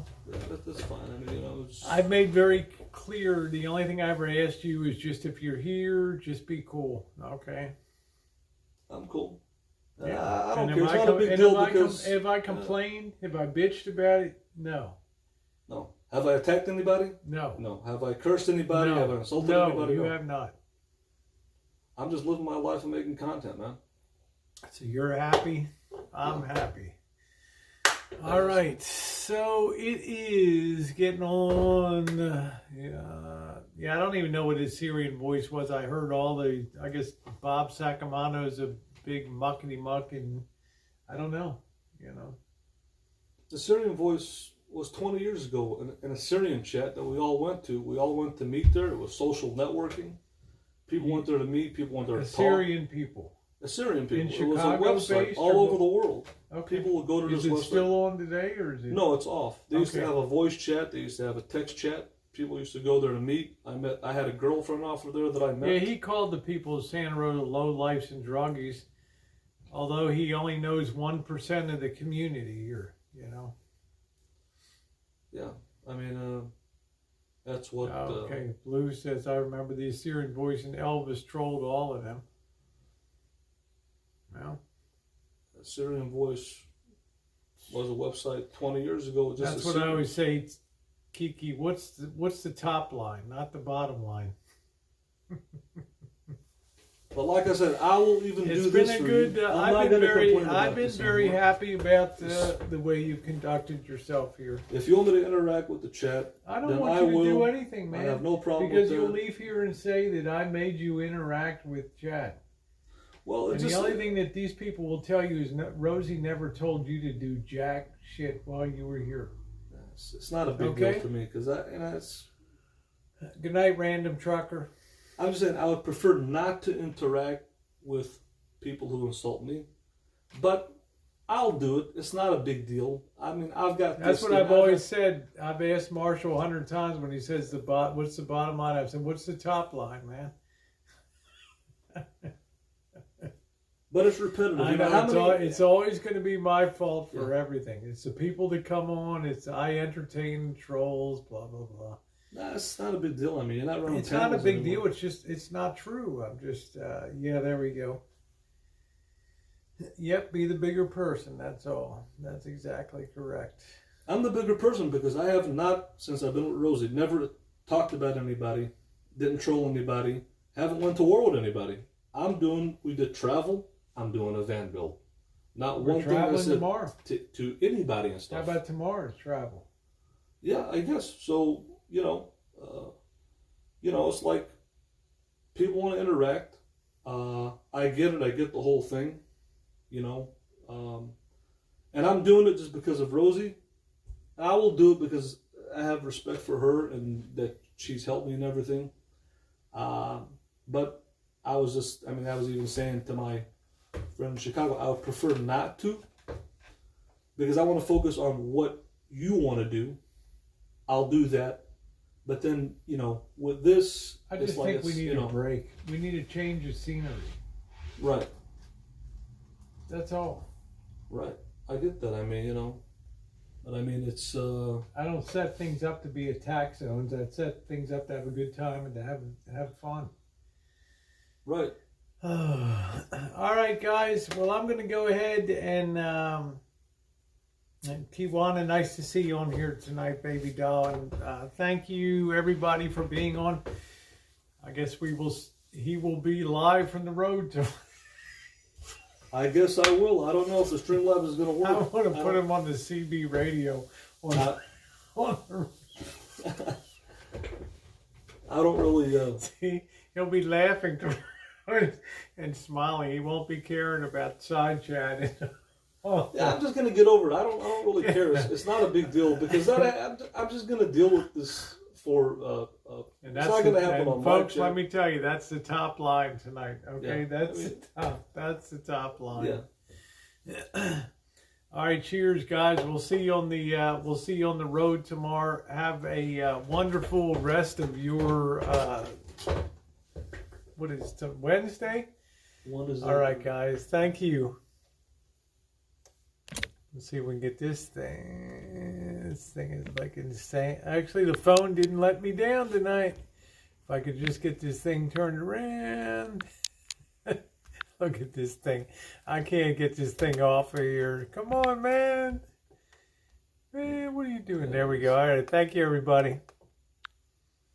that's fine. I mean,
I've made very clear. The only thing I ever asked you is just if you're here, just be cool. Okay.
I'm cool.
Yeah.
I don't care. It's not a big deal because...
Have I complained? Have I bitched about it? No.
No. Have I attacked anybody?
No.
No. Have I cursed anybody?
No.
Have I insulted
no,
anybody?
You have not.
I'm just living my life and making content, man.
So you're happy. I'm happy. All right. So it is getting on. I don't even know what his Syrian voice was. I heard I guess Bob Sacamano is a big muckety muck, and I don't know.
The Syrian voice was 20 years ago in a Syrian chat that we all went to. We all went to meet there. It was social networking. People went there to meet. People went there to talk.
Assyrian people.
Assyrian people.
In
It was a
Chicago
website
based
all
or
over the world.
Okay.
People would go to this
Is it
website.
still on today, or is it?
No, it's off. They used to
Okay.
have a voice chat. They used to have a text chat. People used to go there to meet. I had a girlfriend off of there that I met.
Yeah, he called the people of Santa Rosa low lifes and druggies, although he only knows 1% of the community here.
Yeah, I mean, that's what.
Okay, Blue says, I remember the Assyrian voice, and Elvis trolled all of them. Well,
Assyrian voice was a website 20 years ago. Just
that's what I always say, Kiki. What's the top line, not the bottom line?
But like I said, I will even do this for you.
I've been very happy about the way you've conducted yourself here.
If you want me to interact with the chat,
I don't
then
want
I
you to
will.
do anything, man.
I have no problem
because
with
you'll
that.
leave here and say that I made you interact with chat.
Well,
And the only thing that these people will tell you is Rosie never told you to do jack shit while you were here.
It's not a big
Okay.
deal to me because it's.
Good night, random trucker.
I'm just saying I would prefer not to interact with people who insult me, but I'll do it. It's not a big deal. I mean, I've got.
That's
this
what
thing.
I've always said. I've asked Marshall 100 times when he says what's the bottom line? I've said, what's the top line, man?
But it's repetitive.
I
You know,
know it's always going to be my fault for everything. It's the people that come on. It's I entertain trolls. Blah blah blah.
Nah, it's not a big deal. I mean, you're not running.
It's not a big
anymore.
deal. It's just it's not true. I'm just yeah. There we go. Yep, be the bigger person. That's all. That's exactly correct.
I'm the bigger person because I have not, since I've been with Rosie, never talked about anybody, didn't troll anybody, haven't went to war with anybody. We did travel. I'm doing a van build. Not
We're
one thing I
traveling
said
tomorrow.
to anybody and
How
stuff.
about tomorrow's travel?
Yeah, I guess. So, it's like people want to interact. I get it. I get the whole thing, and I'm doing it just because of Rosie. I will do it because I have respect for her and that she's helped me and everything. But I was even saying to my friend in Chicago, I would prefer not to because I want to focus on what you want to do. I'll do that. But then, with this,
I just
it's like
think we
it's,
need a break. We need a change of scenery.
Right,
That's all.
right. I get that. I mean, but I mean, it's.
I don't set things up to be attack zones. I set things up to have a good time and to have fun.
Right.
All right, guys. Well, I'm going to go ahead and Kiwana, nice to see you on here tonight, baby doll. And thank you, everybody, for being on. I guess he will be live from the road to.
I guess I will. I don't know if the Streamlabs is going to work.
I want to put him on the CB radio. On the,
I don't really.
see, he'll be laughing and smiling. He won't be caring about side chatting. Oh,
Yeah, I'm just going to get over it. I don't really care. It's not a big deal because I'm just going to deal with this for.
and
it's not going to happen on my
folks,
channel.
let me tell you, that's the top line tonight. Okay,
Yeah,
that's the top line.
Yeah.
All right, cheers, guys. We'll see you on the road tomorrow. Have a wonderful rest of your what is it, Wednesday? All right, guys. Thank you. Let's see if we can get this thing. This thing is like insane. Actually, the phone didn't let me down tonight. If I could just get this thing turned around. Look at this thing. I can't get this thing off of here. Come on, man. Man, what are you doing? There we go. All right. Thank you, everybody.